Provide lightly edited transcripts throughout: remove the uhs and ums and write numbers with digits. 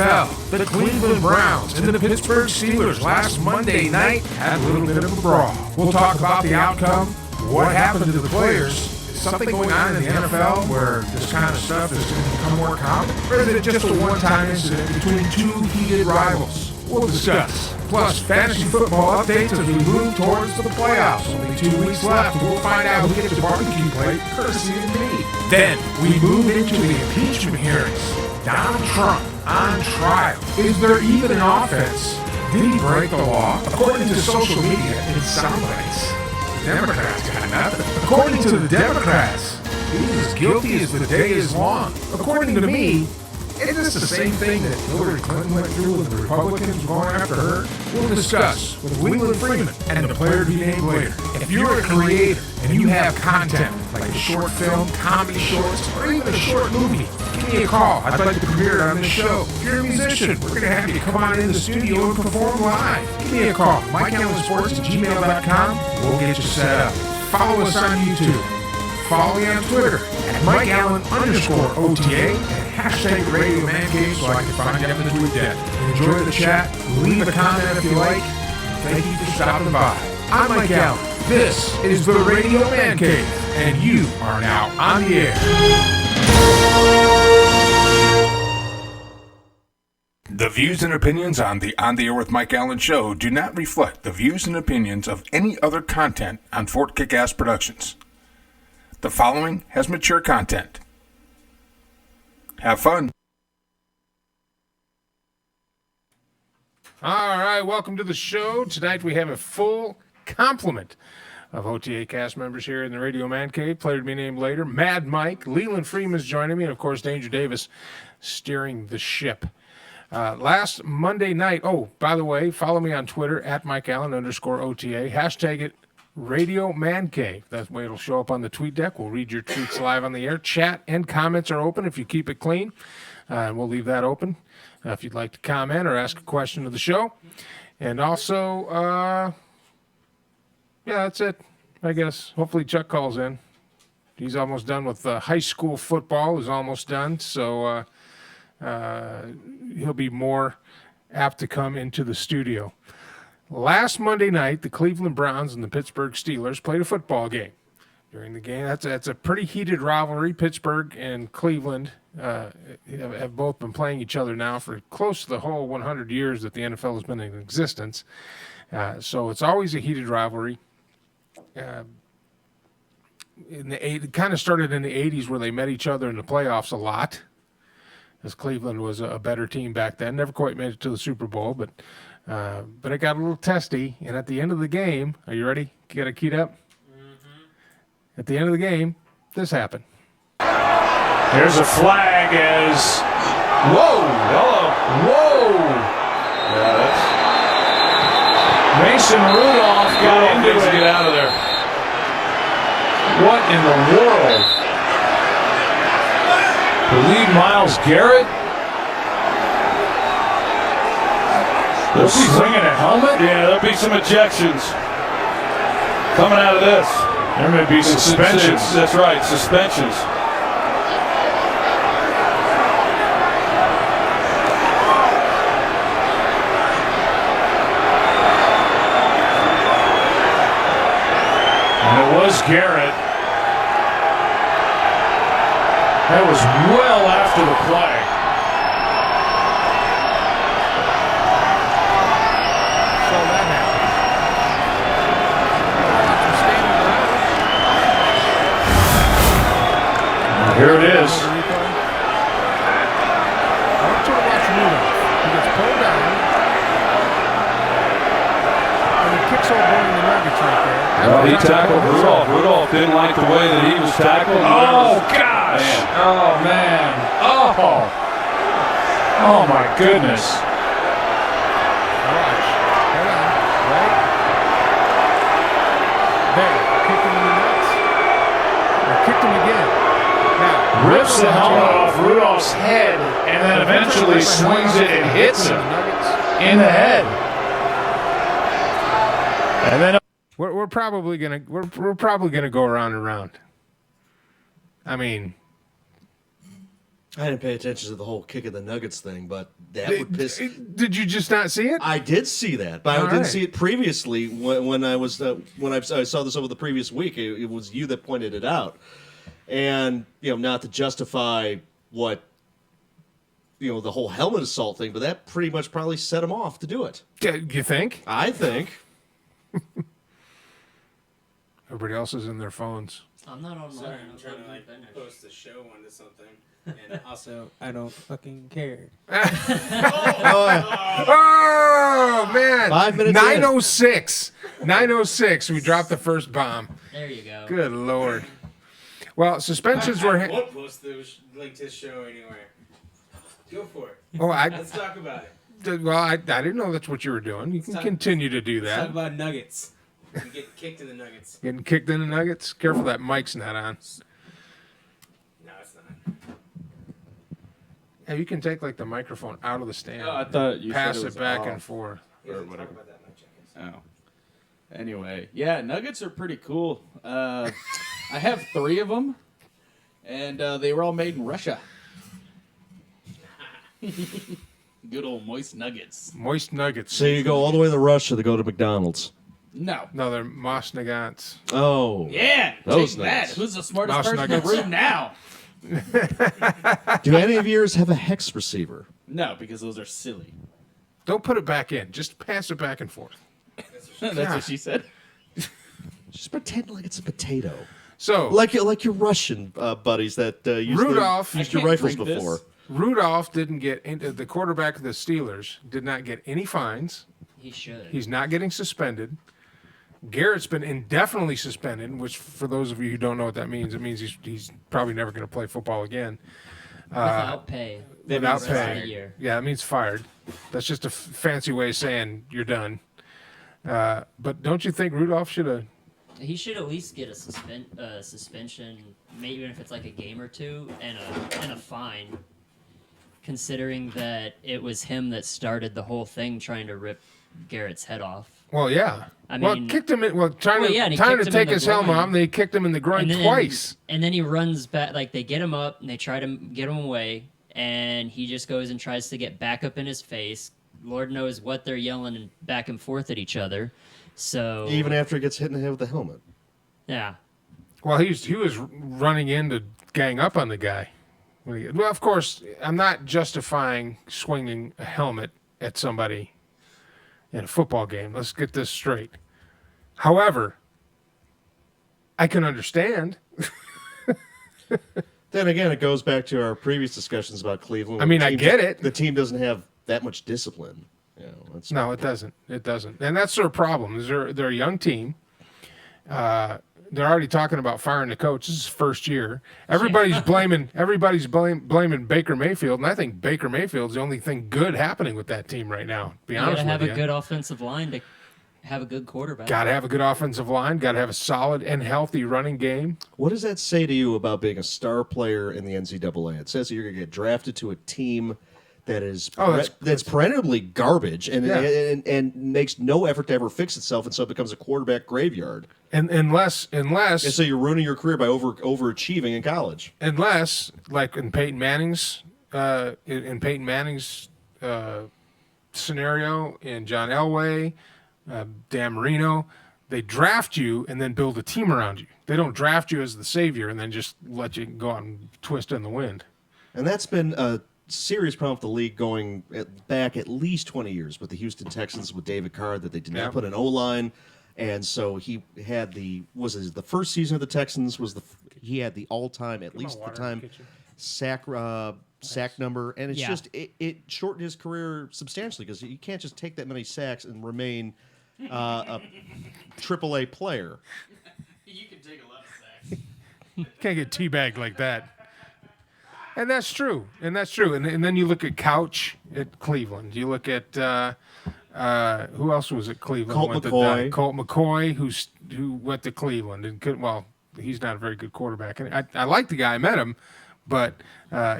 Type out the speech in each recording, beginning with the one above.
NFL, the Cleveland Browns and the Pittsburgh Steelers last Monday night had a little bit of a brawl. We'll talk about the outcome, what happened to the players. Is something going on in the NFL where this kind of stuff is going to become more common? Or is it just a one-time incident between two heated rivals? We'll discuss. Plus, fantasy football updates as we move towards the playoffs. Only 2 weeks left, and we'll find out who gets the barbecue plate, courtesy of me. Then, we move into the impeachment hearings. Donald Trump on trial. Is there even an offense? Did he break the law? According to social media, in some ways, the Democrats got nothing. According to the Democrats, he's as guilty as the day is long. According to me, isn't this the same thing that Hillary Clinton went through with the Republicans going after her? We'll discuss with Leland Freeman and the player to be named later. If you're a creator and you have content like a short film, comedy shorts, or even a short movie, give me a call. I'd like to premiere it on this show. If you're a musician, we're going to have you come on in the studio and perform live. Give me a call. MikeAllenSports@gmail.com. We'll get you set up. Follow us on YouTube. Follow me on Twitter at MikeAllen_OTA and hashtag Radio Mancave so I can find you on the tweet deck. Enjoy the chat. Leave a comment if you like. Thank you for stopping by. I'm Mike Allen. This is the Radio Mancave, and you are now on the air. The views and opinions on the On the Air with Mike Allen show do not reflect the views and opinions of any other content on Fort Kick-Ass Productions. The following has mature content. Have fun. All right, welcome to the show. Tonight we have a full complement of OTA cast members here in the Radio Mancave. Player to be named later. Mad Mike, Leland Freeman's joining me, and of course Danger Davis steering the ship. Last Monday night, by the way, follow me on Twitter at MikeAllen_OTA. Hashtag it Radio Mancave. That way it'll show up on the tweet deck. We'll read your tweets live on the air. Chat and comments are open if you keep it clean. And we'll leave that open if you'd like to comment or ask a question of the show. And also, that's it, I guess. Hopefully Chuck calls in. He's almost done with high school football. Is almost done. So he'll be more apt to come into the studio. Last Monday night, the Cleveland Browns and the Pittsburgh Steelers played a football game. During the game, that's a pretty heated rivalry. Pittsburgh and Cleveland have both been playing each other now for close to the whole 100 years that the NFL has been in existence. So it's always a heated rivalry. It kind of started in the 80s where they met each other in the playoffs a lot, as Cleveland was a better team back then. Never quite made it to the Super Bowl, but it got a little testy. And at the end of the game, are you ready? Get it keyed up? At the end of the game, this happened. Here's a flag as... Whoa! Hello! Whoa! Yeah, that's... Mason Rudolph got into it. Get out of there. What in the world? Believe Myles Garrett? Was he swinging a helmet? Yeah, there'll be some ejections coming out of this. There may be suspensions. That's right, suspensions. And it was Garrett. That was well after the play. So that happened. Here it is. I want you to watch Rudolph. He gets pulled down. And he kicks over one of the Nuggets right there. Well, he tackled Rudolph. Rudolph didn't like the way that he was tackled. Oh, gosh. Man. Oh, man. Oh. Oh, my goodness. Watch. Hold on. Right? There. Kicked him in the nuts. Or kicked him again. Now, rips the helmet off Rudolph's head and then eventually swings it and hits him in the head. And then we're probably gonna go around and around. I mean, I didn't pay attention to the whole kick of the Nuggets thing, but that would piss. Did you just not see it? I did see that, but I didn't see it previously when I saw this over the previous week. It was you that pointed it out, and not to justify what the whole helmet assault thing, but that pretty much probably set him off to do it. You think? I think. Everybody else is in their phones. I'm not online. Sorry, I'm trying to post a show onto something. And also, I don't fucking care. Oh, man. 5 minutes 9:06. 9:06. We dropped the first bomb. There you go. Good Lord. Well, suspensions were... I won't post the link to the show anywhere. Go for it. Let's talk about it. Well, I didn't know that's what you were doing. You can continue to do Let's talk that. about Nuggets. We get kicked in the Nuggets. Getting kicked in the Nuggets? Careful, that mic's not on. No, it's not. Yeah, you can take the microphone out of the stand. Oh, I thought you pass said it was back off. and forth. Yeah, Or talk whatever. about that, Mike Jenkins. Oh. Anyway, yeah, Nuggets are pretty cool. I have 3 of them, and they were all made in Russia. Good old moist nuggets. Moist nuggets. So you go all the way to Russia to go to McDonald's. No. No, they're Moss Nagants. Oh. Yeah, Those take that. nuggets. Who's the smartest Mouse person in nuggets. the room now? Do any of yours have a hex receiver? No, because those are silly. Don't put it back in. Just pass it back and forth. That's what she said. Just pretend like it's a potato. So, Like your Russian buddies that used Rudolph- your I can't rifles drink this. before. Rudolph didn't get into the quarterback of the Steelers, did not get any fines. He should. He's not getting suspended. Garrett's been indefinitely suspended, which for those of you who don't know what that means, it means he's probably never going to play football again. Without pay. Without The rest of the pay. year. Yeah, it means fired. That's just a fancy way of saying you're done. But don't you think Rudolph should have? He should at least get a suspension, maybe even if it's like a game or two, and a fine. Considering that it was him that started the whole thing, trying to rip Garrett's head off. Well, yeah. I Well, mean- kicked him in. Well, trying Well, yeah, and he to kicked him in take the his helmet groin. off, and they kicked him in the groin twice. And then he runs back, like they get him up and they try to get him away, and he just goes and tries to get back up in his face. Lord knows what they're yelling and back and forth at each other. So Even after he gets hit in the head with the helmet. yeah, Well, he was running in to gang up on the guy. Well, of course, I'm not justifying swinging a helmet at somebody in a football game. Let's get this straight. However, I can understand. Then again, it goes back to our previous discussions about Cleveland. I mean, I get it. The team doesn't have that much discipline. It's No, it doesn't. It doesn't. And that's their problem. Is they're a young team. They're already talking about firing the coach. This is his first year. Everybody's blaming Baker Mayfield, and I think Baker Mayfield's the only thing good happening with that team right now. To be you honest gotta have with a you. good offensive line to have a good quarterback. Got to have a good offensive line. Got to have a solid and healthy running game. What does that say to you about being a star player in the NCAA? It says that you're going to get drafted to a team that is that's perennially garbage and, Yeah. and makes no effort to ever fix itself, and so it becomes a quarterback graveyard. And unless And so you're ruining your career by overachieving in college. unless like in Peyton Manning's scenario, in John Elway, Dan Marino, they draft you and then build a team around you. They don't draft you as the savior and then just let you go out and twist in the wind. And that's been a serious problem with the league going back at least 20 years with the Houston Texans with David Carr, that they did not Yeah. put an O-line. And so he had the first season of the Texans he had the all-time, at least at the time, sack number, and it's Yeah. just it shortened his career substantially because you can't just take that many sacks and remain a AAA player. You can take a lot of sacks. Can't get teabagged like that. And that's true. And then you look at Couch at Cleveland. You look at who else was at Cleveland? Colt Went to McCoy. die? Colt McCoy, who went to Cleveland and couldn't. Well, he's not a very good quarterback. And I like the guy. I met him, but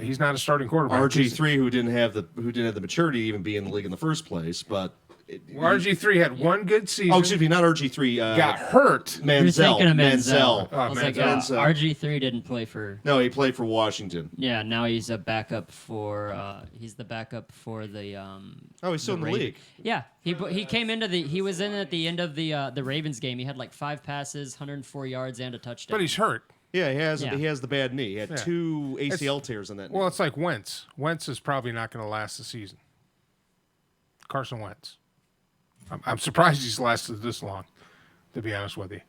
he's not a starting quarterback. RG3, who didn't have the maturity to even be in the league in the first place, but RG3 had one good season. Oh, excuse me, not RG3. Got hurt. You're thinking of Manziel. Oh, I was like, Manziel. RG3 didn't play for. No, he played for Washington. Yeah, now he's a backup for. He's the backup for the. Oh, he's still in the league. Yeah, he came into the. He was in at the end of the Ravens game. He had like 5 passes, 104 yards, and a touchdown. But he's hurt. Yeah, he has the bad knee. He had 2 ACL tears in that knee. Well, it's like Wentz. Wentz is probably not going to last the season. Carson Wentz. I'm surprised he's lasted this long, to be honest with you.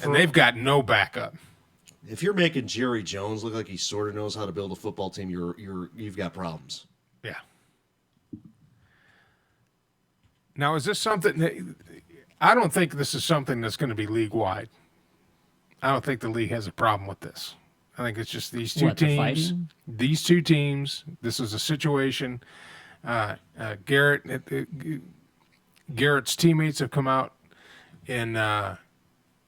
And they've got no backup. If you're making Jerry Jones look like he sort of knows how to build a football team, you've got problems. Yeah. Now, is this something I don't think this is something that's going to be league-wide. I don't think the league has a problem with this. I think it's just these two teams. These two teams. This is a situation. Garrett's teammates have come out in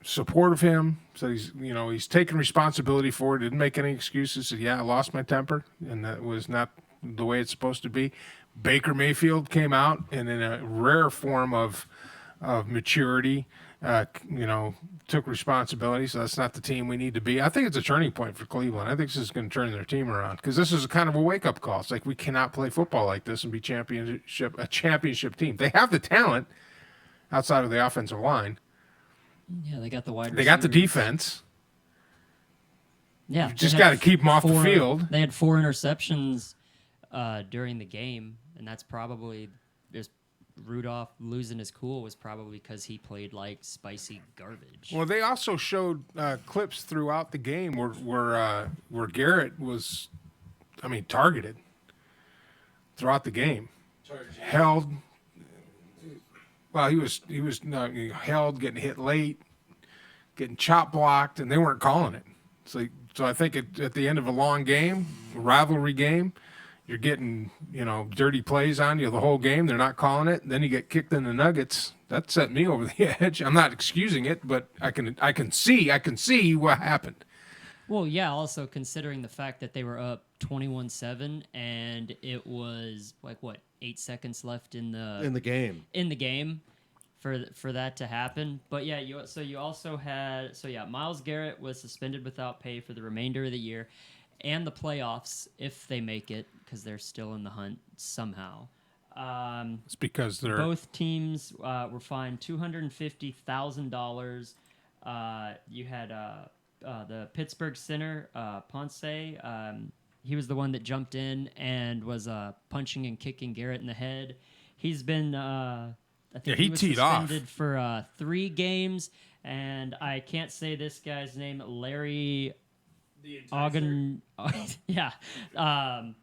support of him. So he's taking responsibility for it. Didn't make any excuses. Said, "Yeah, I lost my temper, and that was not the way it's supposed to be." Baker Mayfield came out and in a rare form of maturity, took responsibility. So that's not the team we need to be. I think it's a turning point for Cleveland. I think this is going to turn their team around because this is kind of a wake-up call. It's like we cannot play football like this and be a championship team. They have the talent outside of the offensive line. Yeah, they got the wide. They got the defense. Yeah, you just got to keep them off the field. They had 4 interceptions during the game, and that's probably just Rudolph losing his cool was probably because he played like spicy garbage. Well, they also showed clips throughout the game where Garrett was, targeted throughout the game. Held. Well, he was held, getting hit late, getting chop blocked, and they weren't calling it. So I think at the end of a long game, a rivalry game, you're getting, dirty plays on you the whole game. They're not calling it. Then you get kicked in the nuggets. That set me over the edge. I'm not excusing it, but I can see what happened. Well, yeah, also considering the fact that they were up 21-7 and it was 8 seconds left in the game for that to happen. But yeah, you also had Myles Garrett was suspended without pay for the remainder of the year and the playoffs if they make it because they're still in the hunt somehow. It's because both teams were fined $250,000. You had the Pittsburgh center, Ponce. He was the one that jumped in and was punching and kicking Garrett in the head. He's been, he was teed suspended off for 3 games, and I can't say this guy's name, Larry. Ogden, yeah.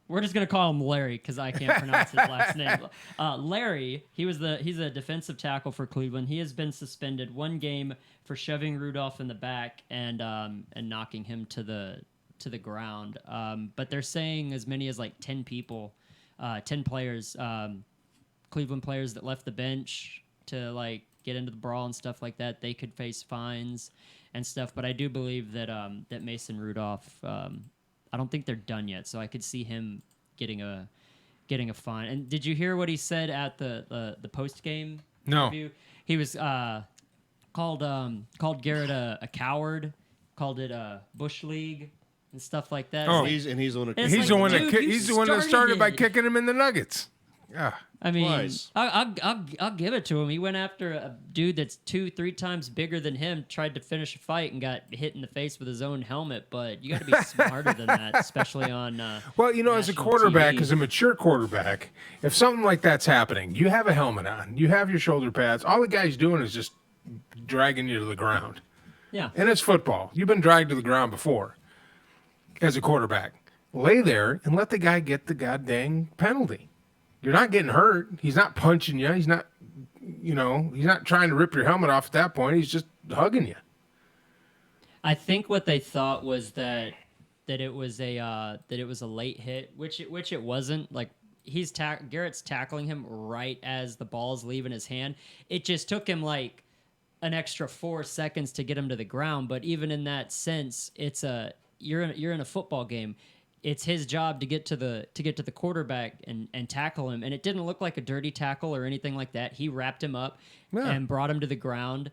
We're just gonna call him Larry because I can't pronounce his last name. Larry, he's a defensive tackle for Cleveland. He has been suspended 1 game for shoving Rudolph in the back and knocking him to the ground. But they're saying as many as 10 people, 10 players, Cleveland players that left the bench to get into the brawl and stuff like that. They could face fines and stuff, but I do believe that that Mason Rudolph, I don't think they're done yet, so I could see him getting a fine. And did you hear what he said at the post game interview? He was called Garrett a coward, called it a bush league and stuff like that. Oh, he's the one that started by kicking him in the nuggets. Yeah. I mean, I'll give it to him. He went after a dude that's 2-3 times bigger than him, tried to finish a fight, and got hit in the face with his own helmet. But you got to be smarter than that, especially on. As a quarterback, as a mature quarterback, if something like that's happening, you have a helmet on, you have your shoulder pads. All the guy's doing is just dragging you to the ground. Yeah. And it's football. You've been dragged to the ground before as a quarterback. Lay there and let the guy get the goddamn penalty. You're not getting hurt. He's not punching you. He's not, he's not trying to rip your helmet off at that point. He's just hugging you. I think what they thought was that it was a late hit, which it wasn't. Garrett's tackling him right as the ball's leaving his hand. It just took him an extra 4 seconds to get him to the ground. But even in that sense, you're in a football game. it's his job to get to the quarterback and tackle him. And it didn't look like a dirty tackle or anything like that. He wrapped him up and brought him to the ground.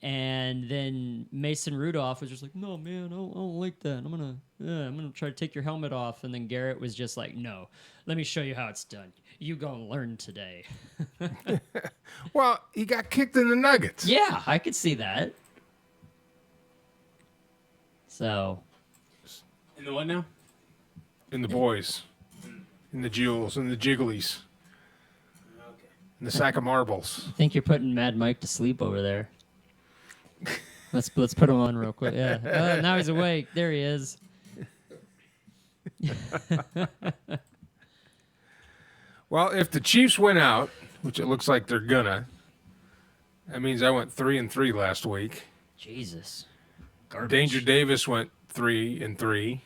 And then Mason Rudolph was just like, "No, man, I don't like that. I'm gonna try to take your helmet off." And then Garrett was just like, "No, let me show you how it's done. You gonna learn today." Well, he got kicked in the nuggets. Yeah, I could see that. So, In the what now? In the boys. In the jewels. In the jigglies. In the sack of marbles. I think you're putting Mad Mike to sleep over there. Let's put him on real quick. Yeah. Now he's awake. There he is. Well, if the Chiefs win out, which it looks like they're gonna, that means I went 3-3 last week. Jesus. Garbage. Danger Davis went 3-3.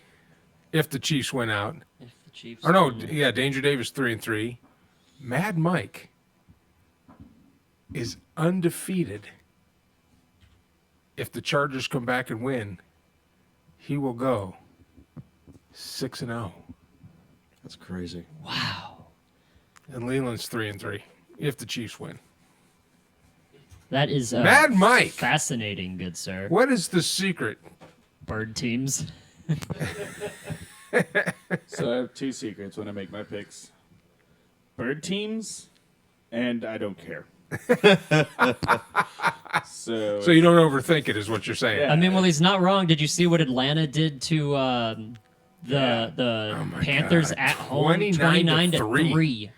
If the Chiefs win out. If the Chiefs Danger Davis 3-3. Mad Mike is undefeated. If the Chargers come back and win, he will go 6-0. That's crazy. Wow. And Leland's 3-3. If the Chiefs win. That is Mad Mike. Fascinating, good sir. What is the secret? Bird teams. So I have two secrets when I make my picks. Bird teams, and I don't care. So you don't overthink it, is what you're saying. Yeah. I mean, well, he's not wrong. Did you see what Atlanta did to the Panthers God. at home? 29-3.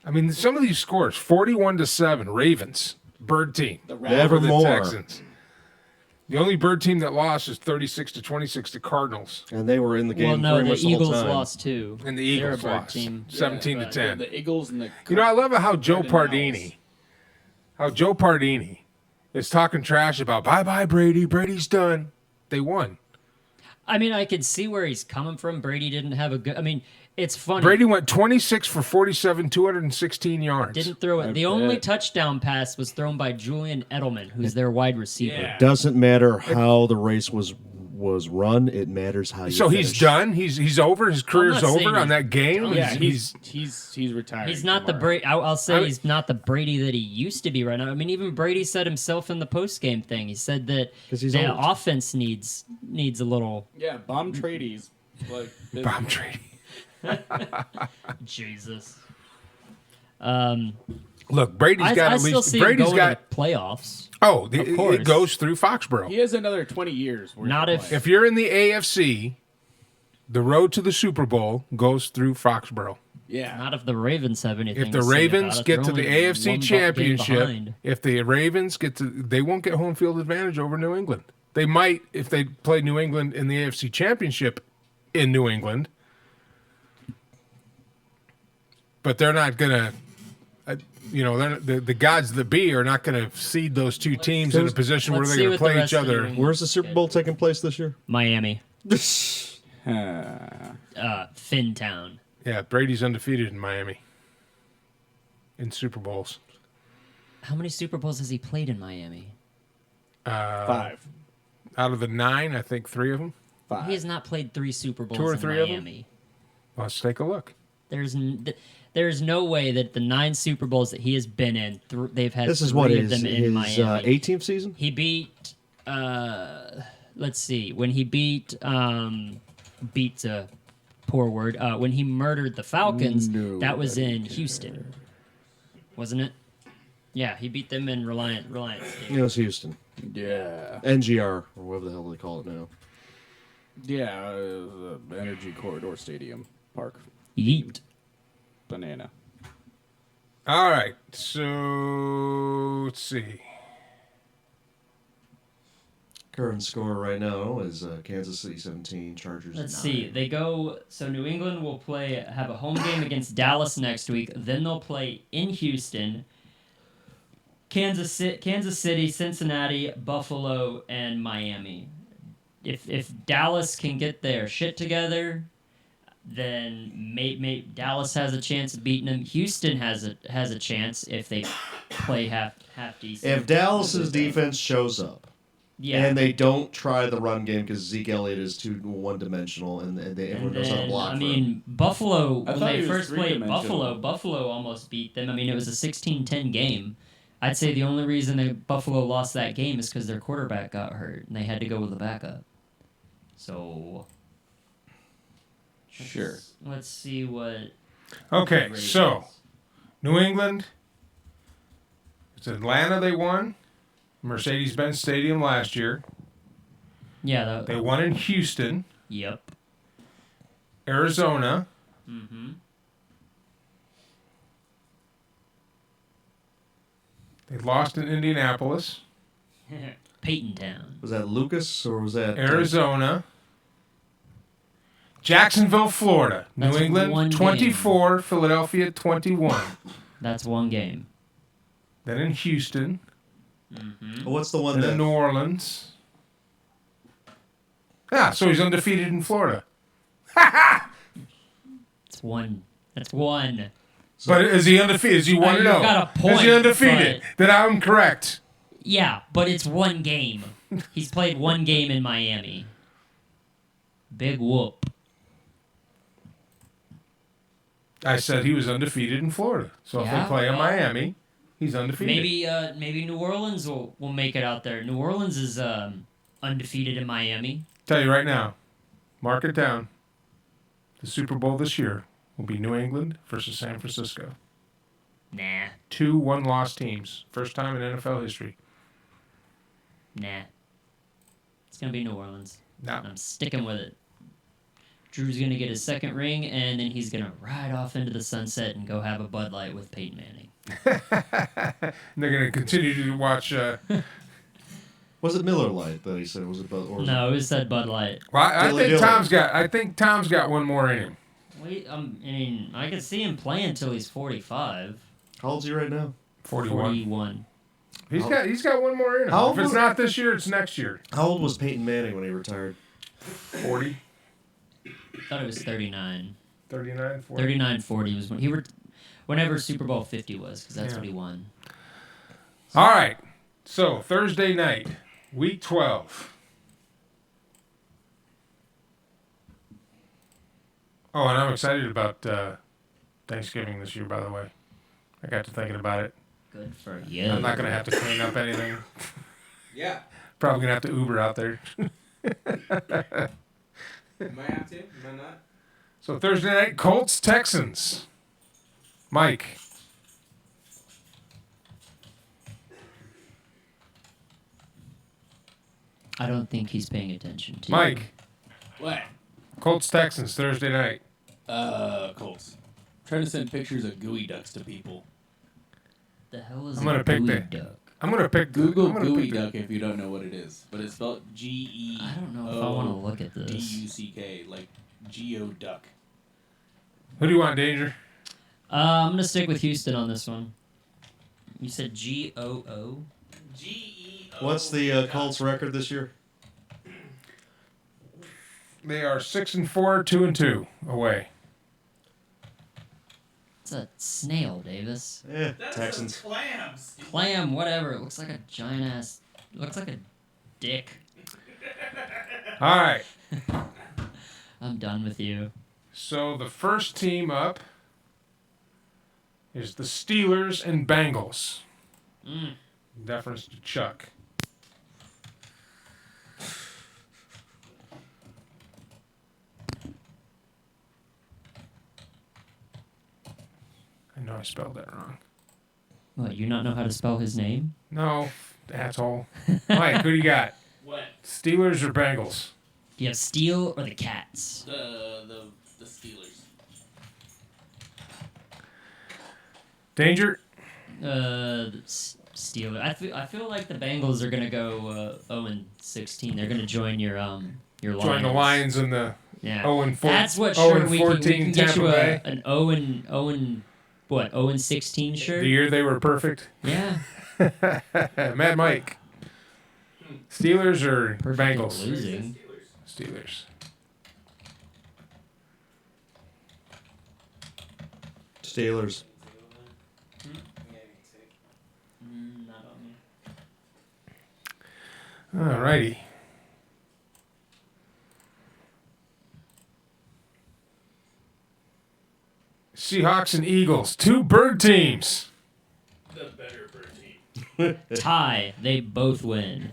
I mean, some of these scores: 41-7, Ravens, Bird team, over the Nevermore. Texans. The only Bird team that lost is 36-26 to Cardinals, And they were in the game Well, no, pretty the much the whole Eagles time. lost too. and the Eagles They're a bird lost team. 17-10. The Eagles and the You know, I love how Joe Cardinals. Pardini is talking trash about bye Brady. Brady's done. They won. I mean, I could see where he's coming from. Brady didn't have a good. I mean, it's funny. Brady went 26 for 47, 216 yards. Didn't throw it. The only touchdown pass was thrown by Julian Edelman, who's their wide receiver. Yeah. Doesn't matter how the race was run. It matters how you So finish. he's done. He's over. His career's not saying over on he's that game. done. Yeah, he's he's retired. He's not the Brady. I'll say he's not the Brady that he used to be right now. I mean, even Brady said himself in the post-game thing. He said that 'Cause he's the old. offense needs a little. Yeah, bomb tradies. Like bomb trading. Jesus. Look, Brady's got I at still least. see Brady's him going got. to playoffs. Oh, Of course. it goes through Foxborough. He has another 20 years. worth Not of if- play. If you're in the AFC, the road to the Super Bowl goes through Foxborough. Yeah. Not if the Ravens have anything. If the to say Ravens about it. get They're to the only AFC one game Championship, behind. if the Ravens they won't get home field advantage over New England. They might if they play New England in the AFC Championship in New England, but they're not gonna. The gods that be are not going to seed those two teams in a position where Let's they're see going to what the play rest each of the other. New England Where's the Super Bowl taking place this year? Miami. Fintown. Yeah, Brady's undefeated in Miami in Super Bowls. How many Super Bowls has he played in Miami? 5. Out of the 9, I think 3 of them. 5. He has not played 3 Super Bowls 2 or in 3 of them? Miami. Let's take a look. There's no way that the 9 Super Bowls that he has been in, they've had This is 3 what of his them in Miami. 18th season. He beat. Let's see. When he beat a poor word. When he murdered the Falcons, that was in Houston, wasn't it? Yeah, he beat them in Reliance Stadium. It was Houston. Yeah. NGR, or whatever the hell they call it now. Yeah. The Energy Corridor Stadium Park. Yeet. Banana. All right, so let's see. Current score right now is Kansas City 17, Chargers 9. Let's see. They go. So New England will have a home game against Dallas next week. Then they'll play in Houston, Kansas City, Cincinnati, Buffalo, and Miami. If Dallas can get their shit together, then Dallas has a chance of beating them. Houston has a chance if they play half decent. If Dallas's defense shows up, Yeah. And they don't try the run game because Zeke Elliott is too one-dimensional, and everyone knows how to block I for mean, him. Buffalo, when thought they he was first played three-dimensional. Buffalo almost beat them. I mean, it was a 16-10 game. I'd say the only reason that Buffalo lost that game is because their quarterback got hurt, and they had to go with a backup. So... Sure. Let's see what... Okay, Ravens. so New England. It's Atlanta. They won Mercedes-Benz Stadium last year. Yeah, They won in Houston, Yep. Arizona. Mm-hmm. They lost in Indianapolis, Peyton Town. Was that Lucas or was that Arizona, Jacksonville, Florida. That's New one England game. 24, Philadelphia 21. That's one game. Then in Houston, What's the one then that in New Orleans. Yeah, so he's undefeated in Florida. It's one. That's one. But is he undefeated? Is he 1-0? you've got a point, Is he undefeated? Then I'm correct. Yeah, but it's one game. He's played one game in Miami. Big whoop. I said he was undefeated in Florida. So if Yeah, they play in well, Miami, he's undefeated. Maybe New Orleans will make it out there. New Orleans is undefeated in Miami. Tell you right now, mark it down. The Super Bowl this year will be New England versus San Francisco. Nah. 2 one-loss teams. First time in NFL history. Nah. It's gonna be New Orleans. No. I'm sticking with it. Drew's gonna get his second ring, and then he's gonna ride off into the sunset and go have a Bud Light with Peyton Manning. And they're going to continue to watch. was it Miller Lite that he said? Was it or was No, it said Bud Light. Well, I Dilly think dilly. I think Tom's got one more in him. Wait, I mean, I could see him playing until he's 45. How old's he right now? 41. He's got one more in him. How If it's old- not this year, it's next year. How old was Peyton Manning when he retired? 40, I thought it was 39. 39, 40. 39, 40 was when whenever Super Bowl 50 was, because that's Yeah. what he won. All right. So Thursday night, week 12. Oh, and I'm excited about Thanksgiving this year, by the way. I got to thinking about it. Good for you. I'm not going to have to clean up anything. Yeah. Probably going to have to Uber out there. You might have to. You might not. So Thursday night, Colts, Texans. Mike. I don't think he's paying attention to Mike. What? Colts, Texans, Thursday night. Colts. Trying to send pictures of gooey ducks to people. The hell is I'm gonna a pick gooey the- duck? I'm going to pick Google I'm gonna gooey pick the- duck if you don't know what it is, but it's spelled G-E. I don't know if I want to look at this. D-U-C-K, like Geo duck. Who do you want, Danger? I'm gonna stick with Houston on this one. You said G-O-O? G-E-O. What's the Colts record this year? They are 6-4, 2-2 away. It's a snail, Davis. That's Texans. some clams. Clam, whatever. It looks like a giant ass. It looks like a dick. All right. I'm done with you. So the first team up is the Steelers and Bengals. Deference to Chuck. I know I spelled that wrong. What, you not know how to spell his name? No, asshole. Mike, who do you got? What? Steelers or Bengals? Do you have Steel or the Cats? The Steelers. Danger? Steel. I feel like the Bengals are gonna go 0-16. They're gonna join your Lions. Join the Lions in the Yeah. 0-4. That's what shirt we can 0-14 get Tampa you Bay. an 0-16 shirt. The year they were perfect. Yeah. Mad Mike. Steelers or Perfect Bengals? losing. Steelers. Steelers. Not on me. All righty. Seahawks and Eagles, 2 bird teams. The better bird team. Tie. They both win.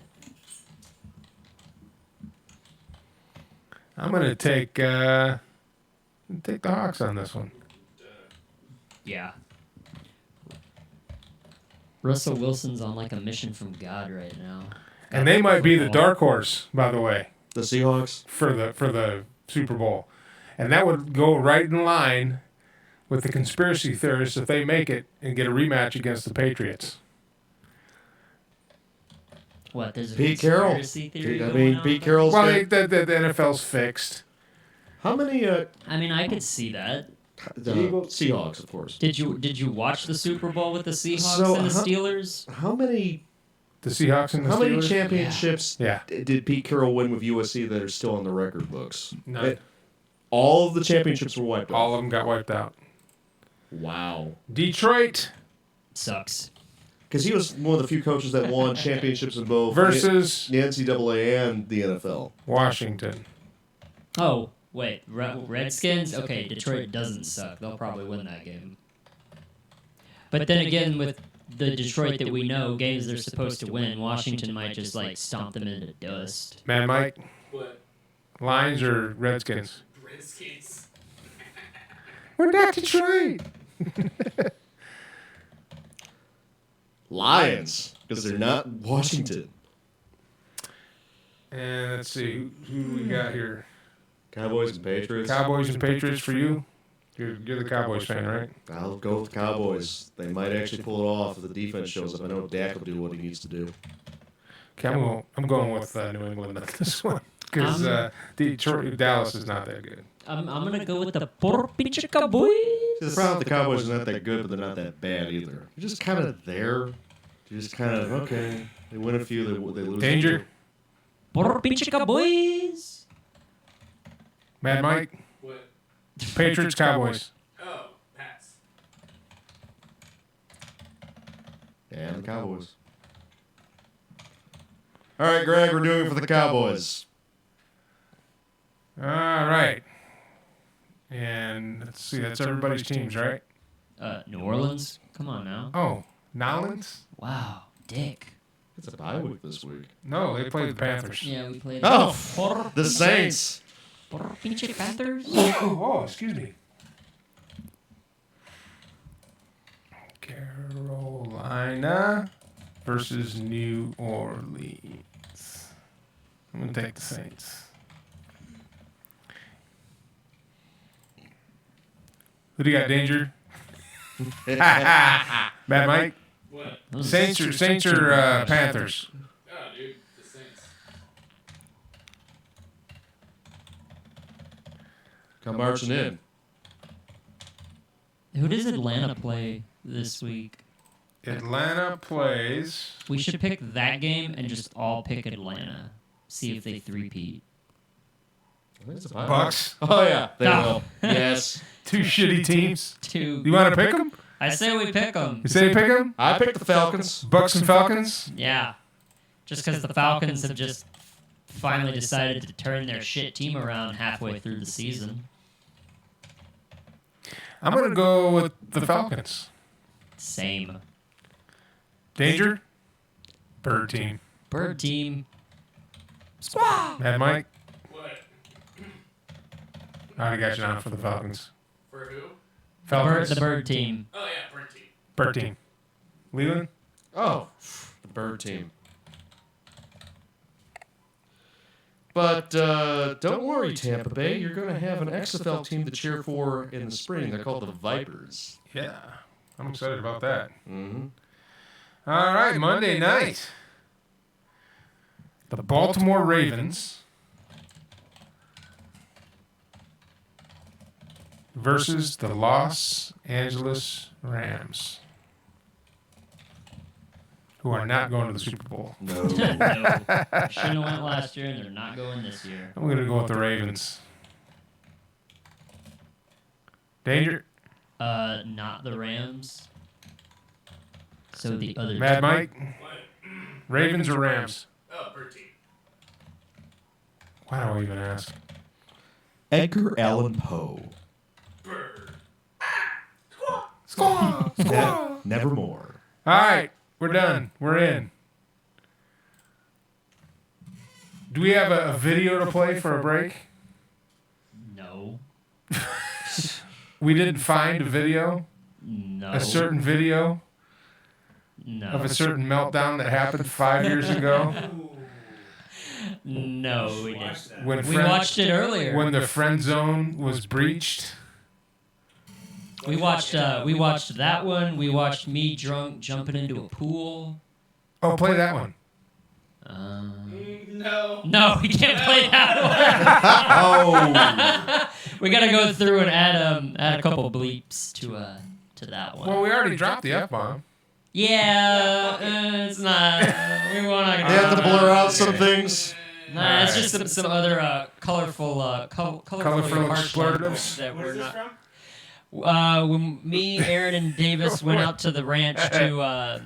I'm going to take the Hawks on this one. Yeah. Russell Wilson's on like a mission from God right now. And they might be the dark horse, by the way, The Seahawks? for the Super Bowl. And that would go right in line with the conspiracy theorists if they make it and get a rematch against the Patriots. What? There's a Pete Carroll. conspiracy theory I going mean, on Pete there? Carroll's Well, got- the NFL's fixed. How many I mean, I could see that. Seahawks, of course. Did you watch the Super Bowl with the Seahawks So, and the how- Steelers? How many The Seahawks and the how many Steelers? championships Yeah. did Pete Carroll win with USC that are still on the record books? None. All of the championships were wiped All off. of them got wiped out. Wow. Detroit Sucks. Because he was one of the few coaches that won championships in both versus the NCAA and the NFL. Washington. Oh, wait. Redskins? Okay, Detroit doesn't suck. They'll probably win that game. But then again, with the Detroit that we know, games they're supposed to win, Washington might just like stomp them into dust. Mad Mike, What? Lions or Redskins? Redskins. We're not Detroit. Lions, because they're not Washington. And let's see, who we got here? Cowboys and Patriots. Cowboys and Patriots for you? You're the Cowboys fan, right? I'll go with the Cowboys. They might actually pull it off if the defense shows up. I know Dak will do what he needs to do. Okay, I'm going with New England on this one because Detroit, Dallas is not that good. I'm gonna go with the Porpicha Cowboys. See, the problem with the Cowboys is not that good, but they're not that bad either. They're just kind of there. They're just kind of, okay. They win a few, they lose a Danger. few. Porpicha Cowboys. Mad Mike, What? Patriots, Cowboys. Oh, Pats. Yeah, the Cowboys. All right, Greg, we're doing it for the Cowboys. All right. And let's see, that's everybody's teams, right? New Orleans. Come on now. Oh, Nolans? Wow, Dick. It's a bye week this week. No, they played the Panthers. Yeah, we played. Oh, the Saints. Porpicha Panthers. Oh, excuse me. Carolina versus New Orleans. I'm going to take the Saints. Who do you got, Danger? Bad Mike? What? Saints or Panthers? Oh, dude, the Saints. Come marching in. Who does Atlanta play this week? Atlanta plays. We should pick that game and just all pick Atlanta. See if they three-peat. I think it's a bye Bucks. week. Oh, yeah. They No. will. Yes. Two shitty teams. Two. You want to pick them? I say we pick them. You say you pick them? I picked the Falcons. Bucks and Falcons? Yeah. Just because the Falcons have just finally decided to turn their shit team around halfway through the season. I'm going to go with the Falcons. Same. Danger? Bird team. Bird team. Mad Mike? What? I already got you down for the Falcons. For who? Falcons. The bird team. Oh, yeah, Bird team. Bird team. Leland? Oh, the Bird team. But don't worry, Tampa Bay. You're going to have an XFL team to cheer for in the spring. They're called the Vipers. Yeah. I'm excited about that. Mm-hmm. All right, Monday night. The Baltimore Ravens versus the Los Angeles Rams, who are not going to the Super Bowl. No. No. Shouldn't have went last year, and they're not going this year. I'm going to go with the Ravens. Danger? Not the Rams. So the other Mad Mike? What? Ravens or Rams? Oh, Bird team. Why do I even ask? Edgar Allan Poe. Nevermore. All right, we're done. We're in. Do we have a video to play for a break? No. We didn't find a video? No. A certain video No. of a certain meltdown that happened 5 years ago? No, we didn't. When We watched it earlier. When the friend zone was breached? We watched that one. We watched me drunk jumping into a pool. Oh, play that one. No, we can't play that one. We gotta go through and add a couple bleeps to that one. Well, we already dropped the F-bomb. Yeah, it's not. We want to. They have to blur out some things. Nah, it's just some other colorful expletives that we're Where's this not. from? When me, Aaron, and Davis went out to the ranch to.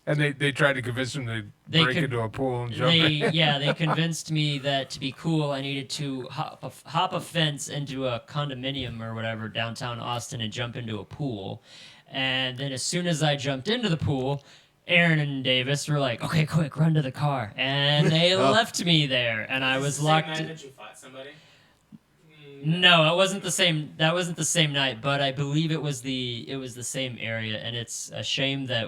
And they tried to convince him to break into a pool and jump in. They convinced me that to be cool, I needed to hop a fence into a condominium or whatever downtown Austin and jump into a pool. And then as soon as I jumped into the pool, Aaron and Davis were like, "Okay, quick, run to the car," and they left me there, and I was locked. Same night that you fought somebody? No, it wasn't the same. That wasn't the same night, but I believe it was the same area, and it's a shame that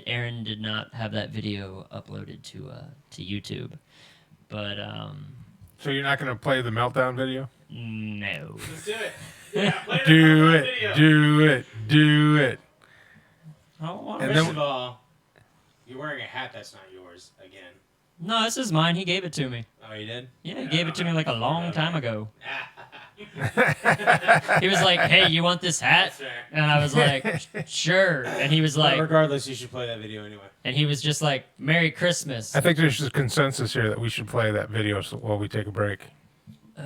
Aaron did not have that video uploaded to YouTube. But So you're not going to play the meltdown video? no. Let's do it. Yeah, play Do the it. video. Do it. I don't want And First then- of all, you're wearing a hat that's not yours again. No, this is mine. He gave it to me. Oh, you did? Yeah, he gave it to me like a long time ago. He was like, "Hey, you want this hat?" That's fair. And I was like, "Sure." And he was But like, regardless, you should play that video anyway. and he was just like, "Merry Christmas." I think there's a consensus here that we should play that video while we take a break.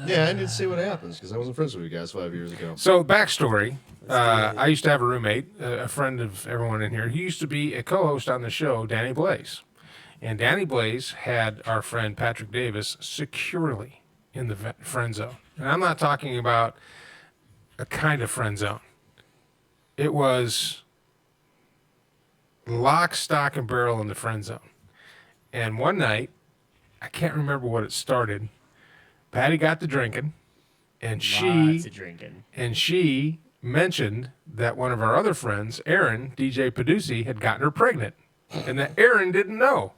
Yeah, I need to see what happens because I wasn't friends with you guys 5 years ago. So, backstory. I used to have a roommate, a friend of everyone in here. He used to be a co-host on the show, Danny Blaze. And Danny Blaze had our friend Patrick Davis securely in the friend zone. And I'm not talking about a kind of friend zone. It was lock, stock, and barrel in the friend zone. And one night, I can't remember what it started, Patty got to drinking, and Lots of drinking. she mentioned that one of our other friends, Aaron, DJ Paducci, had gotten her pregnant, and that Aaron didn't know.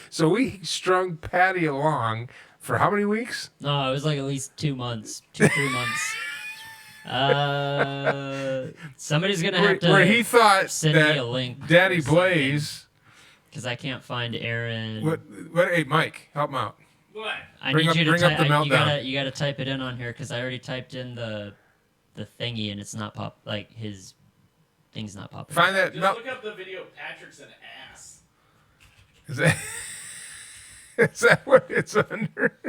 So we strung Patty along for how many weeks? No, it was like at least 2 months, 2-3 months. Somebody's gonna have to Where he thought send me that a link. Daddy Blaze. Because I can't find Aaron. What? Hey, Mike, help him out. What? I Bring need up- you to bring up type. the meltdown. You gotta type it in on here because I already typed in the thingy and it's not his thing's not popping. Find that. Just look up the video. Patrick's an ass. Is that? Is that what it's under?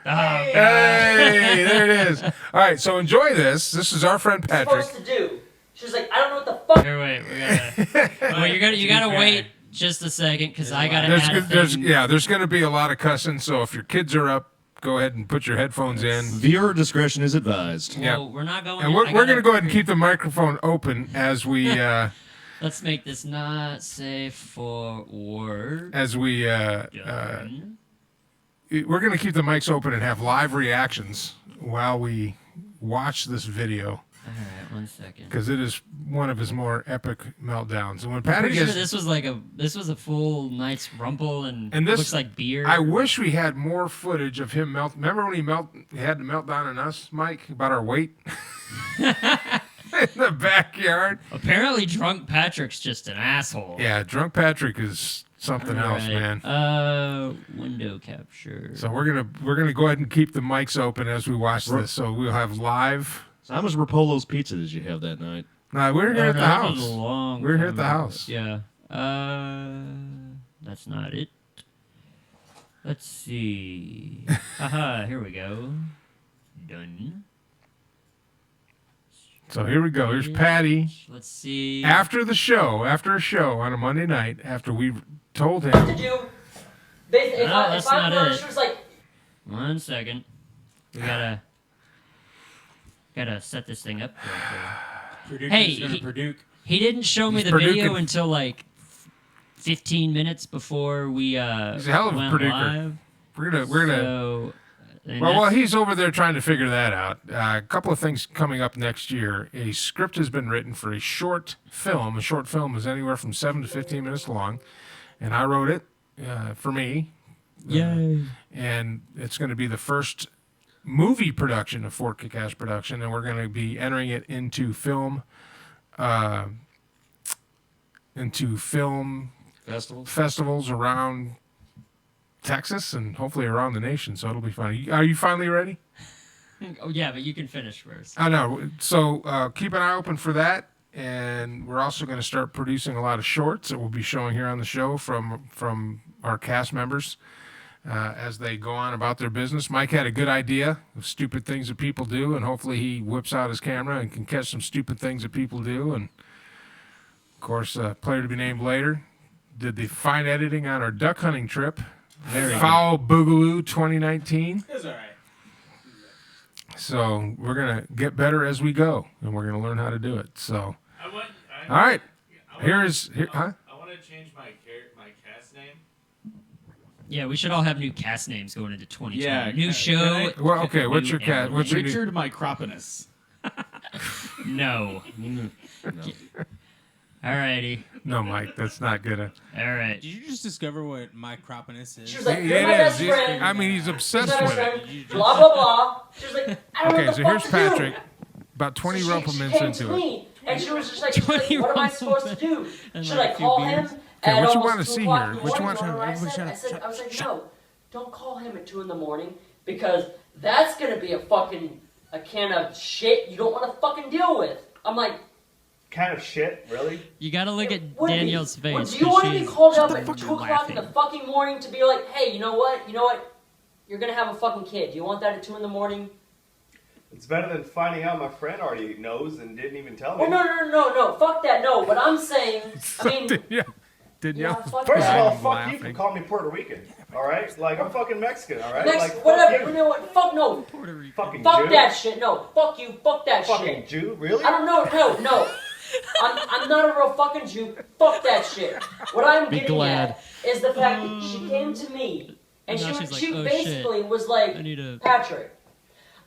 Oh, Hey, there it is. All right, so enjoy this. This is our friend Patrick. supposed to do? She was like, I don't know what the fuck. Here, wait. We gotta. Well, you gotta wait just a second because I gotta add a thing. There's going to be a lot of cussing. So if your kids are up, go ahead and put your headphones in. Viewer discretion is advised. Yeah. Well, we're not going. And we're going to go ahead and keep the microphone open as we Let's make this not safe for work. Done. We're going to keep the mics open and have live reactions while we watch this video All right, 1 second. because it is one of his more epic meltdowns. And when I'm Patty pretty sure gets, this was a full night's rumble and this looks like beer. I wish we had more footage of him melt. Remember when he had the meltdown on us, Mike, about our weight in the backyard? Apparently, drunk Patrick's just an asshole. Yeah, drunk Patrick is something else, Right. man. Window capture. So we're gonna go ahead and keep the mics open as we watch this. So we'll have live. So how much Rapolo's pizza did you have that night? No, we're here at the that was house. a long We're here time at the ago. house. Yeah. That's not it. Let's see. Haha, here we go. Done. So here we go. Here's Patty. Let's see. After a show on a Monday night, after we told To him do? Basically, that's if I'm not her, it. she was like, 1 second. We gotta set this thing up. Hey, he didn't show me the video until like 15 minutes before we He's a hell of a went producer. live. We're gonna. So, Well, he's over there trying to figure that out. A couple of things coming up next year. A script has been written for a short film. A short film is anywhere from 7 to 15 minutes long, and I wrote it for me. Yay! And it's going to be the first movie production of Fort Kick-Ass Production, and we're going to be entering it into film festivals around Texas and hopefully around the nation. So it'll be fun. Are you finally ready? Oh yeah, but you can finish first. I know. So keep an eye open for that. And we're also going to start producing a lot of shorts that we'll be showing here on the show from our cast members as they go on about their business. Mike had a good idea of stupid things that people do, and hopefully he whips out his camera and can catch some stupid things that people do. And, of course, player to be named later, did the fine editing on our duck hunting trip. Foul Boogaloo 2019. It's all right. So we're going to get better as we go, and we're going to learn how to do it. So, all right. I want to change my cast name. Yeah, we should all have new cast names going into 2020. Yeah, new show. Well, okay. What's your cat? What's your Richard Microponus. No. Alrighty. No, Mike, that's not good. All right. Did you just discover what Microponus is? she was like, It you're my best is. friend. I mean, he's obsessed You're my with best it. friend. Blah, blah, blah. She was like, I don't know Okay, what so the here's fuck to do. Patrick. About 20 So rope she minutes came into to it. me, and she was just like, what am I supposed to do? Should I like a few call beers. him Okay, at what you almost wanna 2 see o'clock here? in the What you morning? want- You know what I said, no, don't call him at 2 in the morning because that's going to be a can of shit you don't want to fucking deal with. I'm like, Kind of shit, really? You gotta look at would be. Danielle's face. Well, do you want to be called up at 2 o'clock in the laughing. fucking morning to be like, hey, you know what? You're going to have a fucking kid. Do you want that at 2 in the morning? It's better than finding out my friend already knows and didn't even tell me. Oh, no. Fuck that. No, what I'm saying, I mean, Yeah. Danielle. fuck First that. of all, fuck Laughing. you for calling me Puerto Rican. All right? Like, I'm fucking Mexican, all right? Next, like, whatever. fuck You know what? Fuck no. Puerto Rico. Fucking Fuck Jew. that shit. No. Fuck you. Fuck that Fucking shit. Jew? Really? I don't know. No. I'm not a real fucking Jew. Fuck that shit. What I'm Be getting glad. at is the fact that she came to me and Now she she's like, she "Oh, basically was like, I need a- Patrick,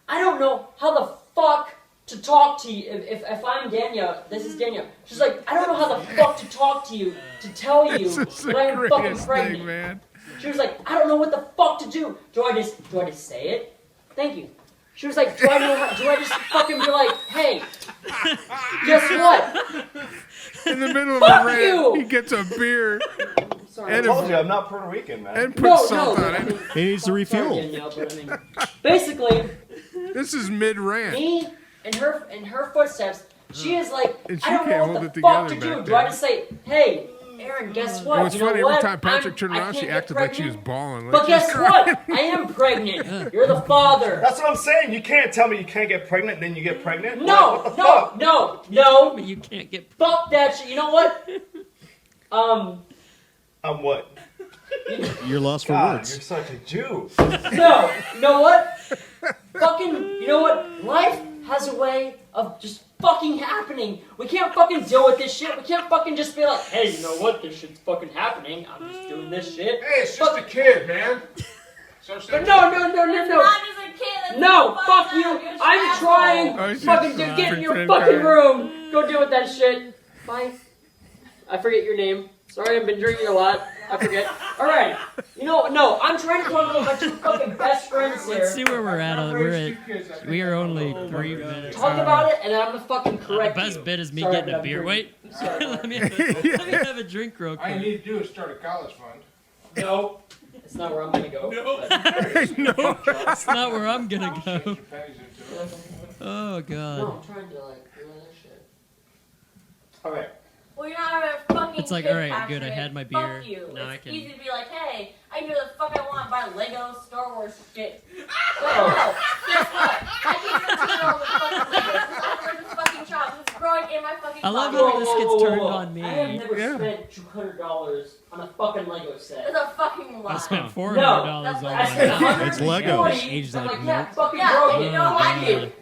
I don't know how the fuck to talk to you if I'm Danielle. This is Danielle. She's like, I don't know how the fuck to talk to you to tell you This is the that I am fucking greatest pregnant. thing, man. She was like, I don't know what the fuck to do. Do I just say it? Thank you. She was like, do I just fucking be like, hey, guess what? In the middle of Fuck a rant, you! he gets a beer Sorry. I and, told you, I'm not Puerto Rican, man. and puts No, salt on I it. mean, He needs to sorry, refuel. Danielle, but I mean, basically, This is mid-rant. me in her footsteps, she is like, And she I don't know can't what hold the it fuck to together do. back Do I then. just say, hey, Aaron, guess what? It was you know funny, what? every time Patrick turned I around, she can't get acted like she was pregnant, bawling. Like But she was guess crying. what? I am pregnant. You're the father. That's what I'm saying. You can't tell me you can't get pregnant, then you get pregnant. No, Like, what the fuck? no. But you can't get. Fuck that shit. You know what? I'm what? You're lost for God, words. you're such a Jew. No. You know what? Fucking, you know what? Life has a way of just fucking happening. We can't fucking deal with this shit. We can't fucking just be like, hey, you know what? This shit's fucking happening. I'm just doing this shit. Hey, it's just a kid, man. But no. Not just a kid. That's No, fucked fuck up. you. You're just I'm an asshole. trying. Oh, she's Fucking trying. get in your Pretend fucking crying. room. Go deal with that shit. Bye. I forget your name. Sorry, I've been drinking a lot. I forget. Alright. You know, no, I'm trying to talk about my two fucking best friends here. Let's see where we're at. We are only 3 minutes. Talk about it, and then I'm gonna fucking correct The best you. bit is me Sorry, getting but a I'm beer. drinking. Wait, Sorry. let me have a drink real All you quick. need to do is start a college fund. No, it's not where I'm gonna go. No. No. That's not where I'm gonna go. Pennies into it. Oh No, god. I'm trying to like do that shit. All right. Well, you're not a fucking It's like, kid, alright, Patrick. good, I had my beer. Fuck you. Now I It's can- easy to be like, hey, I can do the fuck I want, buy Lego, Star Wars shit. But Oh. no, guess what? I can't even do all the fucking Legos. I was a fucking child. It was growing in my fucking I love how this gets turned on me. I have never spent $200 on a fucking Lego set. It's a fucking lie. I spent $400 No, on I spent one. It's Legos. Aged I'm like like, milk. yeah, fucking Yeah, broke you it. know, Fuck you.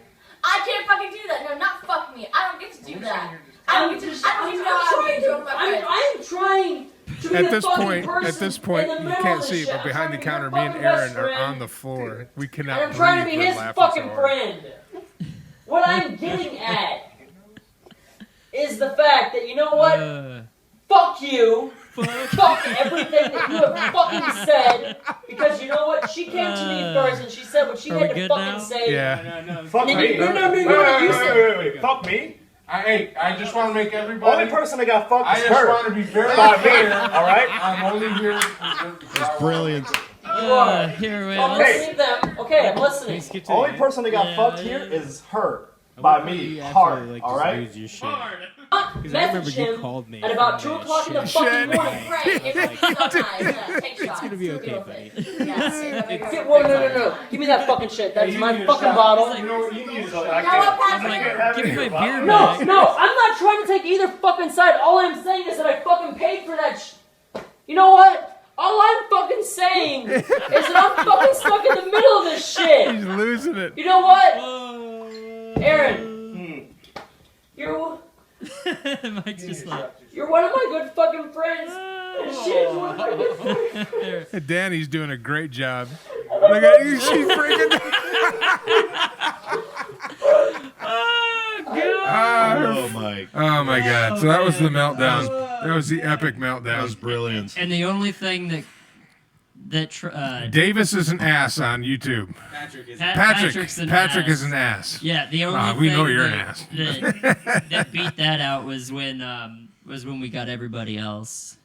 I can't fucking do that. No, not fuck me. I don't get to do that. I don't get to know how to do it with my friends. I'm trying to be At the this fucking point, person in the you middle can't of see this it, shit. but I'm behind the trying to counter, be me your and fucking Aaron best are friend, on the floor. We cannot and I'm breathe. trying to be We're his laughing fucking so hard. friend. What I'm getting at is the fact that, you know what? Fuck you. Fuck everything that you have fucking said. Because you know what? She came to me first and she said what she Are had we to good fucking now? say. Yeah. Fuck No, me. no, you said. Wait. Fuck me? I just want to make everybody. Only person that got fucked I is just her. want to be very By me, clear. all right? I'm only here. That's brilliant. You are. Here, wait, I'm let's- listening to them. Okay, I'm listening. let's get to Only it. person that got Yeah, fucked yeah. here is her. By me, You actually, hard. like, All just right? lose your shit. Because I Message remember you him called me at about from 2 that o'clock in the shit. fucking morning. Right, it's so nice. Yeah, take It's shots. gonna be It'll okay, okay. buddy. Okay, well, no. Give me that fucking shit. That's my fucking bottle. You know what? You need to go. Now what, I'm Patrick? like, give me my beer No, back. no, I'm not trying to take either fucking side. All I'm saying is that I fucking paid for that You know what? All I'm fucking saying is that I'm fucking stuck in the middle of this shit. He's losing it. You know what? Aaron, Mike's just like, you're one of my good fucking friends. And she's one of my good friends. Danny's doing a great job. Look at you. She's freaking. Oh my God! So that was the meltdown. That was the epic meltdown. That was brilliant. And the only thing that Davis is an ass on YouTube. Patrick is an ass. Yeah, the only we thing know you're an that, ass. that beat that out was when we got everybody else.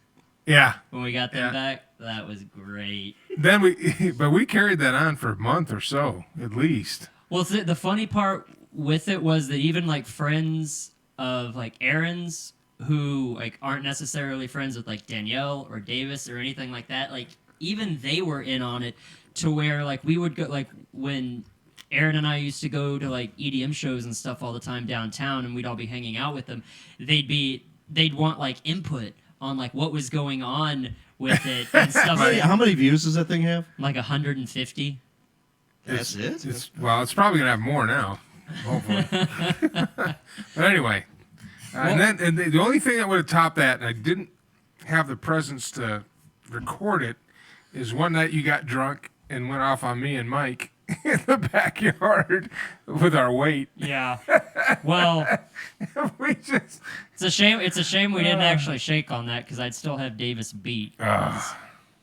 Yeah. When we got them back, that was great. Then we carried that on for a month or so, at least. Well, the funny part with it was that even like friends of like Aaron's who like aren't necessarily friends with like Danielle or Davis or anything like that, like even they were in on it to where like we would go like when Aaron and I used to go to like EDM shows and stuff all the time downtown and we'd all be hanging out with them. They'd want like input on like what was going on with it and stuff. How many views does that thing have? Like 150. That's it? It's probably gonna have more now, hopefully. But anyway, and the only thing that would have topped that, and I didn't have the presence to record it, is one night you got drunk and went off on me and Mike in the backyard with our weight. Yeah. Well, it's a shame. It's a shame we didn't actually shake on that because I'd still have Davis beat. I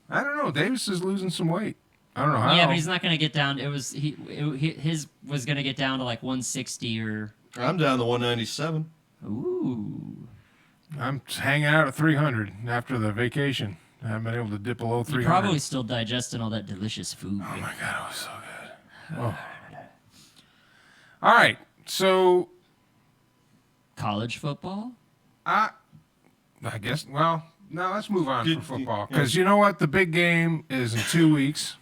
don't know. Davis is losing some weight. I don't know how. Yeah, but he's not going to get down. His was going to get down to like 160 or. I'm down to 197. Ooh. I'm hanging out at 300 after the vacation. I haven't been able to dip below 300. You're probably still digesting all that delicious food. Oh my God, it was so good. Oh. All right, so college football. I guess. Well, no. Let's move on from football because you know what? The big game is in 2 weeks.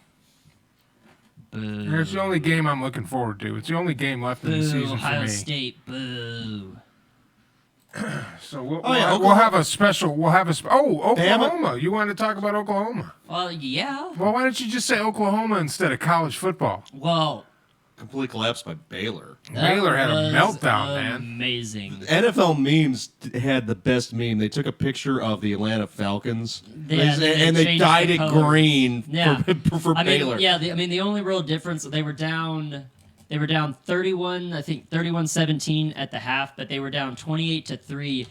It's the only game I'm looking forward to. It's the only game left in the season Ohio for me. State. Boo. So we'll have a special. Oklahoma. You wanted to talk about Oklahoma? Well, yeah. Well, why don't you just say Oklahoma instead of college football? Well, complete collapse by Baylor. Baylor had a meltdown, man. Amazing. NFL memes had the best meme. They took a picture of the Atlanta Falcons They they dyed it colors. green Yeah. for Baylor. The only real difference, they were down 31, I think 31-17 at the half, but they were down 28-3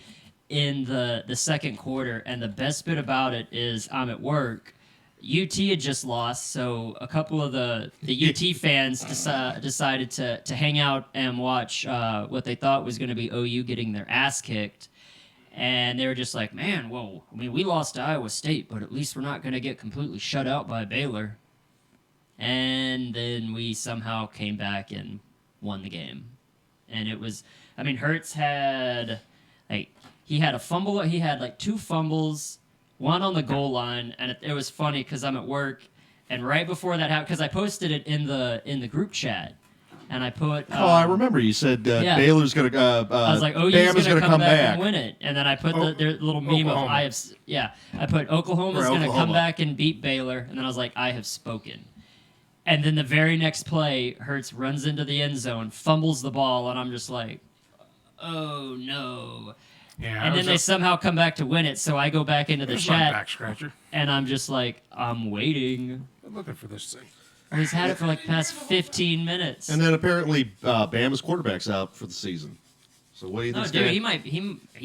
in the second quarter. And the best bit about it is I'm at work. UT had just lost, so a couple of the UT fans decided to hang out and watch what they thought was going to be OU getting their ass kicked. And they were just like, man, well, I mean, we lost to Iowa State, but at least we're not going to get completely shut out by Baylor. And then we somehow came back and won the game. And it was, I mean, Hurts had, he had a fumble, he had 2 fumbles, one on the goal line, and it was funny because I'm at work, and right before that happened, because I posted it in the group chat, and I put. I remember you said Baylor's going to. I was like, Bama's going to come back back and win it, and then I put their little meme Oklahoma. of I have. I put Oklahoma's going to come back and beat Baylor, and then I was like, I have spoken. And then the very next play, Hurts runs into the end zone, fumbles the ball, and I'm just like, oh no. Yeah, And then they somehow come back to win it, so I go back into the chat, back scratcher. and I'm just like, I'm waiting. I'm looking for this thing. He's had it for like the past 15 minutes. And then apparently Bama's quarterback's out for the season. So what do you think? No, dude, he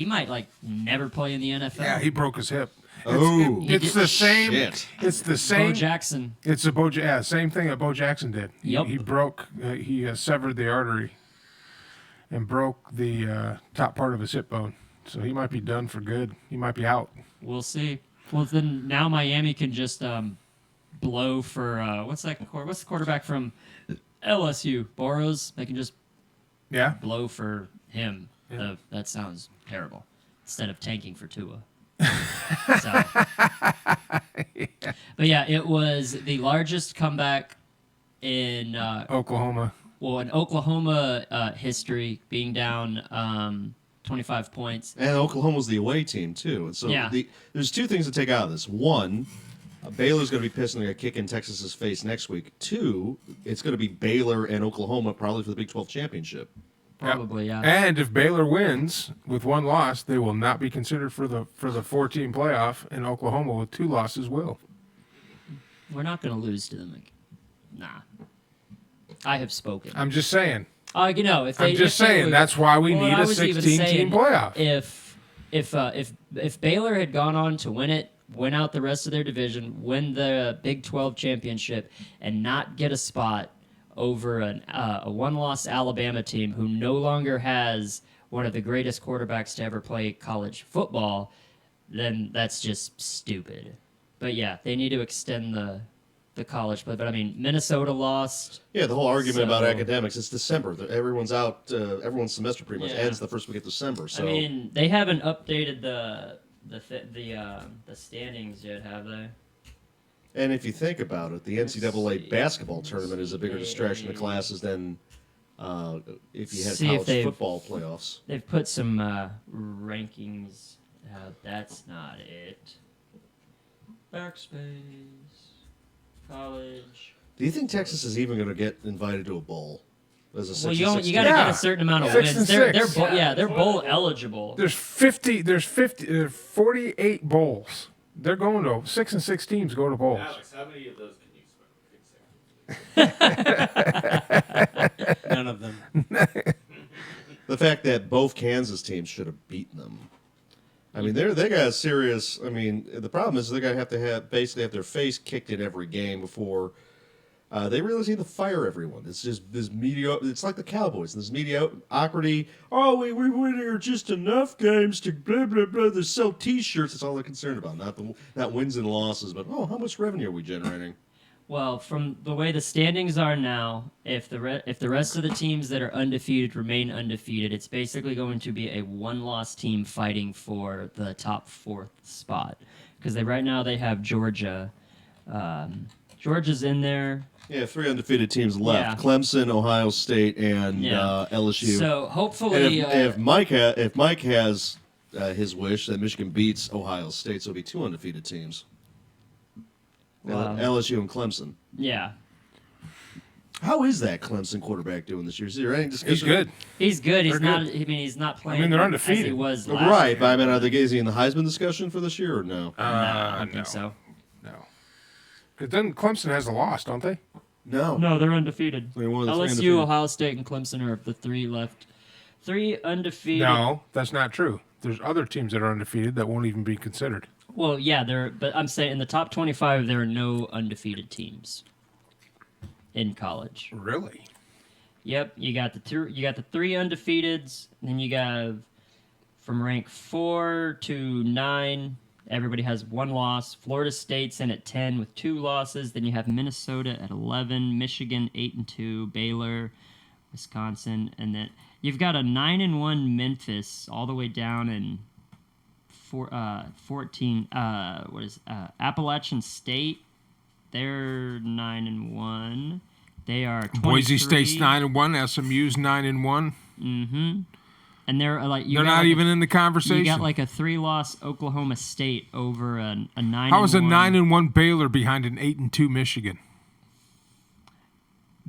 might like never play in the NFL. Yeah, he broke his hip. It's the same. Shit. It's the same. Bo Jackson. It's same thing that Bo Jackson did. Yep. He broke. He severed the artery and broke the top part of his hip bone. So he might be done for good. He might be out. We'll see. Well, then now Miami can just blow for what's the quarterback from LSU? Boros. They can just blow for him. Yeah. That sounds terrible. Instead of tanking for Tua. But yeah, it was the largest comeback in Oklahoma. Well, in Oklahoma history, being down 25 points. And Oklahoma's the away team too. And so there's two things to take out of this. One, Baylor's going to be pissed and they're going to kick in Texas's face next week. Two, it's going to be Baylor and Oklahoma probably for the Big 12 championship. Probably, yeah. And if Baylor wins with one loss, they will not be considered for the 4-team playoff, and Oklahoma with 2 losses will. We're not going to lose to them. Nah. I have spoken. I'm just saying. If they, I'm just saying that's why we need a 16-team playoff. If Baylor had gone on to win it, win out the rest of their division, win the Big 12 championship, and not get a spot over a one-loss Alabama team who no longer has one of the greatest quarterbacks to ever play college football, then that's just stupid. But yeah, they need to extend the college play. But I mean, Minnesota lost. Yeah, the whole argument about academics, it's December. Everyone's out. Everyone's semester pretty much ends the first week of December. So I mean, they haven't updated the standings yet, have they? And if you think about it, the NCAA basketball tournament is a bigger distraction to classes than if you had college football playoffs. They've put some rankings out. That's not it. Backspace. College. Do you think Texas is even going to get invited to a bowl? As a you got to get a certain amount of wins. They're bowl eligible. There's 48 bowls. They're going to 6 and 6 teams go to bowls. Alex, how many of those can you swear? None of them. The fact that both Kansas teams should have beaten them. I mean, they got a serious. I mean, the problem is they're going to have basically have their face kicked in every game before they really need to fire everyone. It's just this mediocre. It's like the Cowboys. This mediocrity. Oh, we winning just enough games to blah blah blah. They sell T-shirts. That's all they're concerned about. Not wins and losses, but how much revenue are we generating? Well, from the way the standings are now, if the rest of the teams that are undefeated remain undefeated, it's basically going to be a one-loss team fighting for the top 4th spot. Because right now they have Georgia. Georgia's in there. Yeah, 3 undefeated teams left: Yeah. Clemson, Ohio State, and LSU. So hopefully, if Mike has his wish that Michigan beats Ohio State, so it'll be 2 undefeated teams. Wow. LSU and Clemson. Yeah. How is that Clemson quarterback doing this year? Is there any discussion? He's good. He's good. They're He's not. good. I mean, he's not playing. I mean, they're As undefeated. he was last Right, year. but I mean, is he in the Heisman discussion for this year or no? No, I don't think so. No. Because then Clemson has a loss, don't they? No. No, they're undefeated. They're one of the 3 LSU, undefeated. Ohio State, and Clemson are the 3 left. 3 undefeated. No, that's not true. There's other teams that are undefeated that won't even be considered. Well, yeah, but I'm saying in the top 25, there are no undefeated teams in college. Really? Yep, you got the 3 undefeateds, and then you got from rank 4 to 9. Everybody has 1 loss. Florida State's in at 10 with 2 losses. Then you have Minnesota at 11, Michigan 8-2, Baylor, Wisconsin, and then you've got a 9-1 Memphis all the way down in 14. Appalachian State, they're 9-1. They are 23. Boise State's 9-1. SMU's 9-1. Mm-hmm. And they're like they're not even in the conversation. You got like a 3-loss Oklahoma State over a 9-1. How is a 9-1 Baylor behind an 8-2 Michigan?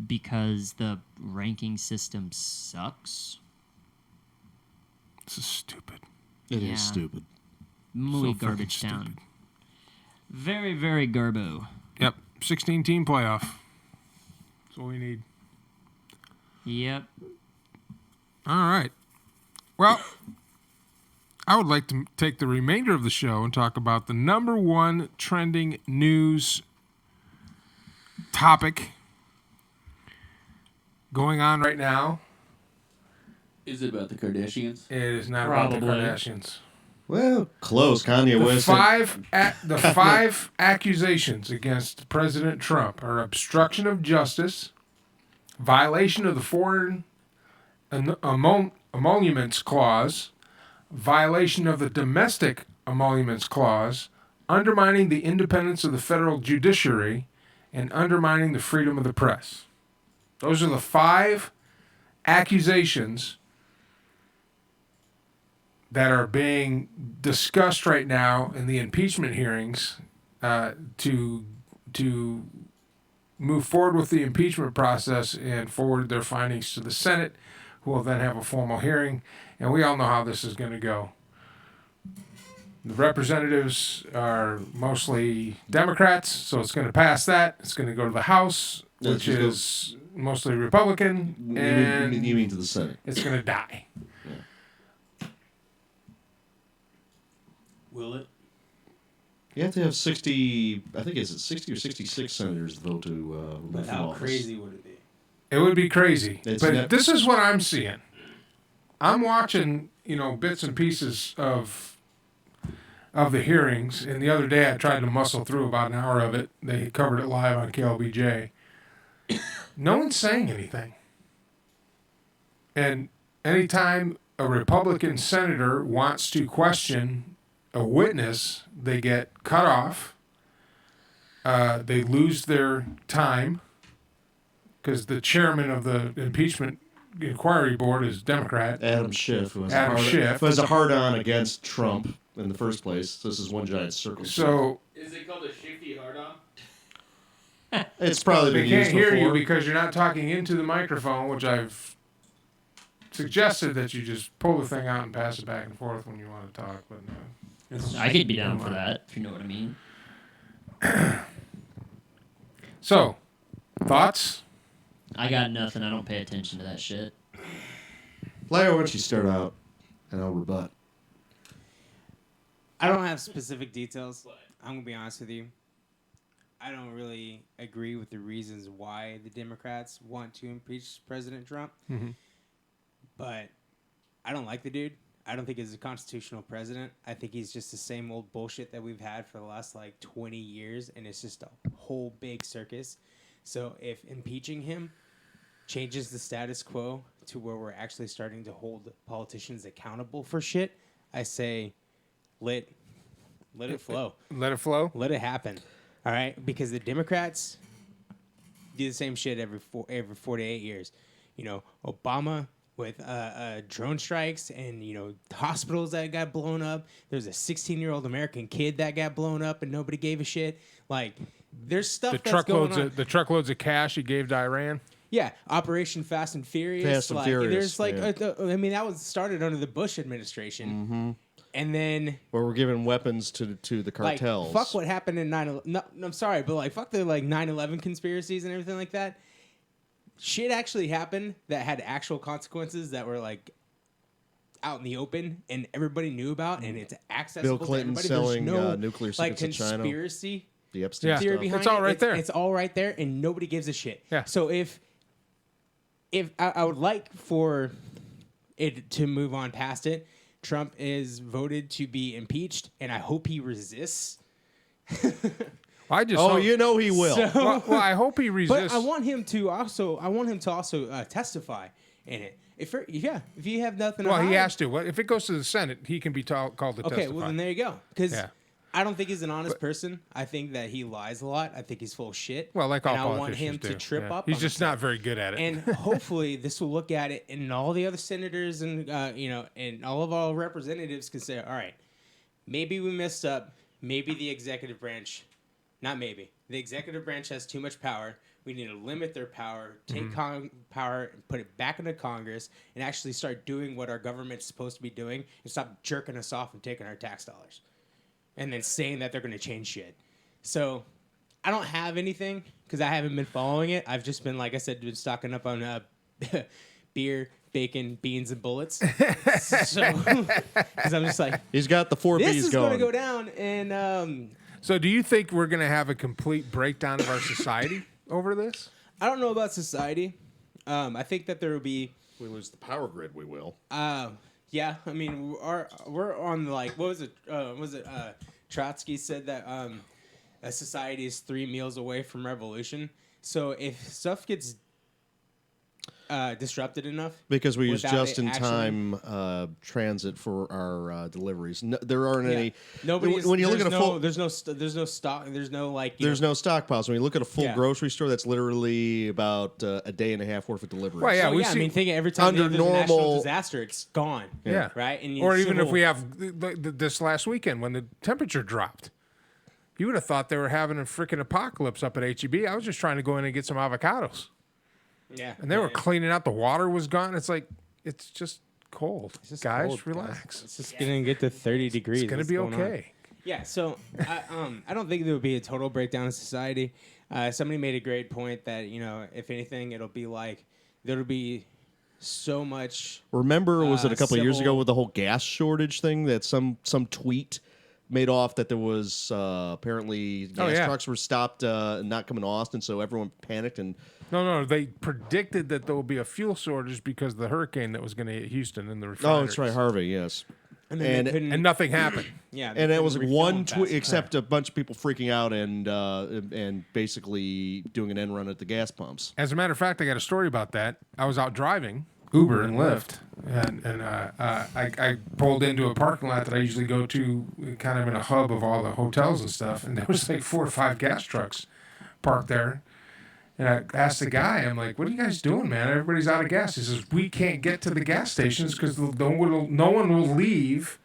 Because the ranking system sucks. This is stupid. It is stupid. Muy So garbage freaking town. stupid. Very, very garbo. Yep. 16-team playoff. That's what we need. Yep. All right. Well, I would like to take the remainder of the show and talk about the number one trending news topic going on right now. Is it about the Kardashians? It is not about the Kardashians. Well, close. Kanye West. The five accusations against President Trump are obstruction of justice, violation of the Foreign Emoluments Clause, violation of the Domestic Emoluments Clause, undermining the independence of the federal judiciary, and undermining the freedom of the press. Those are the 5 accusations that are being discussed right now in the impeachment hearings to move forward with the impeachment process and forward their findings to the Senate, who will then have a formal hearing. And we all know how this is going to go. The representatives are mostly Democrats, so it's going to pass that. It's going to go to the House, which is mostly Republican. You mean to the Senate? It's going to die. Will it? You have to have 60, I think it's 60 or 66 senators vote to remove But from how office. crazy would it be? It would be crazy. But this is what I'm seeing. I'm watching, bits and pieces of the hearings, and the other day I tried to muscle through about an hour of it. They covered it live on KLBJ. No one's saying anything. And anytime a Republican senator wants to question a witness, they get cut off. They lose their time because the chairman of the impeachment inquiry board is Democrat. Adam Schiff, who has a hard-on against Trump in the first place. So this is one giant circle. So is it called a shifty hard-on? It's probably been they used can't hear before. you because you're not talking into the microphone, which I've suggested that you just pull the thing out and pass it back and forth when you want to talk. But I could be down for that, if you know what I mean. So, thoughts? I got nothing. I don't pay attention to that shit. Leo, why don't you start out and I'll rebut. I don't have specific details. I'm going to be honest with you. I don't really agree with the reasons why the Democrats want to impeach President Trump. Mm-hmm. But I don't like the dude. I don't think he's a constitutional president. I think he's just the same old bullshit that we've had for the last 20 years, and it's just a whole big circus. So if impeaching him changes the status quo to where we're actually starting to hold politicians accountable for shit, I say let it flow. Let it flow? Let it happen. All right? Because the Democrats do the same shit every 4 to 8 years. Obama with drone strikes and, hospitals that got blown up. There's a 16-year-old American kid that got blown up and nobody gave a shit. There's stuff that's going on. The truckloads of cash he gave to Iran? Yeah, Operation Fast and Furious. Fast and Furious, There's that was started under the Bush administration. Mm-hmm. And then where we're giving weapons to the cartels. Fuck what happened in 9/11. No, I'm sorry, but fuck the 9/11 conspiracies and everything like that. Shit actually happened that had actual consequences that were out in the open and everybody knew about, and it's accessible. Bill Clinton to everybody. selling There's no nuclear secrets to China. Conspiracy. The Epstein theory stuff. behind It's all right there. It's all right there, and nobody gives a shit. Yeah. So if I would like for it to move on past it, Trump is voted to be impeached, and I hope he resists. You know he will. So, well, I hope he resists. But I want him to also testify in it. If you have nothing. Well, to he hide, has to. Well, if it goes to the Senate, he can be called to testify. Okay, well then there you go. Because I don't think he's an honest person. I think that he lies a lot. I think he's full of shit. Well, like all and I want politicians him do. to trip up. He's on just himself. not very good at it. And hopefully, this will look at it, and all the other senators and and all of our representatives can say, all right, maybe we messed up. Maybe the executive branch, not maybe, the executive branch has too much power. We need to limit their power, take power, and put it back into Congress, and actually start doing what our government's supposed to be doing, and stop jerking us off and taking our tax dollars, and then saying that they're going to change shit. So I don't have anything because I haven't been following it. I've just been, like I said, been stocking up on beer, bacon, beans, and bullets. So because I'm just like, he's got the 4 B's going. This is going to go down, and So do you think we're going to have a complete breakdown of our society over this? I don't know about society. I think that there will be. We lose the power grid. We will. Yeah. I mean, we're on like what was it? Trotsky said that a society is 3 meals away from revolution. So if stuff gets disrupted enough, because we use without just in it time transit for our deliveries. No, there aren't any. Nobody. When you look at a full, there's no stock. There's no like. There's no stockpiles. When you look at a full Yeah. grocery store, that's literally about a day and a half worth of deliveries. Well, yeah, Oh, we yeah, I see- mean, think every time under there's a national normal- disaster, it's gone. Yeah. Right. And Or even if civil- we have this last weekend when the temperature dropped. You would have thought they were having a freaking apocalypse up at HEB. I was just trying to go in and get some avocados. Yeah. And they were cleaning out. The water was gone. It's like, it's just cold. It's just guys, cold, relax. It's just gonna get to 30 degrees. It's going to What's be going on? okay. Yeah, so I don't think there would be a total breakdown in society. Somebody made a great point that, if anything, it'll be like there'll be so much. Remember, was it a couple of years civil- ago with the whole gas shortage thing that some tweet made off that there was apparently gas trucks were stopped not coming to Austin, so everyone panicked and. No, they predicted that there will be a fuel shortage because of the hurricicane that was going to hit Houston in the refineries. Oh, that's right, Harvey. Yes. And nothing happened. Yeah, and it was one tweet, tweet, except a bunch of people freaking out and basically doing an end run at the gas pumps. As a matter of fact, I got a story about that. I was out driving Uber and Lyft, and I pulled into a parking lot that I usually go to, kind of in a hub of all the hotels and stuff, and there was like 4 or 5 gas trucks parked there. And I asked the guy, I'm like, what are you guys doing, man? Everybody's out of gas. He says, we can't get to the gas stations because no one will leave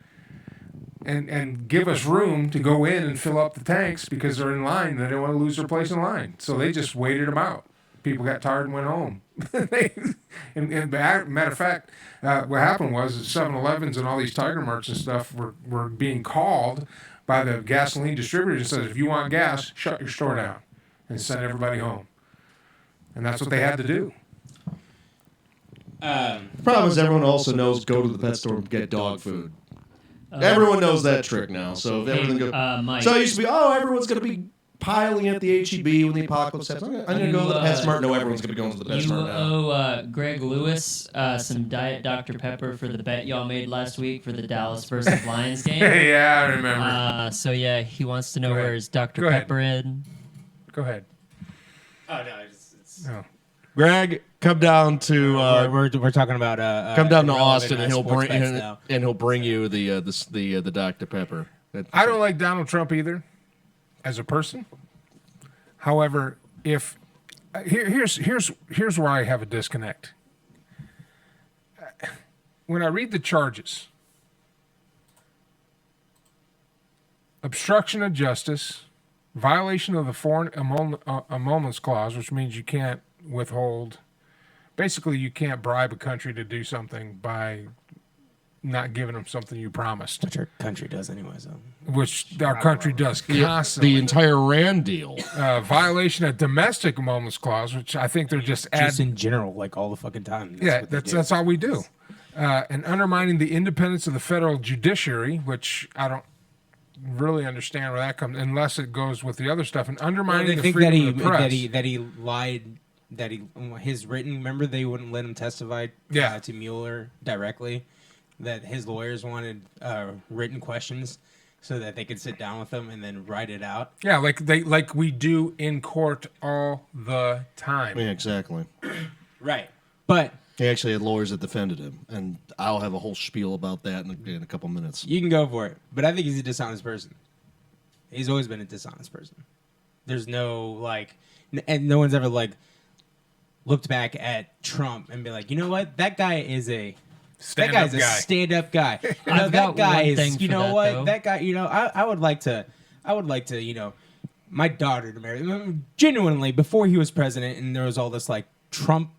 and give us room to go in and fill up the tanks because they're in line. They don't want to lose their place in line. So they just waited them out. People got tired and went home. and matter of fact, what happened was 7-Elevens and all these Tiger Marts and stuff were being called by the gasoline distributors and says, if you want gas, shut your store down and send everybody home. And that's what they had to do. The problem is everyone also knows go to the pet store and get dog food. Everyone knows that trick now. So if everything goes, Mike. so it used to be, everyone's going to be piling at the HEB when the apocalypse happens. I'm going to go to the PetSmart. No, everyone's going to be going to the PetSmart You now. owe Greg Lewis some Diet Dr. Pepper for the bet y'all made last week for the Dallas versus Lions game. Yeah, I remember. So yeah, he wants to know where his Dr. Go ahead. Pepper in. Go ahead. Oh no, it's No. Greg, come down to we're talking about come down to irrelevant, Austin and he'll sports bring you the Dr. Pepper. I don't like Donald Trump either, as a person. However, if here's where I have a disconnect. When I read the charges, obstruction of justice, violation of the Foreign Emoluments Clause, which means you can't withhold. Basically, you can't bribe a country to do something by not giving them something you promised. Which our country does anyway. So. Which our country does constantly. The entire Rand deal. Violation of Domestic Emoluments Clause, which I think they're just in general, like all the fucking time. That's all we do. And undermining the independence of the federal judiciary, which I don't really understand where that comes, unless it goes with the other stuff, and undermining the freedom of the press. that he lied, that his written. Remember, they wouldn't let him testify. To Mueller directly. That his lawyers wanted written questions so that they could sit down with him and then write it out. Yeah, like we do in court all the time. Yeah, exactly. Right, but he actually had lawyers that defended him, and I'll have a whole spiel about that in a couple minutes. You can go for it, but I think he's a dishonest person. He's always been a dishonest person. There's no and no one's ever looked back at Trump and be like, you know what, that guy is a stand-up guy. I've got one thing for that, though. That guy, I would like to, my daughter to marry. Genuinely, before he was president, and there was all this Trump,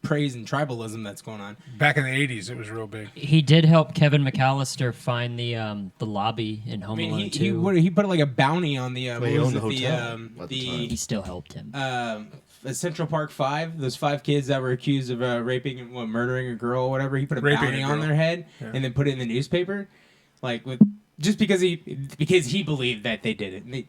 praise and tribalism that's going on. Back in the 80s, it was real big. He did help Kevin McAllister find the lobby in Home Alone 2. He put a bounty on the he owned the hotel at the time. He still helped him. Central Park 5, those 5 kids that were accused of raping and murdering a girl or whatever. He put a bounty on their head and then put it in the newspaper, just because he believed that they did it.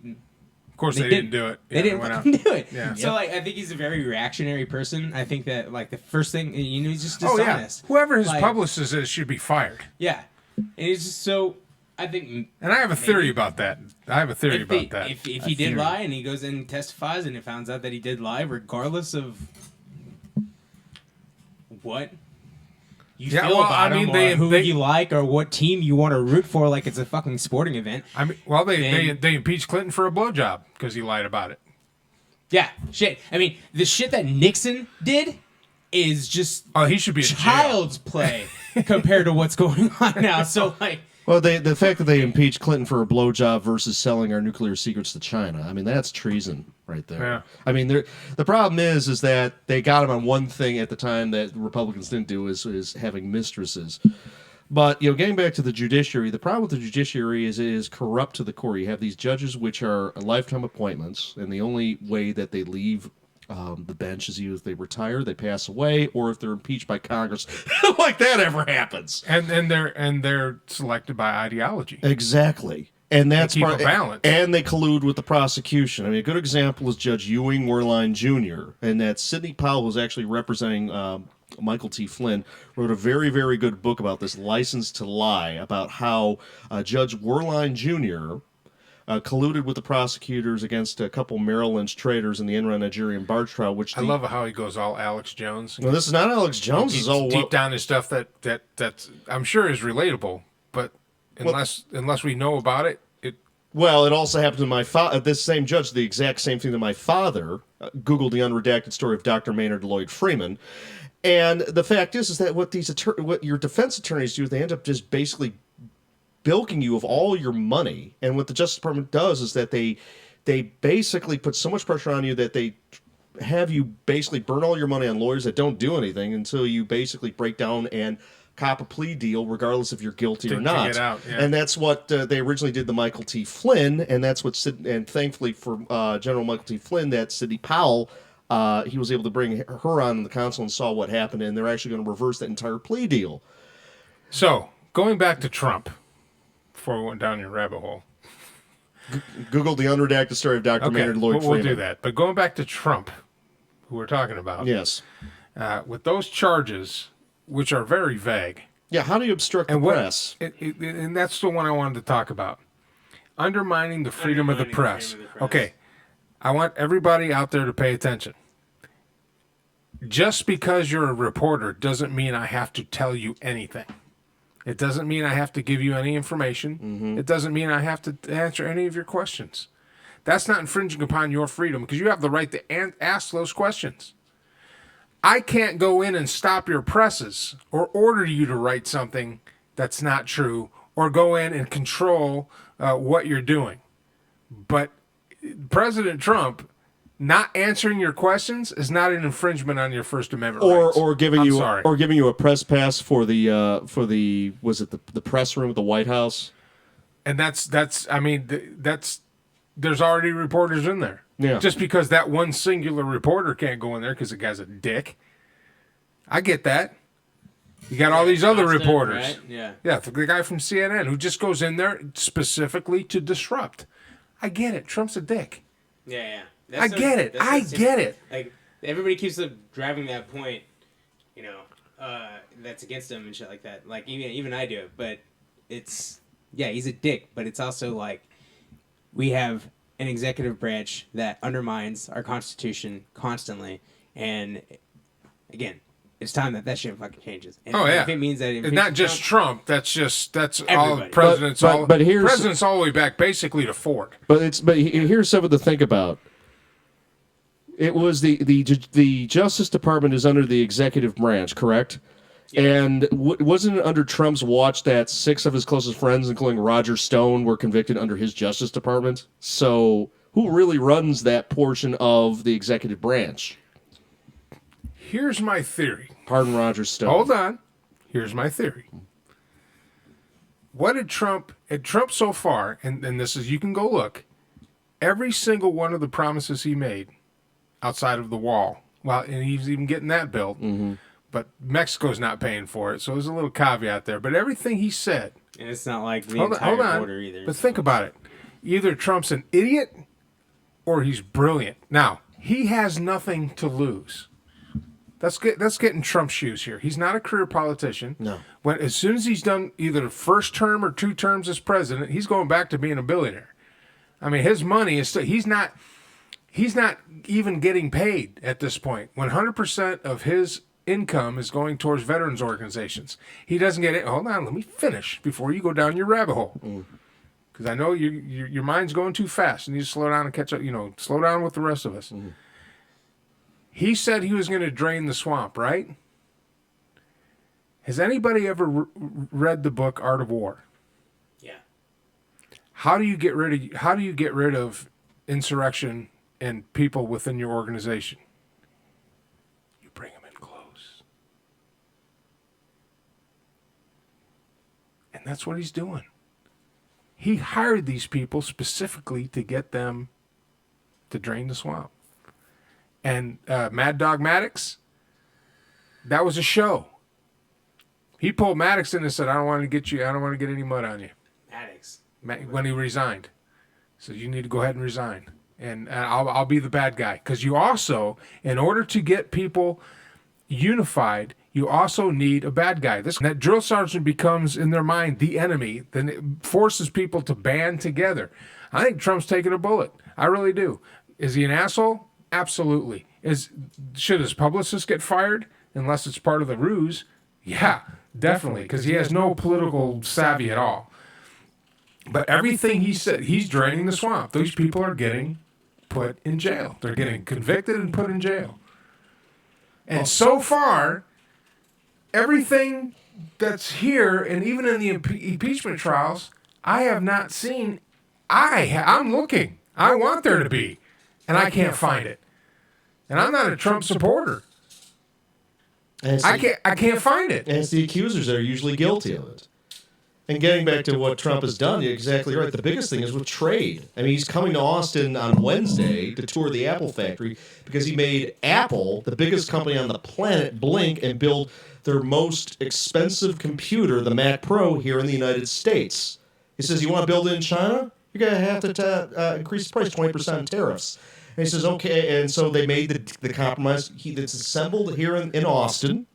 Of course, they didn't do it. They didn't fucking do it. Yeah. So I think he's a very reactionary person. I think that the first thing he's just dishonest. Whoever his publicist is should be fired. Yeah, and he's just so. I think, and I have a theory about that. If he did lie and he goes in and testifies and it finds out that he did lie, regardless of what you feel about him, or who you like, or what team you want to root for, like it's a fucking sporting event. I mean, they impeached Clinton for a blowjob because he lied about it. Yeah, shit. I mean, the shit that Nixon did is just he should be child's play compared to what's going on now. So well, the fact that they impeached Clinton for a blowjob versus selling our nuclear secrets to China, I mean, that's treason right there. Yeah. I mean, the problem is that they got him on one thing at the time that Republicans didn't do is having mistresses. But, getting back to the judiciary, the problem with the judiciary is it is corrupt to the core. You have these judges which are lifetime appointments, and the only way that they leave the bench is either they retire, they pass away, or if they're impeached by Congress, like that ever happens. And they're selected by ideology. Exactly, and that's they keep a balance. And they collude with the prosecution. I mean, a good example is Judge Ewing Werlein Jr. and that Sidney Powell, who's actually representing Michael T. Flynn, wrote a very, very good book about this License to Lie, about how Judge Werlein Jr. Colluded with the prosecutors against a couple Merrill Lynch traders in the Enron Nigerian barge trial. Which I love how he goes all Alex Jones. No, this is not Alex Jones. It's all deep down his stuff that I'm sure is relatable, but unless we know about it, Well, it also happened to my father. This same judge, the exact same thing to my father. Googled the unredacted story of Dr. Maynard Lloyd Freeman. And the fact is that what your defense attorneys do, they end up just basically bilking you of all your money. And what the Justice Department does is that they basically put so much pressure on you that they have you basically burn all your money on lawyers that don't do anything until you basically break down and cop a plea deal, regardless if you're guilty or not. Get out, yeah. And that's what they originally did to Michael T. Flynn, and that's what and thankfully for General Michael T. Flynn, that Sidney Powell, he was able to bring her on in the council and saw what happened, and they're actually going to reverse that entire plea deal. So, going back to Trump, before we went down your rabbit hole. Google the unredacted story of Dr. Maynard Lloyd Freeman. We'll do that. But going back to Trump, who we're talking about. Yes. With those charges, which are very vague. Yeah, how do you obstruct the press? And that's the one I wanted to talk about. Undermining the freedom of the press. Okay, I want everybody out there to pay attention. Just because you're a reporter doesn't mean I have to tell you anything. It doesn't mean I have to give you any information. Mm-hmm. It doesn't mean I have to answer any of your questions. That's not infringing upon your freedom because you have the right to ask those questions. I can't go in and stop your presses or order you to write something that's not true or go in and control what you're doing. But President Trump not answering your questions is not an infringement on your First Amendment rights. Or giving you a press pass for the was it the press room at the White House? And that's there's already reporters in there. Yeah. Just because that one singular reporter can't go in there because the guy's a dick. I get that. You got all these other reporters. Right? Yeah. Yeah, the guy from CNN who just goes in there specifically to disrupt. I get it. Trump's a dick. Yeah. I get it. Like, everybody keeps driving that point, that's against him and shit like that. Like, even I do it. But it's, he's a dick. But it's also like, we have an executive branch that undermines our Constitution constantly. And, again, It's time that shit fucking changes. And Oh yeah, if it means that it's not just Trump. That's all Everybody. presidents. But here's presidents all the way back basically to Ford. But here's something to think about. It was the Justice Department is under the executive branch, correct? And wasn't it under Trump's watch that 6 of his closest friends, including Roger Stone, were convicted under his Justice Department? So who really runs that portion of the executive branch? Here's my theory. Pardon Roger Stone. Hold on. Here's my theory. What did Trump so far, and this is, you can go look, every single one of the promises he made outside of the wall, well, and he's even getting that built, but Mexico's not paying for it, so there's a little caveat there. But everything he said, and it's not like the entire border either. But think about it. Either Trump's an idiot or he's brilliant. Now, he has nothing to lose. Let's get in Trump's shoes here. He's not a career politician. No. As soon as he's done either first term or 2 terms as president, he's going back to being a billionaire. I mean, his money is still, he's not even getting paid at this point. 100% of his income is going towards veterans organizations. He doesn't get it. Hold on, let me finish before you go down your rabbit hole. Because I know your mind's going too fast. You need to slow down and catch up. Slow down with the rest of us. He said he was going to drain the swamp, right? Has anybody ever read the book Art of War? Yeah. How do you get rid of insurrection and people within your organization? You bring them in close. And that's what he's doing. He hired these people specifically to get them to drain the swamp. And Mad Dog Maddox, that was a show. He pulled Maddox in and said, I don't want to get any mud on you. Maddox. When he resigned. So you need to go ahead and resign. And I'll be the bad guy. Because you also, in order to get people unified, you also need a bad guy. That drill sergeant becomes, in their mind, the enemy. Then it forces people to band together. I think Trump's taking a bullet. I really do. Is he an asshole? Absolutely. Should his publicist get fired unless it's part of the ruse? Yeah, definitely, because he has no political savvy at all. But everything he said, he's draining the swamp. Those people are getting put in jail. They're getting convicted and put in jail. And so far, everything that's here, and even in the impeachment trials, I have not seen. I'm looking. I want there to be, and I can't find it. And I'm not a Trump supporter. I can't find it. And it's the accusers that are usually guilty of it. And getting back to what Trump has done, you're exactly right. The biggest thing is with trade. I mean, he's coming to Austin on Wednesday to tour the Apple factory because he made Apple, the biggest company on the planet, blink and build their most expensive computer, the Mac Pro, here in the United States. He says, you want to build it in China? You're going to have to increase the price 20% tariffs. And he says, okay. And so they made the compromise. It's assembled here in Austin.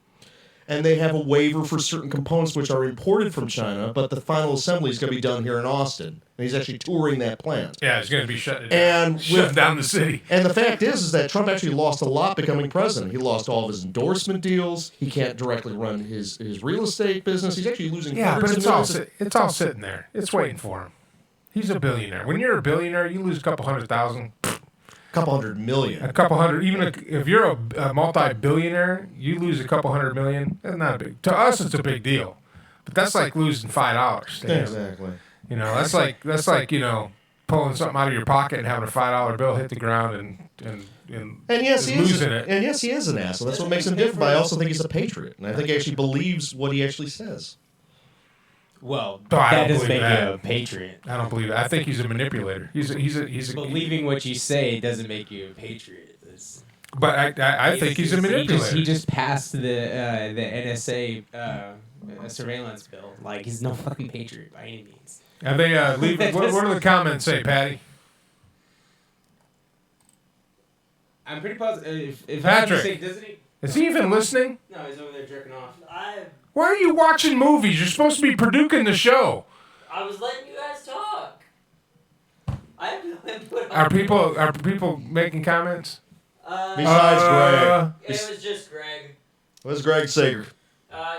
And they have a waiver for certain components which are imported from China, but the final assembly is going to be done here in Austin. And he's actually touring that plant. Yeah, he's going to be shutting down the city. And the fact is that Trump actually lost a lot becoming president. He lost all of his endorsement deals. He can't directly run his real estate business. He's actually losing. Yeah, but it's all sitting there. It's waiting for him. He's a billionaire. When you're a billionaire, you lose a couple $100,000. Couple $100 million. A couple hundred. Even if you're a multi-billionaire, you lose a couple $100 million. That's not a big. To us, it's a big deal. But that's like losing $5. Exactly. That's like pulling something out of your pocket and having a $5 bill hit the ground and yes, losing it. And yes, he is an asshole. That's what makes him different. But I also think he's a patriot, and I think he actually believes what he actually says. Well, that doesn't make you a patriot. I don't believe it. I think he's a manipulator. He's believing what you say doesn't make you a patriot. But I think he's a manipulator. He just passed the NSA surveillance bill. Like, he's no fucking patriot by any means. And they leave. What do the comments say, Patty? I'm pretty positive. If Patrick, say, doesn't he? Is he even listening? No, he's over there jerking off. Why are you watching movies? You're supposed to be producing the show. I was letting you guys talk. I have no input. Are people making comments? Besides Greg. It was just Greg. What's Greg Sager?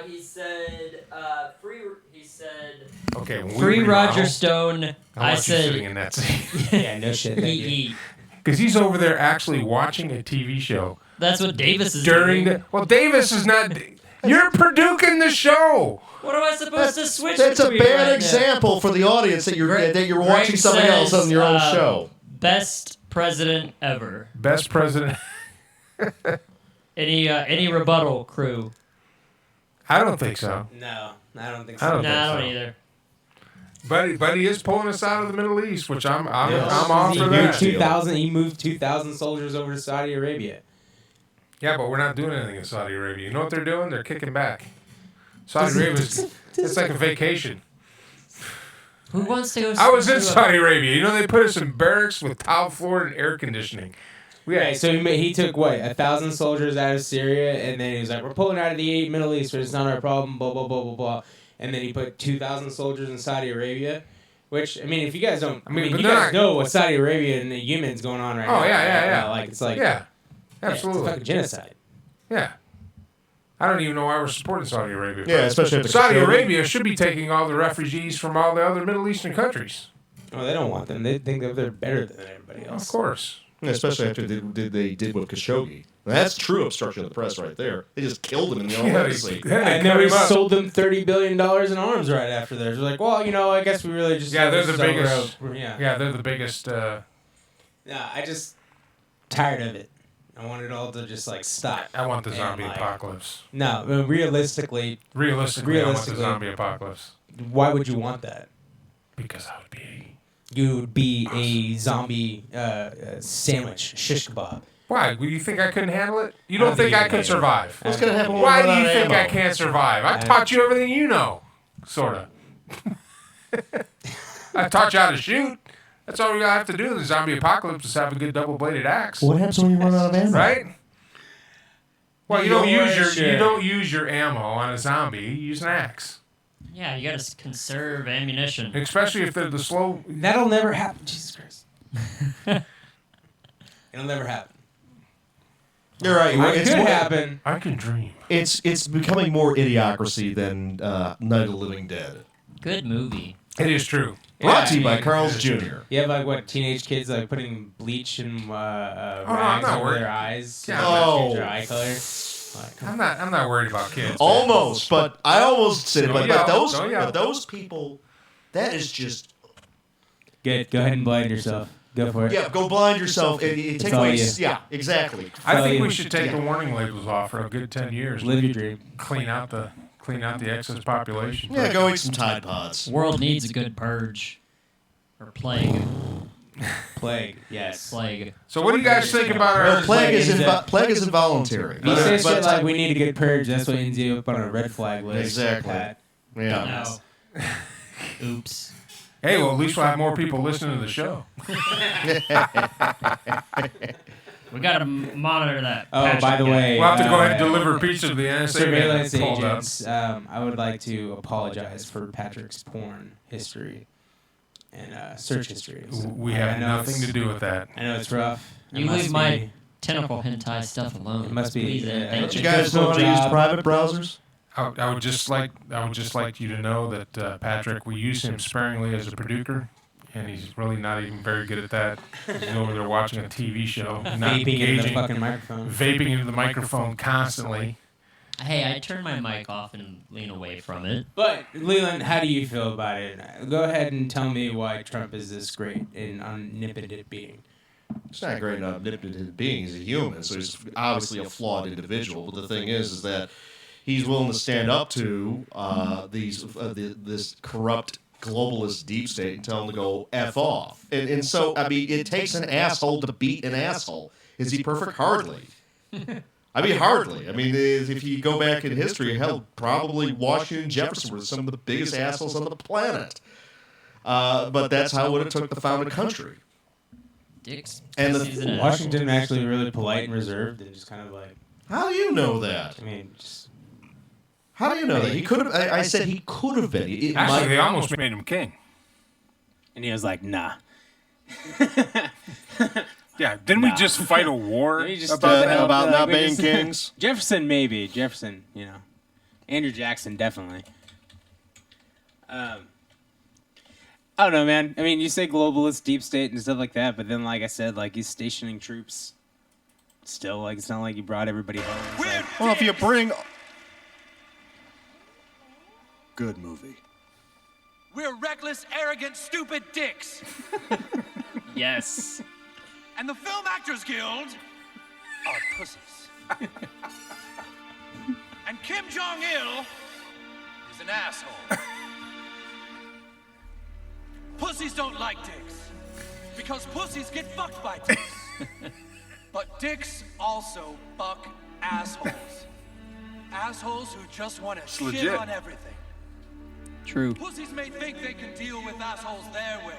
He said free. He said Okay, Free Roger Stone. I said sitting in that seat. Yeah, no shit. Because he's over there actually watching a TV show. That's what Davis is during doing. Well, Davis is not. You're producing the show. What am I supposed to switch? That's a between bad right example for the audience that you're Greg watching something else on your own show. Best president ever. Best president. Any rebuttal, crew? I don't think so. No, I don't think so. I don't I don't think so. either. But he is pulling us out of the Middle East, which I'm all for that. He moved 2,000 soldiers over to Saudi Arabia. Yeah, but we're not doing anything in Saudi Arabia. You know what they're doing? They're kicking back. Saudi Arabia it's like a vacation. Who wants to go? I was in Saudi Arabia. You know they put us in barracks with tile floor and air conditioning. Right, so he took 1,000 soldiers out of Syria, and then he was like, "We're pulling out of the Middle East, but it's not our problem." Blah blah blah blah blah. And then he put 2,000 soldiers in Saudi Arabia, which I mean, if you guys don't, you guys know what Saudi Arabia and the Yemen's going on right now. Oh yeah. Like it's like absolutely, it's a fucking genocide. Yeah. I don't even know why we're supporting Saudi Arabia. Yeah, especially if Saudi Arabia should be taking all the refugees from all the other Middle Eastern countries. Oh, they don't want them. They think that they're better than everybody else. Of course. Yeah, especially after they did with Khashoggi. That's true obstruction of the press right there. They just killed him in their own legacy. And then we sold them $30 billion in arms right after theirs. They're like, well, I guess we really just... Yeah, they're the biggest... Yeah, they're the biggest... Yeah, I just... Tired of it. I want it all to just, stop. I want the zombie apocalypse. No, realistically... Realistically, I want the zombie apocalypse. Why would you want that? Because I would be... You would be a zombie sandwich, shish kebab. Why? Do you think I couldn't handle it? You don't think I could survive? What's going to happen when Why we do run you out of think ammo? I can't survive? I taught you everything you know. Sort of. I taught you how to shoot. That's all you have to do in the zombie apocalypse is have a good double-bladed axe. What happens when you run out of ammo? Right? Well, you don't use your ammo on a zombie. You use an axe. Yeah, you gotta conserve ammunition. Especially if they're the slow... That'll never happen. Jesus Christ. It'll never happen. You're right. It could happen. I can dream. It's becoming more idiocracy than Night of the Living Dead. Good movie. It is true. Brought to you by Carl's Jr. You have teenage kids putting bleach and rags over their eyes. Yeah, change their eye color. I'm not worried about kids. Almost, but I almost said, Don't but those people, that is just. Go ahead and blind yourself. Go for it. Yeah, go blind yourself. Take away. Yeah, exactly. I think we should take the warning labels off for a good 10 years. Live your dream. Clean out the excess population. Yeah, go eat some Tide Pods. World needs a good purge. Or plague. Plague, yes. Plague. So what do you guys think about our... Plague is involuntary. You say shit like we need a good purge, that's what ends you up on a red flag list. Exactly. Yeah. No. Oops. Hey, well, at least we'll have more people listening to the show. We gotta monitor that. Oh, by the way... We'll have to go ahead and deliver pizza to the NSA. Surveillance agents, I would like to apologize for Patrick's porn history and search history. We have nothing to do with that. I know it's rough. You leave my tentacle hentai stuff alone. It must be... Don't you guys know how to use private browsers? I would just like you to know that Patrick, we use him sparingly as a producer, and he's really not even very good at that. He's over there watching a TV show, not vaping into the engaging, fucking microphone. Vaping into the microphone constantly. Hey, I turn my mic off and lean away from it. But, Leland, how do you feel about it? Go ahead and tell me why Trump is this great and omnipotent being. It's not great and omnipotent being. He's a human, so he's obviously a flawed individual. But the thing is that he's willing to stand up to this corrupt globalist deep state and tell him to go F off. And so, I mean, it takes an asshole to beat an asshole. Is he perfect? Hardly. Hardly. I mean, if you go back in history, hell, probably Washington and Jefferson were some of the biggest assholes on the planet. But that's how it would have took to found a country. Dicks. And Washington actually really polite and reserved and just kind of like... How do you know that? I mean, just... How do you know that? He could have... I said he could have been. Actually, they almost made him king. And he was like, nah. Yeah, didn't we just fight a war about not being kings? Jefferson, maybe. Jefferson, Andrew Jackson, definitely. I don't know, man. I mean, you say globalist, deep state, and stuff like that, but then, like I said, like he's stationing troops. Still, like it's not like he brought everybody home. Well, if you bring good movie. We're reckless, arrogant, stupid dicks. Yes. And the Film Actors Guild are pussies. And Kim Jong-il is an asshole. Pussies don't like dicks because pussies get fucked by dicks. But dicks also fuck assholes. Assholes who just want to shit legit. on everything. True. Pussies may think they can deal with assholes their way,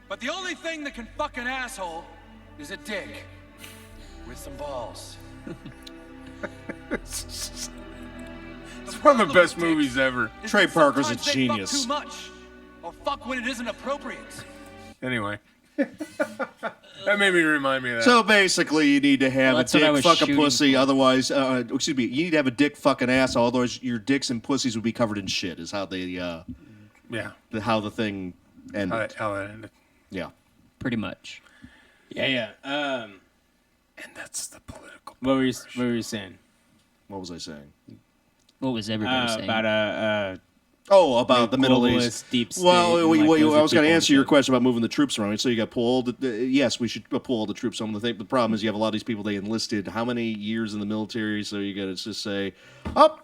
but the only thing that can fuck an asshole is a dick with some balls. It's one of the best movies ever. Trey Parker's a Sometimes they genius. Fuck too much, or fuck when it isn't appropriate. Anyway. That made me remind me of that. So basically, you need to have Well, a that's what I dick was fuck a shooting pussy. for. Otherwise, excuse me, you need to have a dick fucking asshole. Otherwise, your dicks and pussies would be covered in shit. Is how they, yeah. how the thing ended. How that ended. Yeah. Pretty much. Yeah. And that's the political. What were you saying? What was I saying? What was everybody saying? About about the Middle East. Deep state. Well, and, like, those I are was going to people answer your that- question about moving the troops around. So you got pulled. Yes, we should pull all the troops home. The problem is you have a lot of these people they enlisted. How many years in the military? So you got to just say,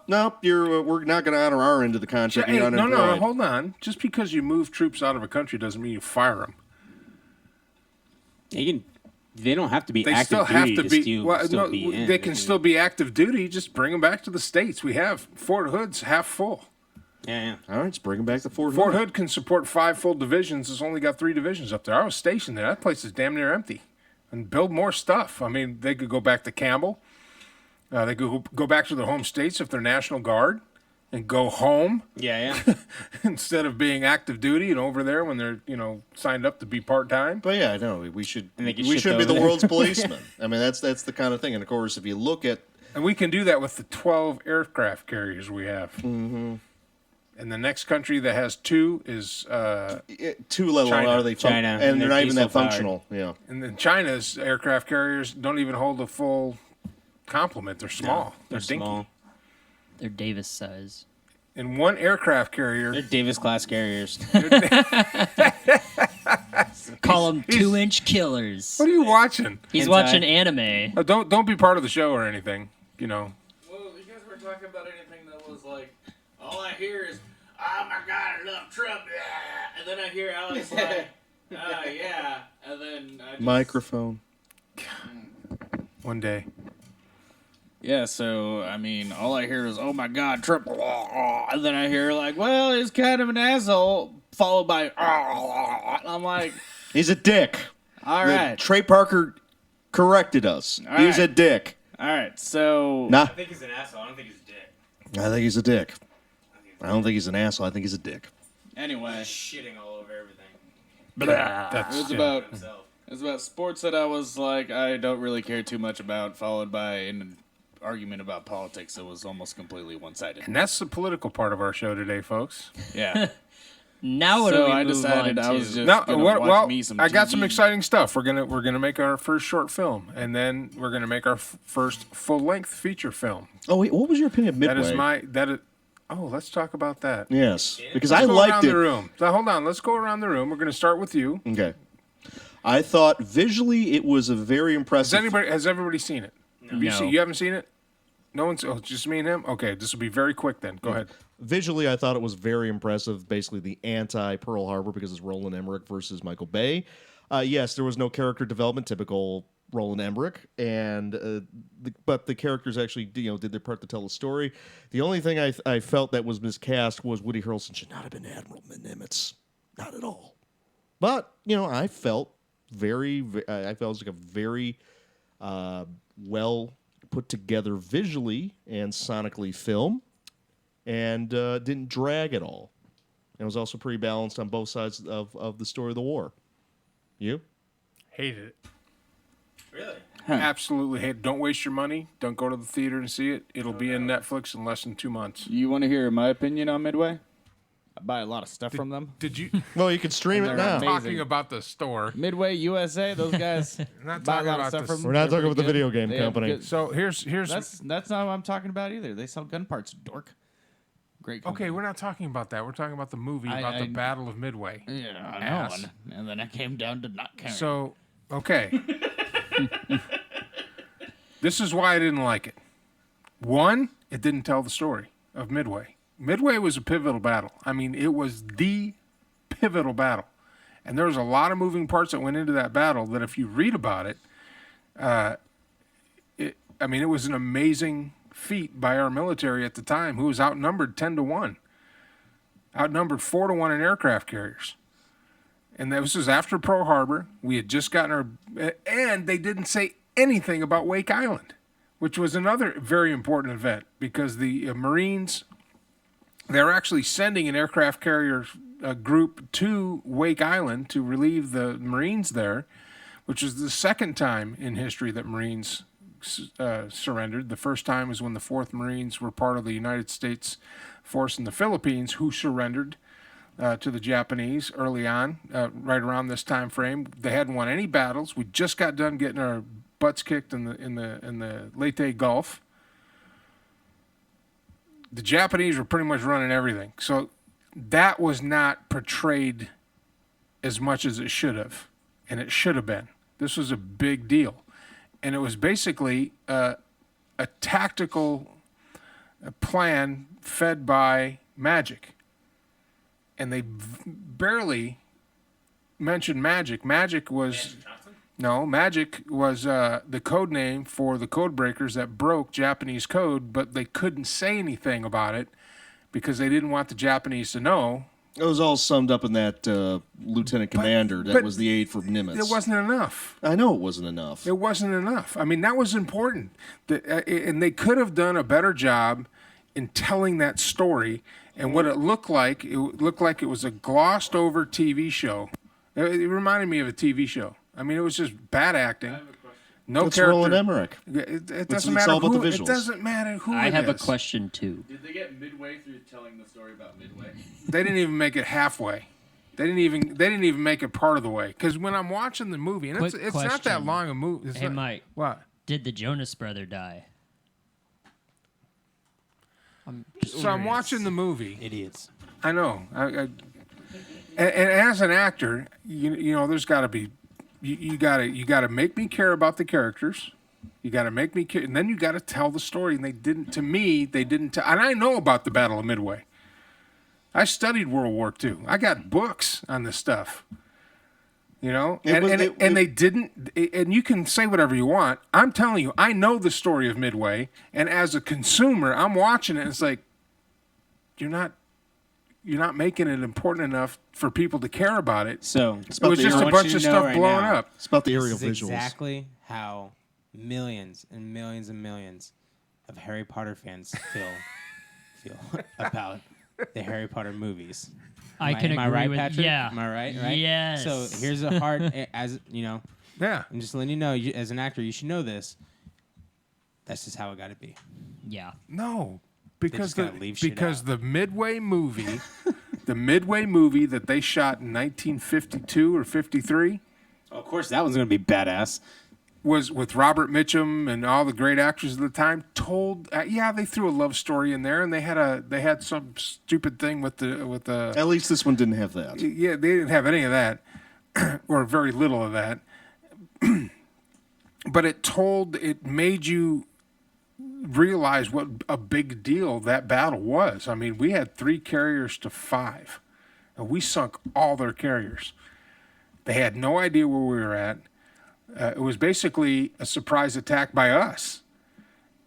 no, we're not going to honor our end of the contract. Hey, You're no, unemployed. hold on. Just because you move troops out of a country doesn't mean you fire them. They don't have to be They active still have duty to to be. still be in. They can still be active duty. Just bring them back to the states. We have Fort Hood's half full. Yeah. All right, let's bring them back to Fort Hood. Fort Hood can support 5 full divisions. It's only got 3 divisions up there. I was stationed there. That place is damn near empty. And build more stuff. I mean, they could go back to Campbell. They could go back to their home states if they're National Guard and go home. Yeah. Instead of being active duty and over there when they're, signed up to be part-time. But yeah, I know we should And they can we ship should be over the there. world's policeman. I mean, that's the kind of thing. And of course, if you look at And we can do that with the 12 aircraft carriers we have. Mm-hmm. And the next country that has 2 is 2 level China. are they China, and and they're they're not even that diesel-powered. functional. Yeah. And then China's aircraft carriers don't even hold a full complement. They're small. They're dinky. small. They're Davis size. And one aircraft carrier. They're Davis class carriers. Call them 2-inch killers. What are you watching? He's Hentai. watching anime. Don't be part of the show or anything. Well, you guys were talking about anything that was like, all I hear is, oh my God, I love Trump. Yeah. And then I hear Alex like, yeah. And then I just... Microphone. One day. Yeah, so, I mean, all I hear is, oh my God, Trump. And then I hear like, well, he's kind of an asshole, followed by, I'm like, He's a dick. all right. Trey Parker corrected us. All He's right. a dick. All right, so... Nah, I think he's an asshole. I don't think he's a dick. I think he's a dick. I don't think he's an asshole. I think he's a dick. Anyway, Shitting all over everything. That's, it was yeah. about... Himself. It was about sports that I was like, I don't really care too much about, followed by an argument about politics that was almost completely one-sided. And that's the political part of our show today, folks. Yeah. Now what do So we I move decided on I was to? just Now, gonna watch me some I got TV. some exciting stuff. We're gonna make our first short film, and then we're gonna make our first full-length feature film. Oh wait, what was your opinion of Midway? Oh, let's talk about that. Yes, because Let's I go liked around it. the room. So hold on, let's go around the room. We're gonna start with you. Okay. I thought visually it was a very impressive. Has everybody seen it? No. You haven't seen it? No one's. Oh, just me and him. Okay, this will be very quick then. Go ahead. Visually, I thought it was very impressive. Basically, the anti-Pearl Harbor because it's Roland Emmerich versus Michael Bay. Yes, there was no character development, typical Roland Emmerich, but the characters actually did their part to tell the story. The only thing I felt that was miscast was Woody Harrelson should not have been Admiral Nimitz, not at all. But I felt I felt it was like a very well put together visually and sonically film, and didn't drag at all. And it was also pretty balanced on both sides of the story of the war. You? Hated it. Really? Absolutely hate it. Don't waste your money. Don't go to the theater and see it. It'll be in Netflix in less than 2 months. You want to hear my opinion on Midway? I buy a lot of stuff from them. Did you? Well, you can stream it now. I'm talking about the store. Midway USA, those guys not buy a talking lot of about stuff the from them. We're not They're talking about the pretty video good. game They have company. good- So here's That's not what I'm talking about either. They sell gun parts, dork. Great company. okay. We're not talking about that. We're talking about the movie about the Battle of Midway. Yeah, I know. Ass. And then I came down to not caring. So okay. This is why I didn't like it. One, it didn't tell the story of Midway. Midway was a pivotal battle. I mean, it was the pivotal battle. And there was a lot of moving parts that went into that battle that if you read about it, it was an amazing feat by our military at the time, who was outnumbered 10-1. Outnumbered 4-1 in aircraft carriers. And this was after Pearl Harbor. We had just gotten and they didn't say anything about Wake Island, which was another very important event because the Marines, they're actually sending an aircraft carrier group to Wake Island to relieve the Marines there, which is the second time in history that Marines surrendered. The first time was when the 4th Marines were part of the United States force in the Philippines, who surrendered to the Japanese early on, right around this time frame. They hadn't won any battles. We just got done getting our butts kicked in the Leyte Gulf. The Japanese were pretty much running everything. So that was not portrayed as much as it should have, and it should have been. This was a big deal. And it was basically a tactical plan fed by magic. And they barely mentioned magic. Magic was the code name for the code breakers that broke Japanese code, but they couldn't say anything about it because they didn't want the Japanese to know. It was all summed up in that lieutenant commander that was the aide for Nimitz. It wasn't enough. I know it wasn't enough. It wasn't enough. I mean, that was important. And they could have done a better job in telling that story. And what it looked like it was a glossed over TV show. It reminded me of a TV show. I mean, it was just bad acting. No It's character. Roland Emmerich. It doesn't matter all about who. the It visuals. doesn't matter who. I it have a is. question too. Did they get midway through telling the story about Midway? They didn't even make it halfway. They didn't even make it part of the way. Because when I'm watching the movie, and it's Quick not that question. long a movie. Hey, Mike. What? Did the Jonas brother die? I'm watching the movie. Idiots. I know. And as an actor, you know, there's got to be, you got to make me care about the characters. You got to make me care, and then you got to tell the story. And they didn't. To me, they didn't. And I know about the Battle of Midway. I studied World War II. I got books on this stuff. You know, and they didn't. And you can say whatever you want. I'm telling you, I know the story of Midway, and as a consumer, I'm watching it. And it's like, you're not making it important enough for people to care about it. So it was just a bunch of stuff blowing up. It's about the aerial This is visuals. exactly how millions and millions and millions of Harry Potter fans feel about the Harry Potter movies. I can am I agree right, with Patrick? yeah. Am I right? Right. Yes. So here's a hard, as you know. Yeah. I'm just letting you know, as an actor, you should know this. That's just how it got to be. Yeah. No, because just gotta leave shit the Midway movie, the Midway movie that they shot in 1952 or 53. Of course, that one's gonna be badass. Was with Robert Mitchum and all the great actors of the time. Told, they threw a love story in there, and they had some stupid thing with the. At least this one didn't have that. Yeah, they didn't have any of that, or very little of that. But it made you realize what a big deal that battle was. I mean, we had 3 carriers to 5, and we sunk all their carriers. They had no idea where we were at. It was basically a surprise attack by us,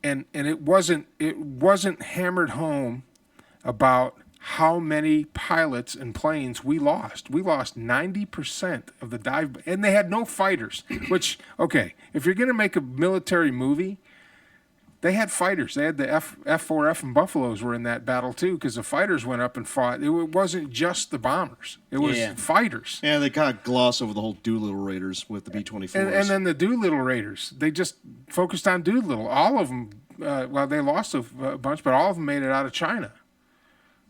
and it wasn't hammered home about how many pilots and planes we lost. We lost 90% of the dive, and they had no fighters. Which, okay, if you're gonna make a military movie, They had fighters. They had the F4F and Buffaloes were in that battle too, because the fighters went up and fought. It wasn't just the bombers. It was fighters. Yeah, they kind of gloss over the whole Doolittle Raiders with the B-24s. And then the Doolittle Raiders, they just focused on Doolittle. All of them, they lost a bunch, but all of them made it out of China.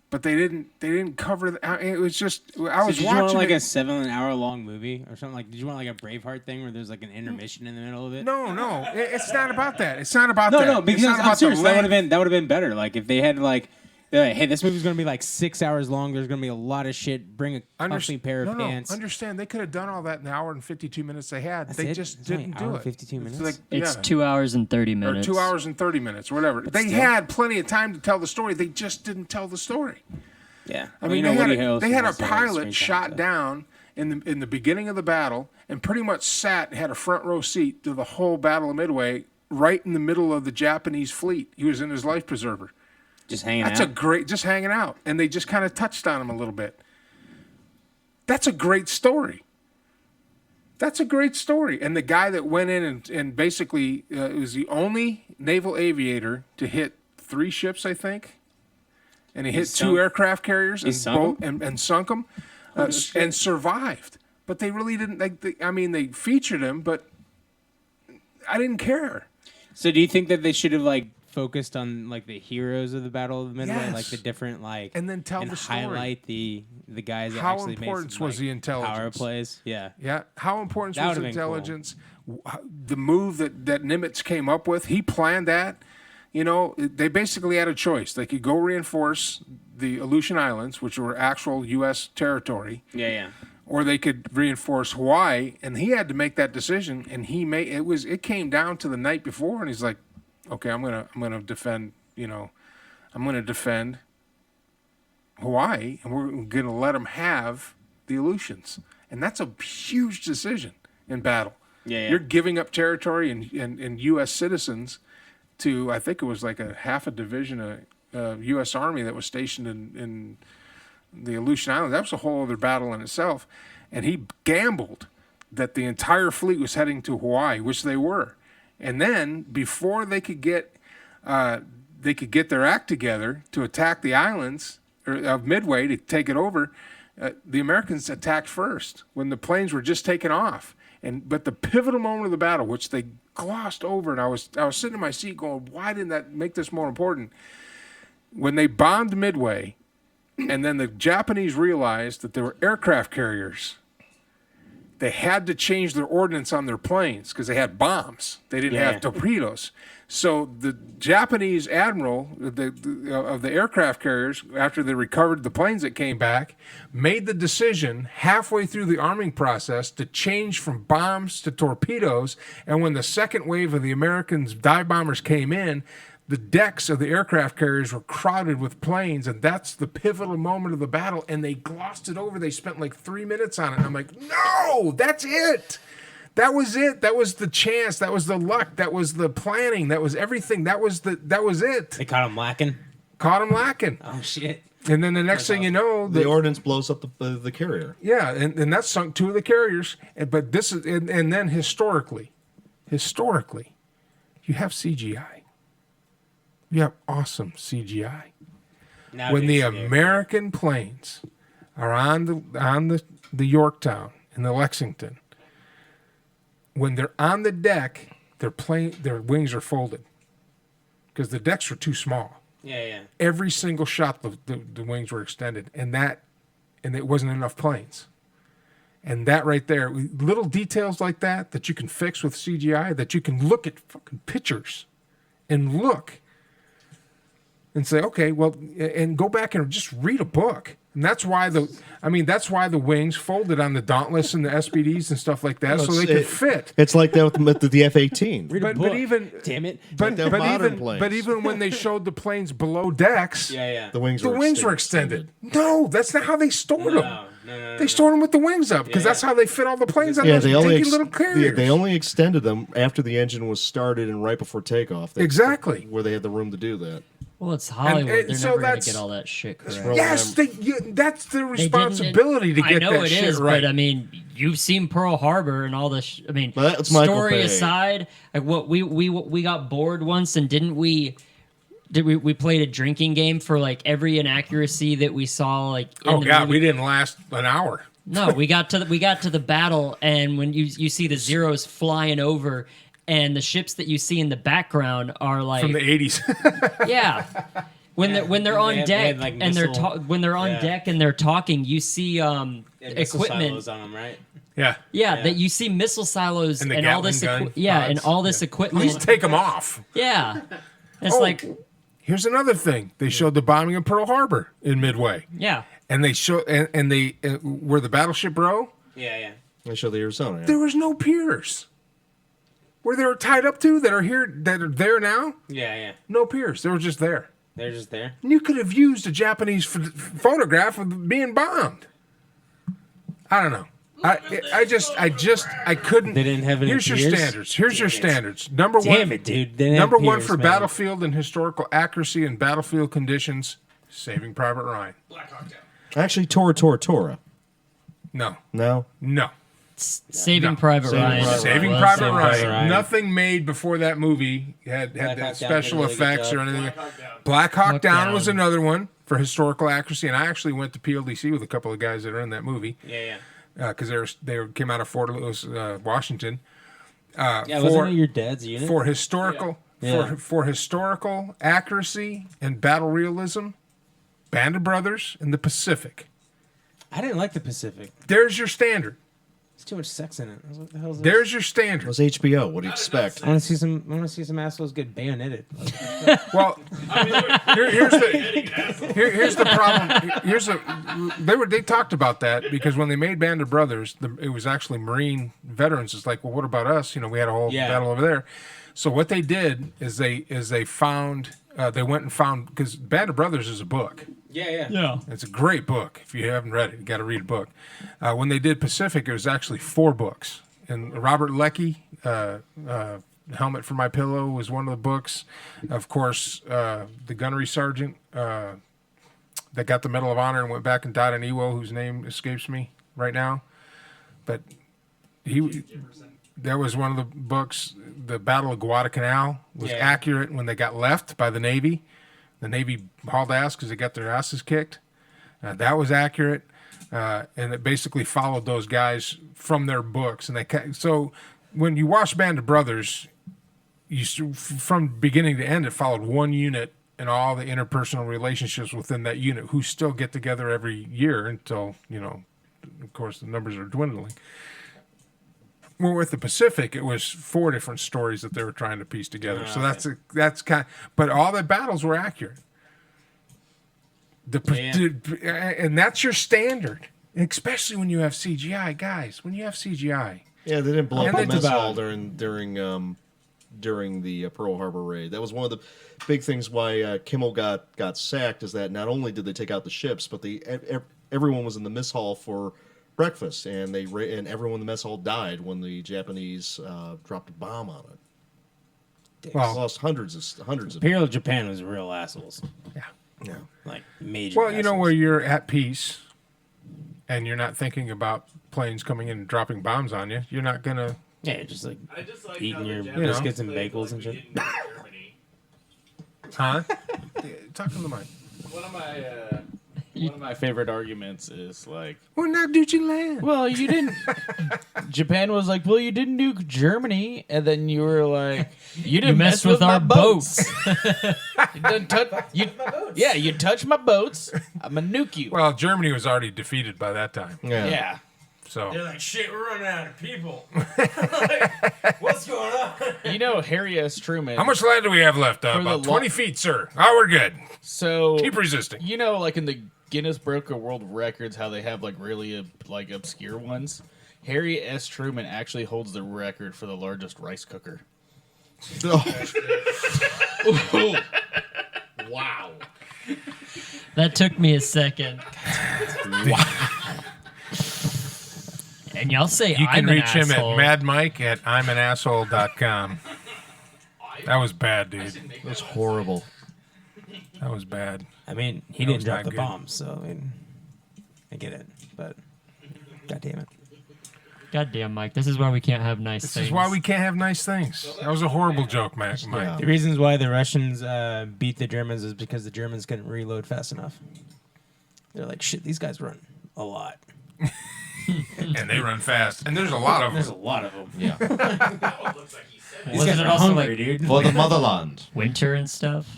But they didn't cover. It was just I was did watching. You want like a 7-hour-long movie or something? Did you want like a Braveheart thing where there's like an intermission in the middle of it? No, it's not about that. It's not about that. No, because I'm serious. That would have been better. Like if they had like, hey, this movie's gonna be like 6 hours long. There's gonna be a lot of shit. Bring a comfy pair of pants. Understand? They could have done all that in the hour and 52 minutes they had. They just didn't do it. 52 minutes. It's 2 hours and 30 minutes. Or 2 hours and 30 minutes, or whatever. But they had plenty of time to tell the story. They just didn't tell the story. Yeah, I mean, they had a pilot shot down in the beginning of the battle, and pretty much had a front row seat to the whole Battle of Midway, right in the middle of the Japanese fleet. He was in his life preserver, just hanging out. Just hanging out, and they just kind of touched on him a little bit. That's a great story. That's a great story. And the guy that went in and basically was the only naval aviator to hit 3 ships, I think. And he hit 2 aircraft carriers and sunk them and survived. But they really didn't. They featured him, but I didn't care. So do you think that they should have like focused on like the heroes of the Battle of the Midway, like the different like, and then tell the story, highlight the guys that how actually important made some, was the intelligence power plays? Yeah. How important was the intelligence? Cool. The move that Nimitz came up with, he planned that. You know, they basically had a choice. They could go reinforce the Aleutian Islands, which were actual U.S. territory. Yeah. Or they could reinforce Hawaii, and he had to make that decision. And it came down to the night before, and he's like, "Okay, I'm gonna defend. You know, I'm gonna defend Hawaii, and we're gonna let them have the Aleutians." And that's a huge decision in battle. Yeah. You're giving up territory and U.S. citizens to, I think it was like a half a division of U.S. Army that was stationed in the Aleutian Islands. That was a whole other battle in itself. And he gambled that the entire fleet was heading to Hawaii, which they were. And then before they could get their act together to attack the islands of Midway to take it over, the Americans attacked first when the planes were just taking off. But the pivotal moment of the battle, which they glossed over, and I was sitting in my seat going, why didn't that make this more important? When they bombed Midway, and then the Japanese realized that there were aircraft carriers, they had to change their ordnance on their planes because they had bombs. They didn't have torpedoes. So the Japanese admiral of the aircraft carriers, after they recovered the planes that came back, made the decision halfway through the arming process to change from bombs to torpedoes. And when the second wave of the Americans dive bombers came in, the decks of the aircraft carriers were crowded with planes, and that's the pivotal moment of the battle, and they glossed it over. They spent like 3 minutes on it. And I'm like, no, that's it. That was it. That was the chance. That was the luck. That was the planning. That was everything. That was it. They caught him lacking? Caught him lacking. Oh, shit. And then the next thing you know, the ordnance blows up the carrier. Yeah, and that sunk 2 of the carriers. But this is, and then historically, you have CGI. You have awesome CGI. When the American planes are on the Yorktown and the Lexington, when they're on the deck, their wings are folded because the decks are too small. Yeah. Every single shot, the wings were extended, and it wasn't enough planes. And that right there, little details like that you can fix with CGI, that you can look at fucking pictures and look and say, okay, well, and go back and just read a book. And that's why the wings folded on the Dauntless and the SBDs and stuff like that, so they could fit. It's like that with the F-18. But even when they showed the planes below decks, the wings were extended. No, that's not how they stored them. No. They stored them with the wings up because that's how they fit all the planes on those dinky little carriers. They only extended them after the engine was started and right before takeoff. Exactly. Where they had the room to do that. Well, it's Hollywood. And They're so never going to that's- get all that shit correct. Yes, that's their They didn't- responsibility to get I know that it shit is, right. but I mean, you've seen Pearl Harbor and all this. I mean, Well, that's Michael story Bay. aside, like what we got bored once, and didn't we? We played a drinking game for like every inaccuracy that we saw. Like, in Oh the God, movie. we didn't last an hour. No, we got to the battle, and when you see the Zeros flying over, and the ships that you see in the background are like From the 80s. yeah. When they're on They deck had, like, and they're missile- when they're on Yeah. deck and they're talking, you see And missile equipment. silos on them, right? Yeah. Yeah, that you see missile silos And and, the all this Gatling gun and pods. all this At equipment. least take them off. Yeah. It's Oh, like here's another thing. They showed the bombing of Pearl Harbor in Midway. yeah. And they show and they where the battleship Bro, Yeah. They show the Arizona. Yeah. there was no piers. Where they were tied up to that are there now? Yeah. No piers. They were just there. They're just there. And you could have used a Japanese photograph of being bombed. I don't know. I couldn't. They didn't have any Here's your piers? standards. Here's your Damn it. standards. Number one. Damn it, dude. They didn't have Number one piers, for man. battlefield and historical accuracy and battlefield conditions. Saving Private Ryan. Actually, Tora. No. No. Saving Private Ryan. Saving was Private Saving Ryan. Nothing made before that movie had Black Hawk the Down special did a really good effects or job. anything. Black Hawk Hawk Down Down. was another one for historical accuracy, and I actually went to PLDC with a couple of guys that are in that movie Yeah. because they came out of Fort Lewis, Washington. Yeah, wasn't it your dad's unit? For historical Yeah. for historical accuracy and battle realism, Band of Brothers and the Pacific. I didn't like the Pacific. There's your standard. There's too much sex in it. I was like, what the hell is this? There's your It standard. was HBO. What do you expect? I want to see some assholes get bayoneted. Well, here's the problem. They talked about that because when they made Band of Brothers, it was actually Marine veterans. It's like, well, what about us? We had a whole battle over there. So what they did is they found they went and found, because Band of Brothers is a book. Yeah. It's a great book. If you haven't read it, you got to read a book. When they did Pacific, it was actually 4 books. And Robert Leckie, Helmet for My Pillow was one of the books. Of course, the gunnery sergeant that got the Medal of Honor and went back and died in Iwo, whose name escapes me right now. But that was one of the books. The Battle of Guadalcanal was accurate when they got left by the Navy. The Navy hauled ass because they got their asses kicked. That was accurate. And it basically followed those guys from their books. And so when you watch Band of Brothers, from beginning to end, it followed one unit and all the interpersonal relationships within that unit, who still get together every year until, of course, the numbers are dwindling. Well, with the Pacific, it was 4 different stories that they were trying to piece together. So that's kind but all the battles were accurate. And that's your standard, especially when you have CGI, guys. When you have CGI, Yeah, they didn't blow And up the they- mess hall during the Pearl Harbor raid. That was one of the big things why Kimmel got sacked. Is that not only did they take out the ships, but everyone was in the mess hall for breakfast, and everyone in the mess hall died when the Japanese dropped a bomb on it. Well, lost hundreds of Imperial Japan was real assholes. Yeah. Like major. well, assholes. where you're at peace, and you're not thinking about planes coming in and dropping bombs on you. You're not gonna. Yeah, just like I just like eating how the your Japanese biscuits and played bagels like and we shit. did in Germany. Huh? Talk to the mic. One of my favorite arguments is like, We're not Duchy land. well, you didn't. Japan was like, well, you didn't nuke Germany, and then you were like, you didn't messed mess with my our boats. You didn't you touch my boats. I'm gonna nuke you. Well, Germany was already defeated by that time. Yeah. So like, shit, we're running out of people. What's going on? Harry S. Truman. how much land do we have left? For the About lo- 20 feet, sir. Oh, we're good. So Keep resisting. like in the Guinness Book of World Records, how they have like really obscure ones. Harry S. Truman actually holds the record for the largest rice cooker. Wow. That took me a second. And y'all say You I'm can an reach him asshole. at madmike@imanasshole.com. That was bad, dude. That was horrible. That was bad. I mean, he That didn't was drop not the good. bomb, so I mean, I get it, but God damn it. Goddamn, Mike. This is why we can't have nice This things. is why we can't have nice things. That was a horrible joke, Mike. The reasons why the Russians beat the Germans is because the Germans couldn't reload fast enough. They're like, shit, these guys run a lot. And they run fast. And there's a lot of them. There's a lot of them. Yeah. Wasn't it also like dude. For the motherland. winter and stuff?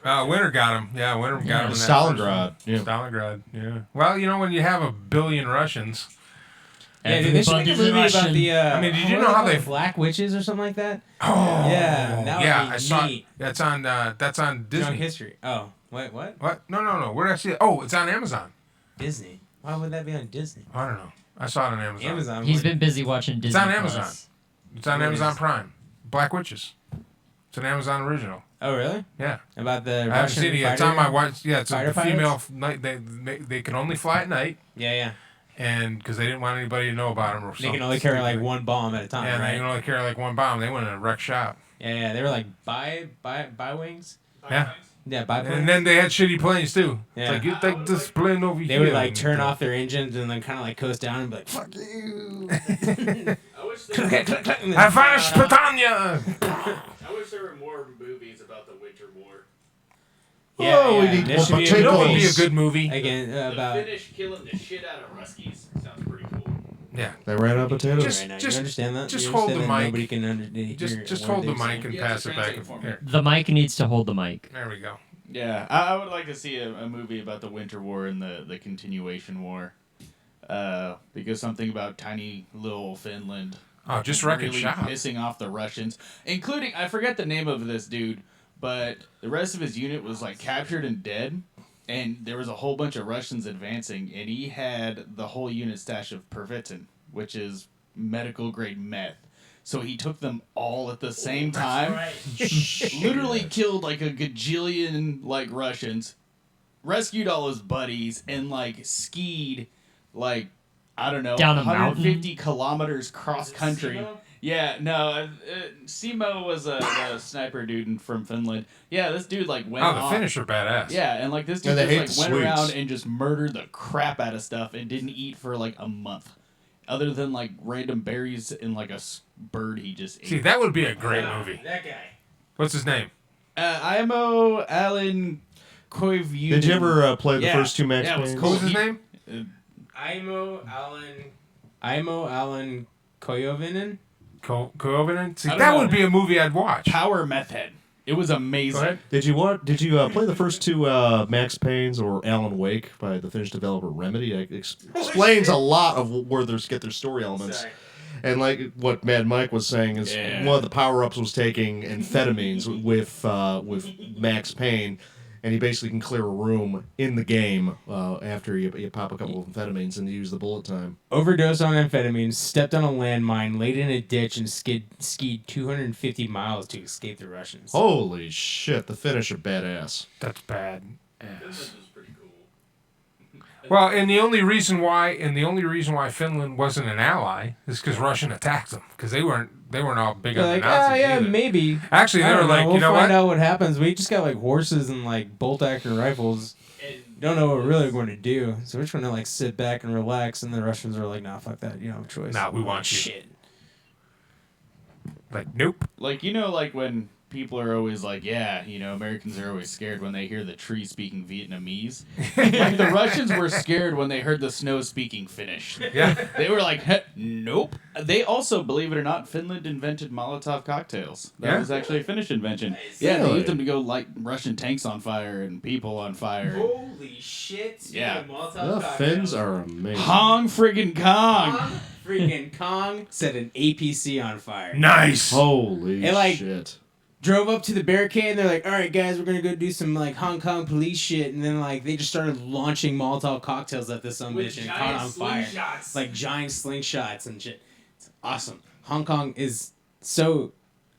Winter got him. Yeah, Winter got him. in that Stalingrad. first one. Stalingrad, yeah. Well, when you have 1 billion Russians. Yeah, dude, they should make a movie about the. I mean, did you know how they Black Witches or something like that? Oh, yeah, that would be I saw. neat. That's on Disney. Drunk History. Oh, wait, what? What? No. Where did I see it? Oh, it's on Amazon. Disney. Why would that be on Disney? I don't know. I saw it on Amazon. Amazon. He's been busy watching Disney. It's on Amazon. Plus. It's on What Amazon is- Prime. Black Witches. It's an Amazon original. Oh, really? Yeah. About the I haven't Russian seen it yet. It's fighter- on my watch. Yeah, it's fighter the female pilots? night. They can only fly at night. Yeah. And because they didn't want anybody to know about them or something. They can only carry like one bomb at a time, Yeah, right? they can only carry like one bomb. They went in a wreck shop. Yeah, they were like bi wings. Yeah. Yeah, biplanes. And then they had shitty planes too. Yeah. It's like, you take this plane over here. They would like turn off their engines and then kind of like coast down and be like, "Fuck you." I finished Britannia. I wish there were more movies about the Winter War. Oh, we need There more should be a potatoes. That would be a good movie. Again, The about Finnish killing the shit out of Ruskies sounds pretty cool. Yeah. They ran out of potatoes. Just- right now. just- you understand that? just You hold understand the that mic. Nobody can understand. Just hold the mic and Yeah, pass it back translate and for me. forth. The mic needs to hold the mic. There we go. Yeah, I would like to see a movie about the Winter War and the continuation war. Because something about tiny little Finland. Oh, just wrecking really shop. pissing off the Russians, including I forget the name of this dude, but the rest of his unit was like captured and dead, and there was a whole bunch of Russians advancing, and he had the whole unit stash of Pervitin, which is medical grade meth. So he took them all at the same time, literally killed like a gajillion like Russians, rescued all his buddies, and like skied like I don't know Down a 150 kilometers cross country. Yeah, no, Simo was a sniper dude from Finland. Yeah, this dude like went. Oh, the off. Finnish are badass. Yeah, and like this dude And they just like hate went the around Swedes. and just murdered the crap out of stuff and didn't eat for like a month, other than like random berries and like a bird he just ate. See, that would be a great movie. That guy. What's his name? Imo Alan Koivunen. Did you ever play the Yeah. first two Max Yeah, it was Paynes? What was his He- name? Imo Alan Koyovinen. Covenant? See, I don't that know. would be a movie I'd watch. Power Meth Head. It was amazing. Go ahead. Did you play the first two Max Paynes or Alan Wake by the Finnish developer Remedy? It explains a lot of where they get their story elements. Sorry. And like what Mad Mike was saying is one of the power-ups was taking amphetamines with Max Payne, and he basically can clear a room in the game after you pop a couple of amphetamines and you use the bullet time. Overdosed on amphetamines, stepped on a landmine, laid in a ditch, and skied 250 miles to escape the Russians. Holy shit, the Finnish are badass. That's bad. This was pretty cool. Well, and the only reason why Finland wasn't an ally is because Russian attacked them because they weren't all big They're on like, the Nazis yeah, either. maybe. Actually, they I were don't know. like, we'll you know find what? out what happens. We just got like horses and like bolt-action rifles. Don't know what we're really going to do. So we're trying to like sit back and relax. And the Russians are like, nah, fuck that. You don't have a choice. Nah, we want you. Shit. Like, nope. Like, like when people are always like, yeah, Americans are always scared when they hear the tree speaking Vietnamese. Like, the Russians were scared when they heard the snow speaking Finnish. Yeah. They were like, nope. They also, believe it or not, Finland invented Molotov cocktails. That Yeah? was actually a Finnish invention. Yeah, they Really? used them to go light Russian tanks on fire and people on fire. Holy shit. Yeah. The Finns are amazing. Hong friggin' Kong! Freaking Kong set an APC on fire. Nice. Holy And, like, shit. Drove up to the barricade and they're like, all right, guys, we're going to go do some like Hong Kong police shit. And then like they just started launching Molotov cocktails at this some bitch and it caught on fire. Like giant slingshots and shit. It's awesome. Hong Kong is I'm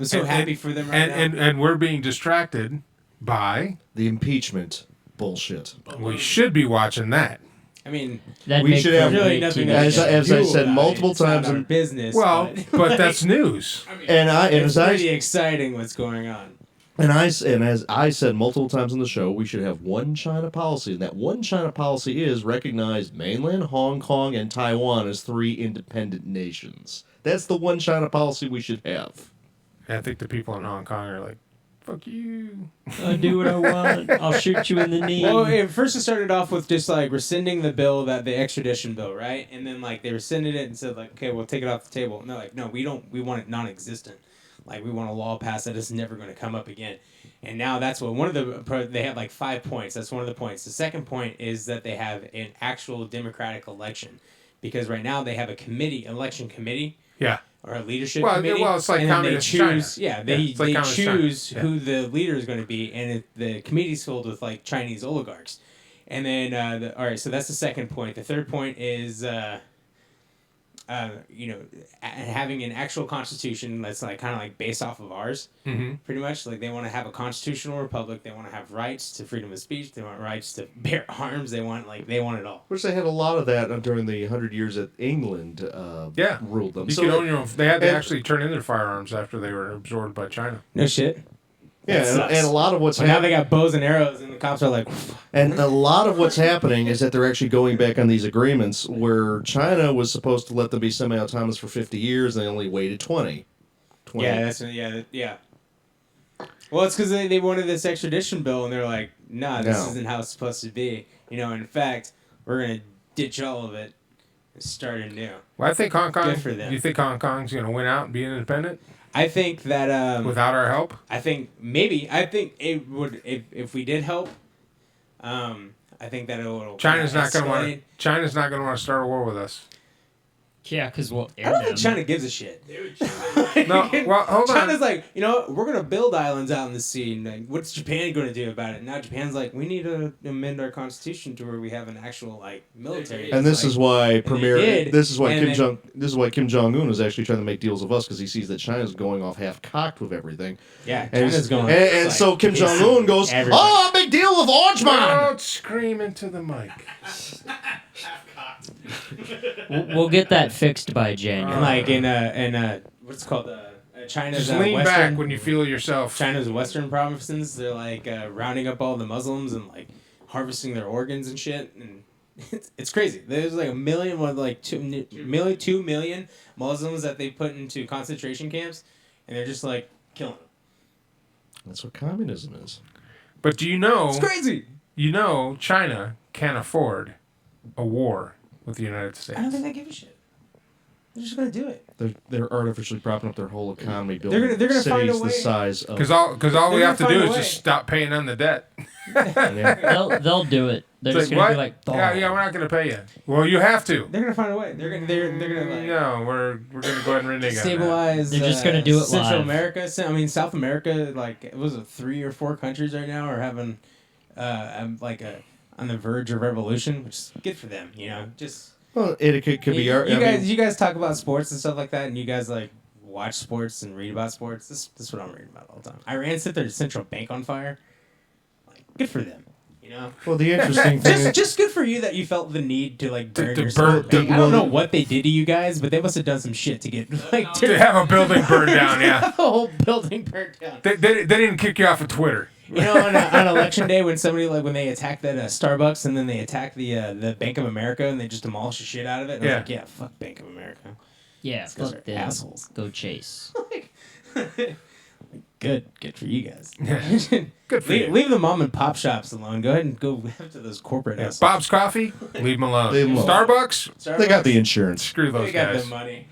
so happy for them right now. And we're being distracted by The impeachment bullshit. we should be watching that. I mean, That'd We make should for have- a really great nothing TV As show. I said multiple It's not times our in- business. Well, but that's news. I mean, And it's as I pretty exciting what's going on. And as I said multiple times on the show, we should have one China policy, and that one China policy is recognize mainland Hong Kong and Taiwan as 3 independent nations. That's the one China policy we should have. I think the people in Hong Kong are like, fuck you. I'll do what I want. I'll shoot you in the knee. Well, first it started off with just like rescinding the bill, the extradition bill, right? And then like they rescinded it and said like, okay, we'll take it off the table. And they're like, no, we don't. We want it non-existent. Like we want a law passed that is never going to come up again. And now that's what they have like 5 points. That's one of the points. The second point is that they have an actual democratic election, because right now they have a election committee. Yeah. Or a leadership committee. Well, it's like and communist they choose, China. Yeah, they like choose China. who the leader is going to be, and the committee's filled with like Chinese oligarchs. And then, all right, so that's the second point. The third point is, having an actual constitution that's like kind of like based off of ours, pretty much. Like they want to have a constitutional republic. They want to have rights to freedom of speech. They want rights to bear arms. They want it all. Which they had a lot of that during the 100 years that England ruled them. You could own your own. They had to actually turn in their firearms after they were absorbed by China. No shit. Yeah, and a lot of what's now they got bows and arrows, and the cops are like. And a lot of what's happening is that they're actually going back on these agreements where China was supposed to let them be semi-autonomous for 50 years, and they only waited 20. Yeah. Well, it's because they wanted this extradition bill, and they're like, nah, this isn't how it's supposed to be. In fact, we're gonna ditch all of it and start anew. Well, I think Hong Kong. Good for them. You think Hong Kong's going to win out and be independent? I think that without our help. I think maybe. I think it would if we did help. I think that it will. China's not going to want to start a war with us. Yeah, because we'll I don't think China gives a shit. No, well, hold on. China's like, we're going to build islands out in the sea. And like, what's Japan going to do about it? Now Japan's like, we need to amend our constitution to where we have an actual like military. And this is why Kim Kim Jong Un is actually trying to make deals with us, because he sees that China's going off half-cocked with everything. Yeah, and China's going. And so Kim Jong Un goes, "Oh, a big deal with Orange Man." Don't scream into the mic. We'll get that fixed by January. And like what's it called? China's Just lean Western, back when you feel yourself. China's Western provinces, they're like rounding up all the Muslims and like harvesting their organs and shit, and it's crazy. There's like 2 million Muslims that they put into concentration camps, and they're just like killing them. That's what communism is. But do you know? It's crazy. China can't afford a war with the United States. I don't think they give a shit. They're just gonna do it. They're artificially propping up their whole economy, building They're gonna cities find a way. the size of. Because all we have to do is just stop paying on the debt. They'll do it. They're just gonna be like, yeah, we're not gonna pay you. Well, you have to. They're gonna find a way. They're gonna like. No, we're gonna go ahead and renege on Stabilize. They're just gonna do it Central live. America. South America. Like it was 3 or 4 countries right now are having, on the verge of revolution, which is good for them. Just. Well, it could be. You guys talk about sports and stuff like that, and you guys like watch sports and read about sports. This is what I'm reading about all the time. Iran set their central bank on fire. Like, good for them. Well, the interesting thing is just good for you that you felt the need to like burn your burn. I don't know what they did to you guys, but they must have done some shit to get like to have a building burned down. Yeah, have a whole building burned down. They didn't kick you off of Twitter. On election day when somebody when they attack that Starbucks and then they attack the Bank of America and they just demolish the shit out of it. And I was like, fuck Bank of America. Yeah, fuck them. Assholes. Go Chase. Good for you guys. Good for you. Leave the mom and pop shops alone. Go ahead and go after those corporate assholes. Bob's Coffee, leave them alone. Leave 'em alone. Starbucks, they got the insurance. Screw those We got guys. the money.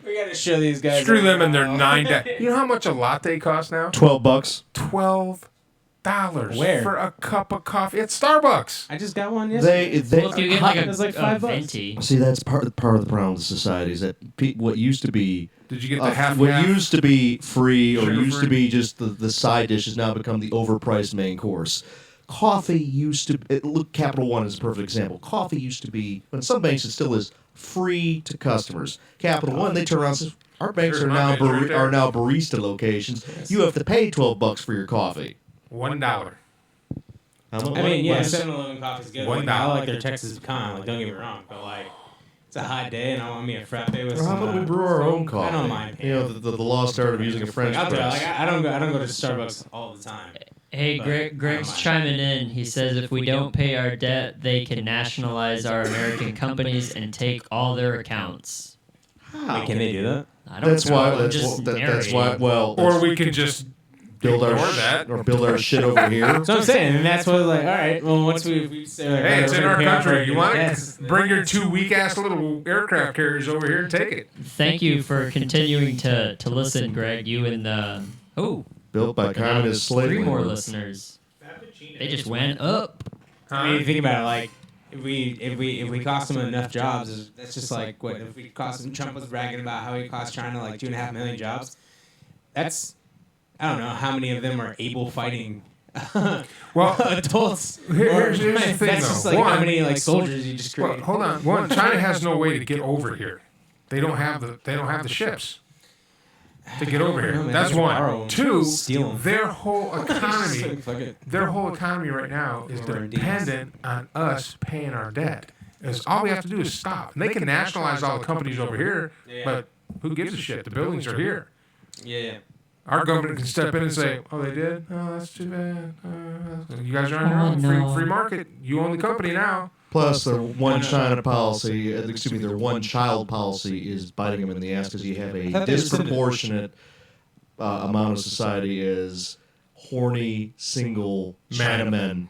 We got to show these guys. Screw them and their $9. You know how much a latte costs now? $12. $12 Where? for a cup of coffee at Starbucks. I just got one yesterday. Well, if you get like it was like $5. venti. See, that's part of the problem with society is that what used to be. Did you get the half? What used to be free or Sugar used to free? be just the side dish has now become the overpriced main course. Coffee used to look. Capital One is a perfect example. Coffee used to be, in some banks it still is, free to customers. Capital One, they turn around and say, our banks There's are my now manager right there. are now barista locations. You have to pay $12 for your coffee. $1. How much? I mean, yeah, 7-Eleven coffee's good. $1. I like their Texas pecan. Like, don't get me wrong, but like, it's a hot day and I want me a frappe with Well, how some. about we brew our own coffee? I don't mind. You know, the lost art of using a French I'll do it. press. Like, I don't go to Starbucks all the time. Hey, Greg's chiming in. He says if we don't pay our debt, they can nationalize our American companies and take all their accounts. Wait, can they do that? I don't That's know. why. I'm That's, just that's why. Well, Or we can just build our ignore that. or build our shit over here. So I'm saying, and that's what, like, all right, well, once we say, like, Hey, it's in our country. You want it? to bring your 2 weak-ass little aircraft carriers over here and take it. Thank you for continuing to listen, Greg. You and the Built by communist slave 3 more laborers. listeners. They just went up. I mean, think about it, like, if we cost them enough jobs, that's just like what if we cost them. Trump was bragging about how he cost China like 2.5 million jobs. That's I don't know how many of them are able fighting. Well, adults. Here's the thing, that's just though. like how One, many like soldiers you just create. Well, hold on. One, China has no way to get over here. They don't have the ships to get over here. That's one. Two, their whole economy right now is dependent on us paying our debt. Is all we have to do is stop. And they can nationalize all the companies over here, but who gives a shit? The buildings are here. Yeah. Our government can step in and say, "Oh, they did? Oh, that's too bad. You guys are on your own. Free market. You own the company now." Plus, their one China policy, their one child policy is biting them in the ass because you have a disproportionate amount of society is horny, single Chinamen.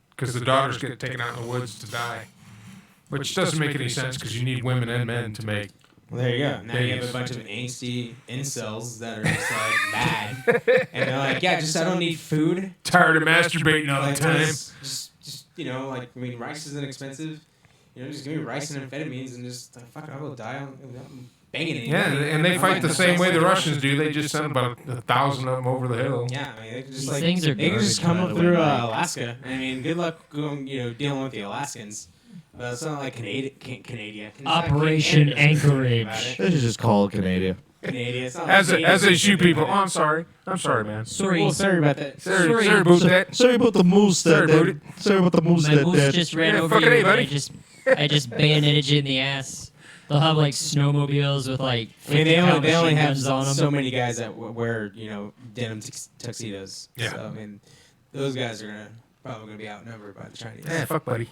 Because the daughters get taken out in the woods to die. Which doesn't make any sense because you need women and men to make. Well, there you go. Now you have a bunch of angsty incels that are just like mad, and they're like, "Yeah, just I don't need food. Tired of masturbating all the time. Just you know, like I mean, rice isn't expensive. You know, just give me rice and amphetamines and just fuck, I will die. I'm banging it. Yeah, and they fight the same way the Russians do. They just send about 1,000 of them over the hill. Yeah, I mean, they can just These like things are they can just come garbage, up by the through way. Alaska. I mean, good luck going, dealing with the Alaskans. But it's not like Canada. Operation Anchorage. They should just call it Canada. Canada. It's not As like they shoot people. Oh, I'm sorry, man. Sorry about that. Sorry about that. Sorry about the moose. Sorry about it. Sorry about the moose. My moose just ran over fucking you. A, And buddy. I just bayoneted you in the ass. They'll have like snowmobiles with like. I mean, they 50 only have guns on them. so many guys that wear denim tuxedos. Yeah. So I mean, those guys are probably gonna be outnumbered by the Chinese. Yeah, fuck, buddy.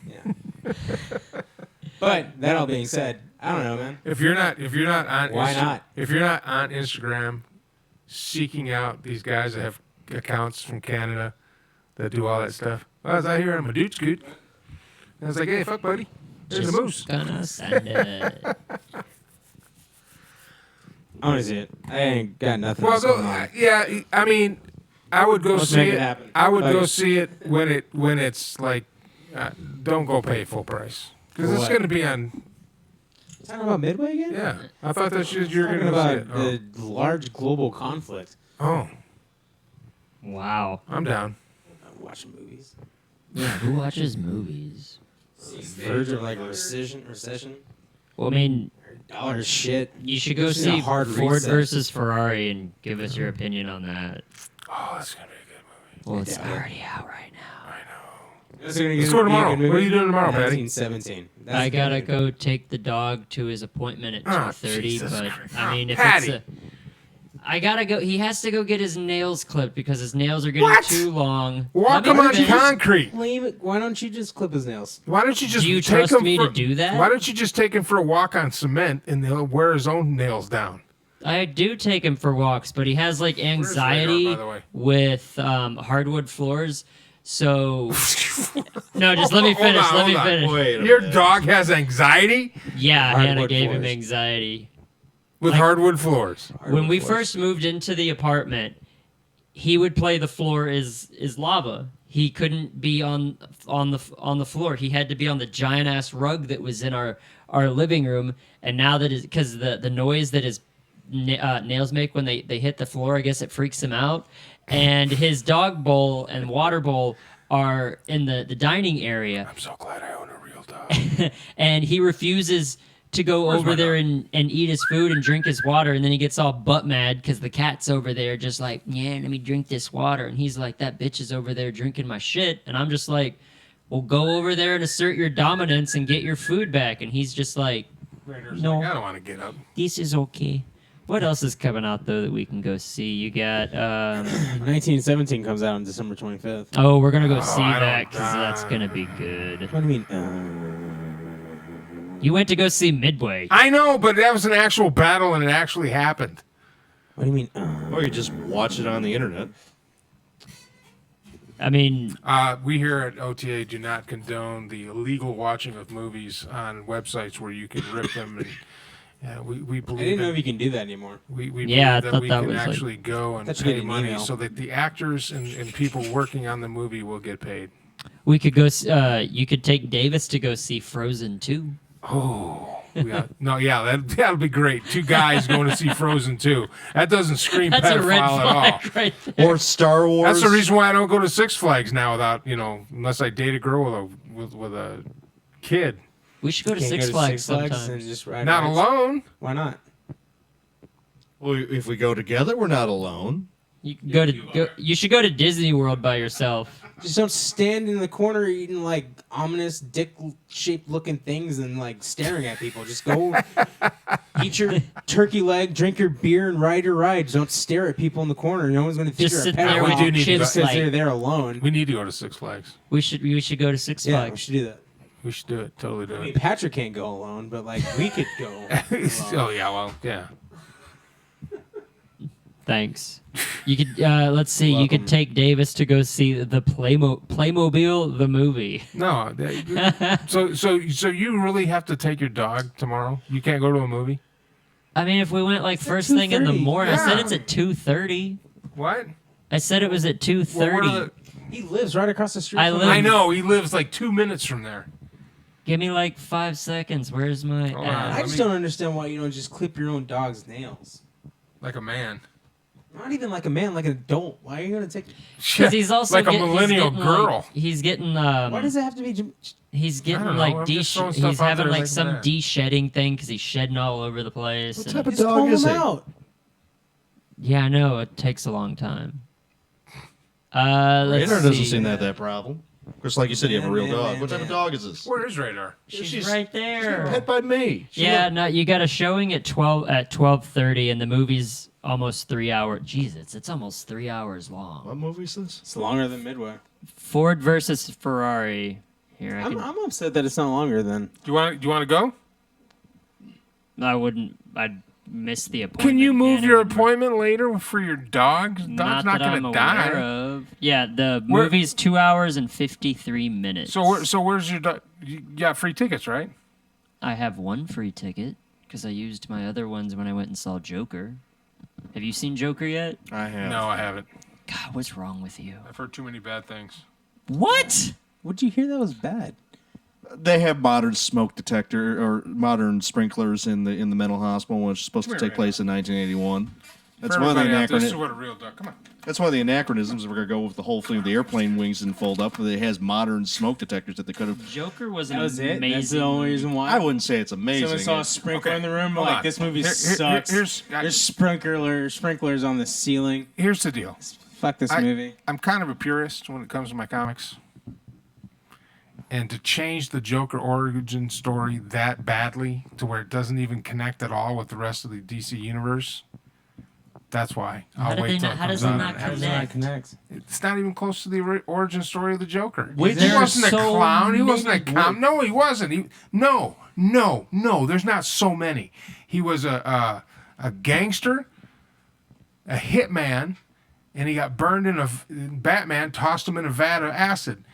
Yeah. But that all being said, I don't know, man. If you're not on Why not? If you're not on Instagram, seeking out these guys that have accounts from Canada that do all that stuff. I was out here on my dude scoot. And I was like, "Hey, fuck, buddy. There's a moose." Gonna send it. I want to see it. I ain't got nothing. Well, else going on. yeah. I mean, I would go Let's see make it. it happen. I would Like- go see it when it's like, don't go pay full price because it's What? going to be on. Talking about Midway again? Yeah, I thought that's just you're Talking going to see it. about the large global conflict. Oh, Wow. I'm down. I'm watching movies. Who watches movies? Verge of like recession. Well, I mean, Dollar shit. you should go Just need a see hard Ford reset. versus Ferrari and give us your opinion on that. Oh, that's going to be a good movie. Well, it's already out right now. Let's go tomorrow. What are you doing tomorrow, Patty? 1917. I gotta go take the dog to his appointment at 2:30, Jesus but Christ. I mean, if Patty. I gotta go. He has to go get his nails clipped because his nails are getting What? too long. Walk Let me him on finish. concrete. Leave it. Why don't you just clip his nails? Why don't you just Do you take trust him me for, to do that? Why don't you just take him for a walk on cement and he'll wear his own nails down? I do take him for walks, but he has like Radar, anxiety by the way? with hardwood floors. So no, just let me finish. Hold on, let me finish. Wait a Your minute. dog has anxiety Yeah, Hannah Hardwood gave him floors. anxiety. with hardwood floors. When we first moved into the apartment, he would play the floor is lava. He couldn't be on the floor. He had to be on the giant ass rug that was in our living room. And now that is because the noise that his nails make when they hit the floor, I guess it freaks him out. And his dog bowl and water bowl are in the dining area. I'm so glad I own a real dog. And he refuses to go Where's over my there dog? and eat his food and drink his water, and then he gets all butt mad because the cat's over there just like, yeah, let me drink this water, and he's like, that bitch is over there drinking my shit, and I'm just like, Well, go over there and assert your dominance and get your food back. And he's just like, no, I don't want to get up. this is okay. What else is coming out, though, that we can go see? You got... 1917 comes out on December 25th. Oh, we're going to go see that because that's going to be good. What do you mean? You went to go see Midway. I know, but that was an actual battle and it actually happened. What do you mean? Or you just watch it on the internet. I mean... we here at OTA do not condone the illegal watching of movies on websites where you can rip them. And we believe I didn't know if you can do that anymore. We Yeah, I believe that thought we that can was, like- actually go and That's what I pay get an money email. so that the actors and people working on the movie will get paid. We could go... you could take Davis to go see Frozen 2. Oh... that'll be great. Two guys going to see Frozen 2. That doesn't scream That's a red pedophile at all. flag right there. Or Star Wars. That's the reason why I don't go to Six Flags now without, unless I date a girl with a kid. We should go to Can't Six go to Flags Six Flags sometime. and just ride Not rides? alone. Why not? Well, if we go together, we're not alone. You can you should go to Disney World by yourself. Just don't stand in the corner eating like ominous dick-shaped looking things and like staring at people. Just go eat your turkey leg, drink your beer, and ride your ride. Just don't stare at people in the corner. No one's going to think Just you're a sit there with pedophile your chips because like- they're there alone. We need to go to Six Flags. We should go to Six Yeah, Flags. we should do that. We should do it. Totally do I mean, it. Patrick can't go alone, but like we could go. alone. Oh, yeah, well, yeah. Thanks. You could let's see. You could take Davis to go see the Playmobil the movie. No. So you really have to take your dog tomorrow? You can't go to a movie? I mean, if we went like first thing in the 2:30. morning, I said Yeah. it's at 2:30. What? I said it was at 2:30. He lives right across the street. I from live- me. I know. He lives like 2 minutes from there. Give me like 5 seconds. Where's my? Hold on. I just don't understand why you don't just clip your own dog's nails. Like a man. Not even like a man, like an adult. Why are you gonna take? Because he's also like a he's millennial getting, girl. Like, he's getting. Why does it have to be? He's getting don't know, like I'm just throwing stuff he's out having there like like some that. de-shedding thing because he's shedding all over the place. What and- type of Just dog pull is him he? out. Yeah, I know it takes a long time. Let's Radar doesn't see. seem to have that problem. Just like you said, you have a real Man, dog. man, What type of man. dog is this? Where is Radar? She's right there. Pet by me. Yeah, no, you got a showing at 12:30, and the movie's almost 3 hours. Jesus, it's almost 3 hours long. What movie is this? It's longer than Midway. Ford versus Ferrari. Here, I'm upset that it's not longer than. Do you want to go? I wouldn't. I'd miss the appointment. Can you move your again. appointment later for your dog? Dog's Not not that I'm going to aware die. of. Yeah, the Where- movie's 2 hours and 53 minutes. So where's your dog? You got free tickets, right? I have one free ticket because I used my other ones when I went and saw Joker. Have you seen Joker yet? I have. No, I haven't. God, what's wrong with you? I've heard too many bad things. What? What'd you hear that was bad? They have modern smoke detector or modern sprinklers in the mental hospital, which is supposed to Come take here, place in 1981. That's For one of the everybody out there, this is anachronisms. what a real dog. Come on. That's one of the anachronisms. We're gonna go with the whole thing. The airplane wings didn't fold up, but it has modern smoke detectors that they could have. Joker was That was it. amazing. That's the only reason why. I wouldn't say it's amazing. Someone saw a sprinkler in the room. Hold Like on. this movie Here- sucks. here's sprinklers on the ceiling. Here's the deal. Fuck this movie. I'm kind of a purist when it comes to my comics. And to change the Joker origin story that badly to where it doesn't even connect at all with the rest of the DC universe, that's why. How I'll did wait they till not- it how comes does it out. not How does connect? Connect. It's not even close to the origin story of the Joker. Which- He There's wasn't a so clown. He wasn't a many clown. No, he wasn't. No. There's not so many. He was a gangster, a hitman, and he got burned in Batman tossed him in a vat of acid.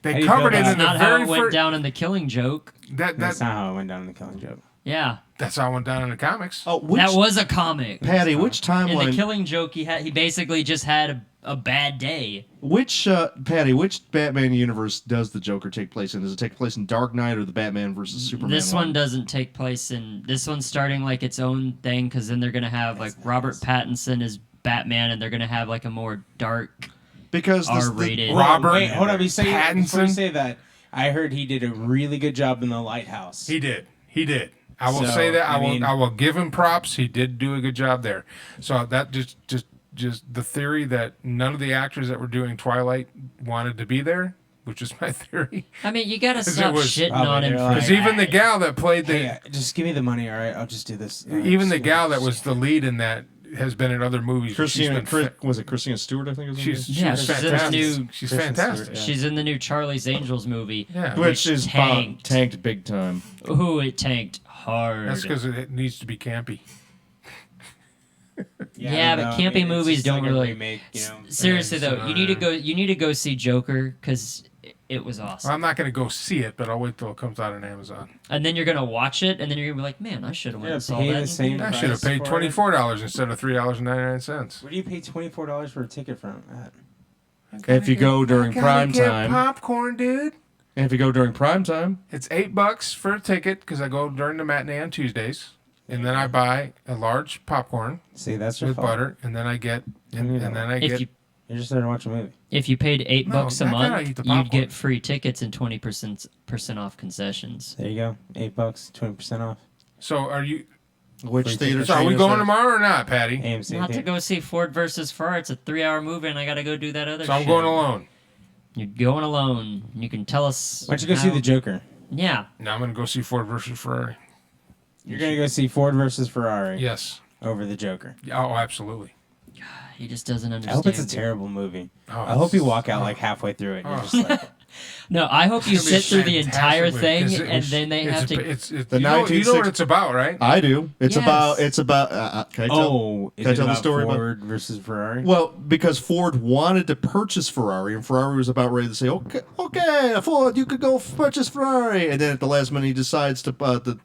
They How do you covered feel it about in That's the not how very it went first. down in the Killing Joke. That's not how it went down in the Killing Joke. Yeah, That's how it went down in the comics. Oh, which, that was a comic. Patty, which In the timeline? Killing Joke, he basically just had a bad day. Which Patty? Which Batman universe does the Joker take place in? Does it take place in Dark Knight or the Batman versus Superman? This one doesn't take place in. This one's starting like its own thing because then they're gonna have like Robert Pattinson as Batman, and they're gonna have like a more dark because R-rated. Robert Wait, hold on. Before you Pattinson? say that, I heard he did a really good job in The Lighthouse. He did. I will So, say that. I mean- I will give him props. He did do a good job there. So that just the theory that none of the actors that were doing Twilight wanted to be there. which is my theory. I mean, you gotta 'Cause stop it was- shitting on him. Because even the gal that played the... Hey, just give me the money, all right? I'll just do this. even the gal that was the lead in that has been in other movies. Christina Stewart, I think is her she's name? she's fantastic. She's fantastic. Stewart, yeah. She's in the new Charlie's Angels movie. Yeah. Which is tanked big time. Ooh, it tanked hard. That's because it needs to be campy. Yeah, but campy movies don't like a really. remake, you know? Seriously though, you need to go. You need to go see Joker because it was awesome. Well, I'm not going to go see it, but I'll wait till it comes out on Amazon. And then you're gonna watch it, and then you're gonna be like, "Man, I should have went and saw that." I should have paid $24 instead of $3.99. Where do you pay $24 for a ticket from? If you go during prime time. Popcorn, dude. And if you go during prime time. It's $8 for a ticket because I go during the matinee on Tuesdays. And then I buy a large popcorn. See, that's your with fault. butter, and then I get, and then I If get. You're just there to watch a movie. If you paid $8 No, a I gotta month, eat the you'd popcorn. get free tickets and 20% off concessions. There you go. $8, 20% off. So are you? Which theater? So are we going tomorrow or not, Patty? AMC. Not to go see Ford versus Ferrari. It's a 3-hour movie, and I gotta go do that other. So I'm shit. going alone. You're going alone. You can tell us. Why don't you go see how- the Joker? Yeah. Now I'm going to go see Ford versus Ferrari. You're gonna go see Ford versus Ferrari. Yes. Over the Joker. Oh, absolutely. He just doesn't understand. I hope it's a terrible movie. Oh, I hope you walk out like halfway through it. And you're just like, No, I hope you It's gonna be sit through the fantastic entire movie, thing, 'cause it and was- then they have to. It's The you know what 1960 it's about, right? I do. It's Yes. about. Can I tell? oh, is can I it tell the about story Ford versus Ferrari? Well, because Ford wanted to purchase Ferrari, and Ferrari was about ready to say, "Okay, Ford, you could go purchase Ferrari." And then at the last minute, he decides to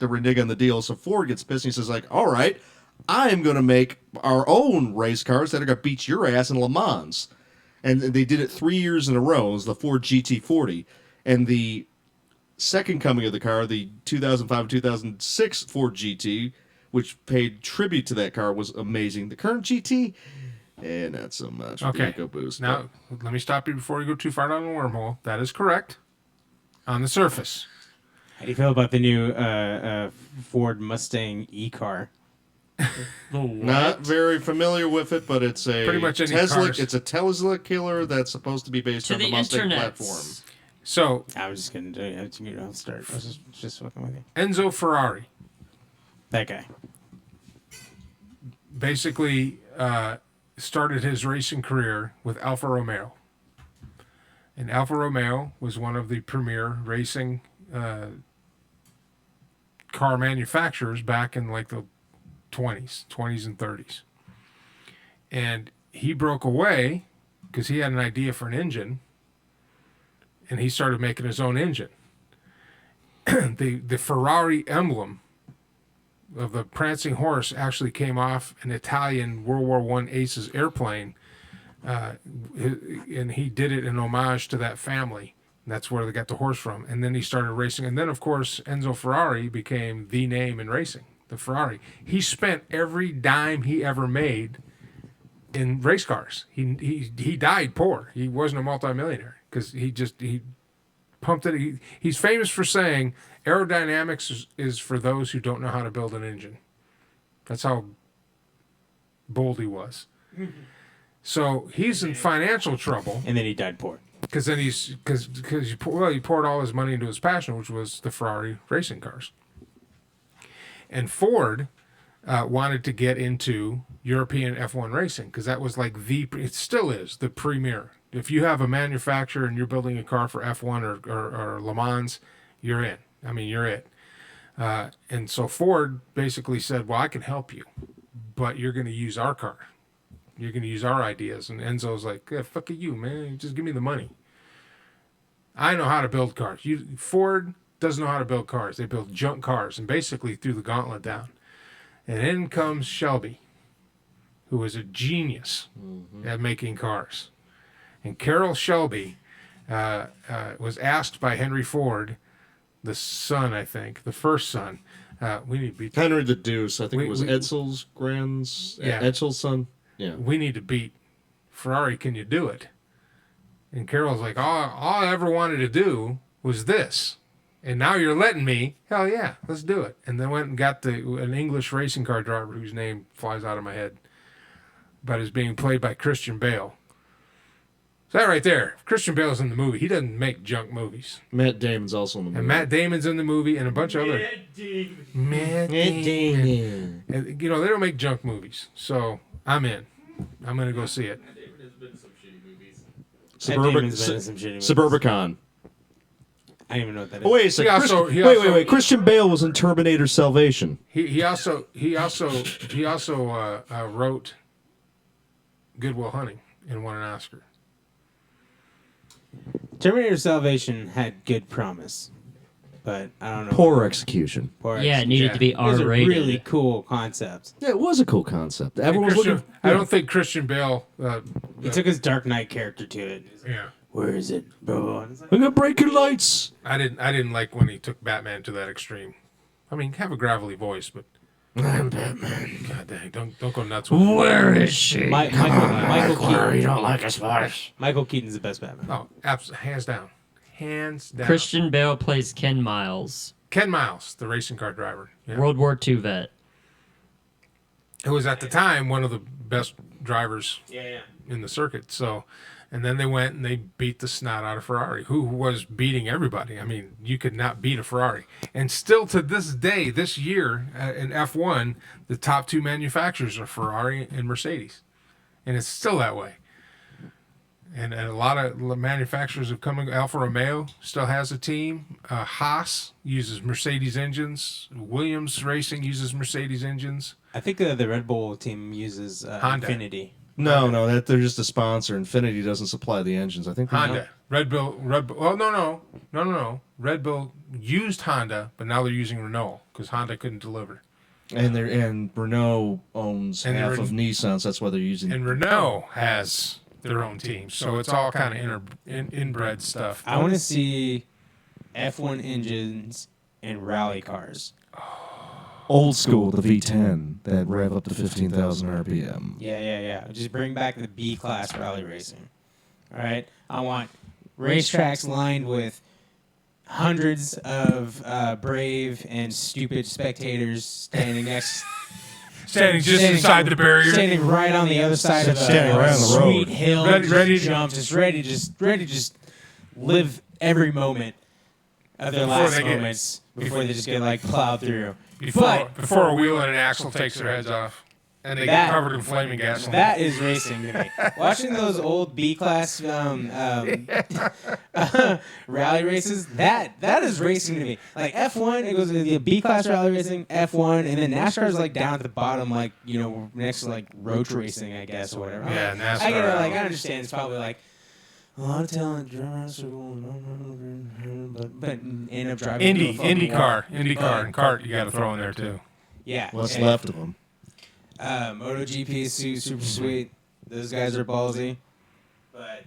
renege on the deal. So Ford gets pissed. And he says, "Like, all right, I am going to make our own race cars that are going to beat your ass in Le Mans." And they did it 3 years in a row. It was the Ford GT40, and the second coming of the car, the 2005 and 2006 Ford GT, which paid tribute to that car, was amazing. The current GT. Not so much. Okay. Eco boost. Now, let me stop you before you go too far down the wormhole. That is correct. On the surface. How do you feel about the new Ford Mustang e-car? Not very familiar with it, but it's a Pretty much any Tesla. cars. It's a Tesla killer that's supposed to be based To on the the Mustang internets. platform. So I'm just gonna do it. I'll start. I was just fucking with you. Enzo Ferrari That guy. basically started his racing career with Alfa Romeo. And Alfa Romeo was one of the premier racing car manufacturers back in like the 20s and 30s. And he broke away because he had an idea for an engine, and he started making his own engine. The Ferrari emblem of the prancing horse actually came off an Italian World War I Aces airplane, and he did it in homage to that family. And that's where they got the horse from. And then he started racing. And then, of course, Enzo Ferrari became the name in racing, the Ferrari. He spent every dime he ever made in race cars. He died poor. He wasn't a multimillionaire because he pumped it. He's famous for saying aerodynamics is for those who don't know how to build an engine. That's how bold he was. So he's in financial trouble. And then he died poor. Because then he poured all his money into his passion, which was the Ferrari racing cars. And Ford wanted to get into European F1 racing because that was like it still is the premier. If you have a manufacturer and you're building a car for F1 or Le Mans, you're in. I mean, you're it. And so Ford basically said, well, I can help you, but you're going to use our car. You're going to use our ideas. And Enzo's like, yeah, fuck you, man. Just give me the money. I know how to build cars. Ford doesn't know how to build cars. They build junk cars and basically threw the gauntlet down. And in comes Shelby, who is a genius at making cars. And Carroll Shelby was asked by Henry Ford, the son, I think, the first son. We need to beat Henry the Deuce. I think it was Edsel's Edsel's son. Yeah. We need to beat Ferrari. Can you do it? And Carroll's like, all I ever wanted to do was this. And now you're letting me. Hell yeah, let's do it. And then went and got an English racing car driver whose name flies out of my head, but is being played by Christian Bale. So that right there, if Christian Bale's in the movie, he doesn't make junk movies. Matt Damon's also in the movie. And Matt Damon's in the movie, and a bunch of other. Matt Damon. And, you know, they don't make junk movies, so I'm in. I'm gonna go see it. Suburbicon. I don't even know what that is. Oh, wait a second. Wait. Christian Bale was in Terminator Salvation. He also wrote Good Will Hunting and won an Oscar. Terminator Salvation had good promise, but I don't know. Poor execution. It needed to be It was a R-rated. really cool concept. Yeah, it was a cool concept. Everyone was looking. I don't think Christian Bale. He took his Dark Knight character to it. Yeah. Where is it, bro? I'm gonna break your lights. I didn't like when he took Batman to that extreme. I mean, have a gravelly voice, but I'm Batman. God dang, don't go nuts with Where is she? Michael Keaton. You don't like his voice. Michael Keaton's the best Batman. Oh, absolutely, hands down. Christian Bale plays Ken Miles. Ken Miles, the racing car driver. Yeah. World War II vet. Who was at the time one of the best drivers in the circuit. So, and then they went and they beat the snot out of Ferrari, who was beating everybody. I mean, you could not beat a Ferrari. And still to this day, this year in F1, the top two manufacturers are Ferrari and Mercedes. And it's still that way. And a lot of manufacturers have come. Alfa Romeo still has a team. Haas uses Mercedes engines. Williams Racing uses Mercedes engines. I think the Red Bull team uses Honda. Infinity. No, they're just a sponsor. Infinity doesn't supply the engines. I think Honda. Red Bull. Oh, no. Red Bull used Honda, but now they're using Renault because Honda couldn't deliver. And Renault owns half of Nissan, so that's why they're using. And Renault has their own team, so it's all kind of inbred stuff. I want to see F1 engines and rally cars. Old school, the V10 that rev up to 15,000 RPM. Yeah. Just bring back the B-class rally racing. All right? I want racetracks lined with hundreds of brave and stupid spectators standing inside the barrier, standing right on the other side of a sweet hill, ready to jump, just ready to live every moment of their last moments before they just get like plowed through. Before a wheel and an axle takes their heads off, and they get covered in flaming gasoline. That is racing to me. Watching those old B-class rally races, that is racing to me. Like F1, it goes to the B-class rally racing, F1, and then NASCAR is like down at the bottom, like, you know, next to like road racing, I guess, or whatever. Yeah, NASCAR. I get it. Like, I understand it's probably like a lot of talent drivers are going, but end up driving. IndyCar, and kart, you got to throw in there too. Yeah. What's left of them? MotoGP is super sweet. Those guys are ballsy. But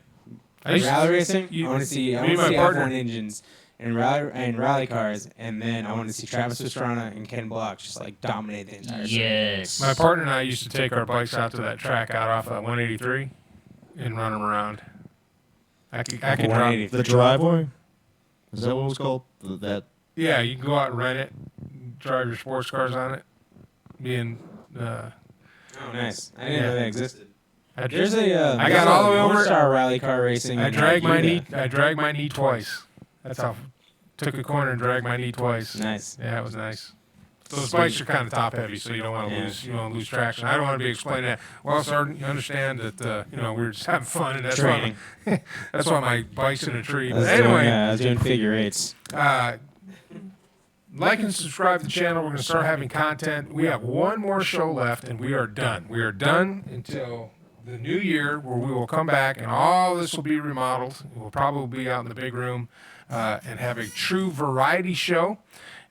I rally racing, I want to see partner. F1 engines and rally cars, and then I want to see Travis Pastrana and Ken Block just like dominate the entire Yes. My partner and I used to take our bikes out to that track out off 183 and run them around. I could drive the driveway. Is that what it was called? Yeah, you can go out and rent it, drive your sports cars on it. Oh, nice! I didn't know that existed. I got all the way over. Star rally car racing. I dragged my knee twice. That's how. Took a corner and dragged my knee twice. Nice. Yeah, it was nice. Those bikes are kind of top heavy, so you don't want to lose. You don't want to lose traction. I don't want to be explaining that. Well, sir, you understand that we're just having fun, and that's training. That's why my bike's in a tree. But anyway, I was doing figure eights. Like and subscribe to the channel. We're going to start having content. We have one more show left, and we are done. We are done until the new year, where we will come back, and all this will be remodeled. We'll probably be out in the big room and have a true variety show.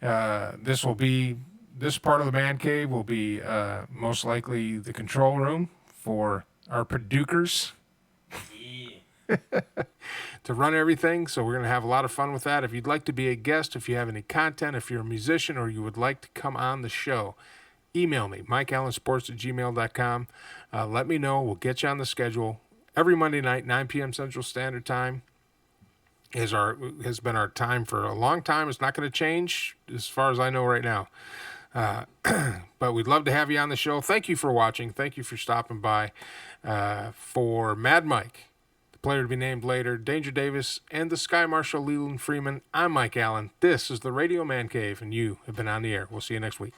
This part of the man cave will be most likely the control room for our producers. To run everything, so we're going to have a lot of fun with that. If you'd like to be a guest, if you have any content, if you're a musician, or you would like to come on the show, email me, mikeallensports@gmail.com. Let me know. We'll get you on the schedule. Every Monday night, 9 p.m. Central Standard Time has been our time for a long time. It's not going to change as far as I know right now. But we'd love to have you on the show. Thank you for watching. Thank you for stopping by. For Mad Mike, player to be named later, Danger Davis, and the Sky Marshal Leland Freeman. I'm Mike Allen. This is the Radio Mancave, and you have been on the air. We'll see you next week.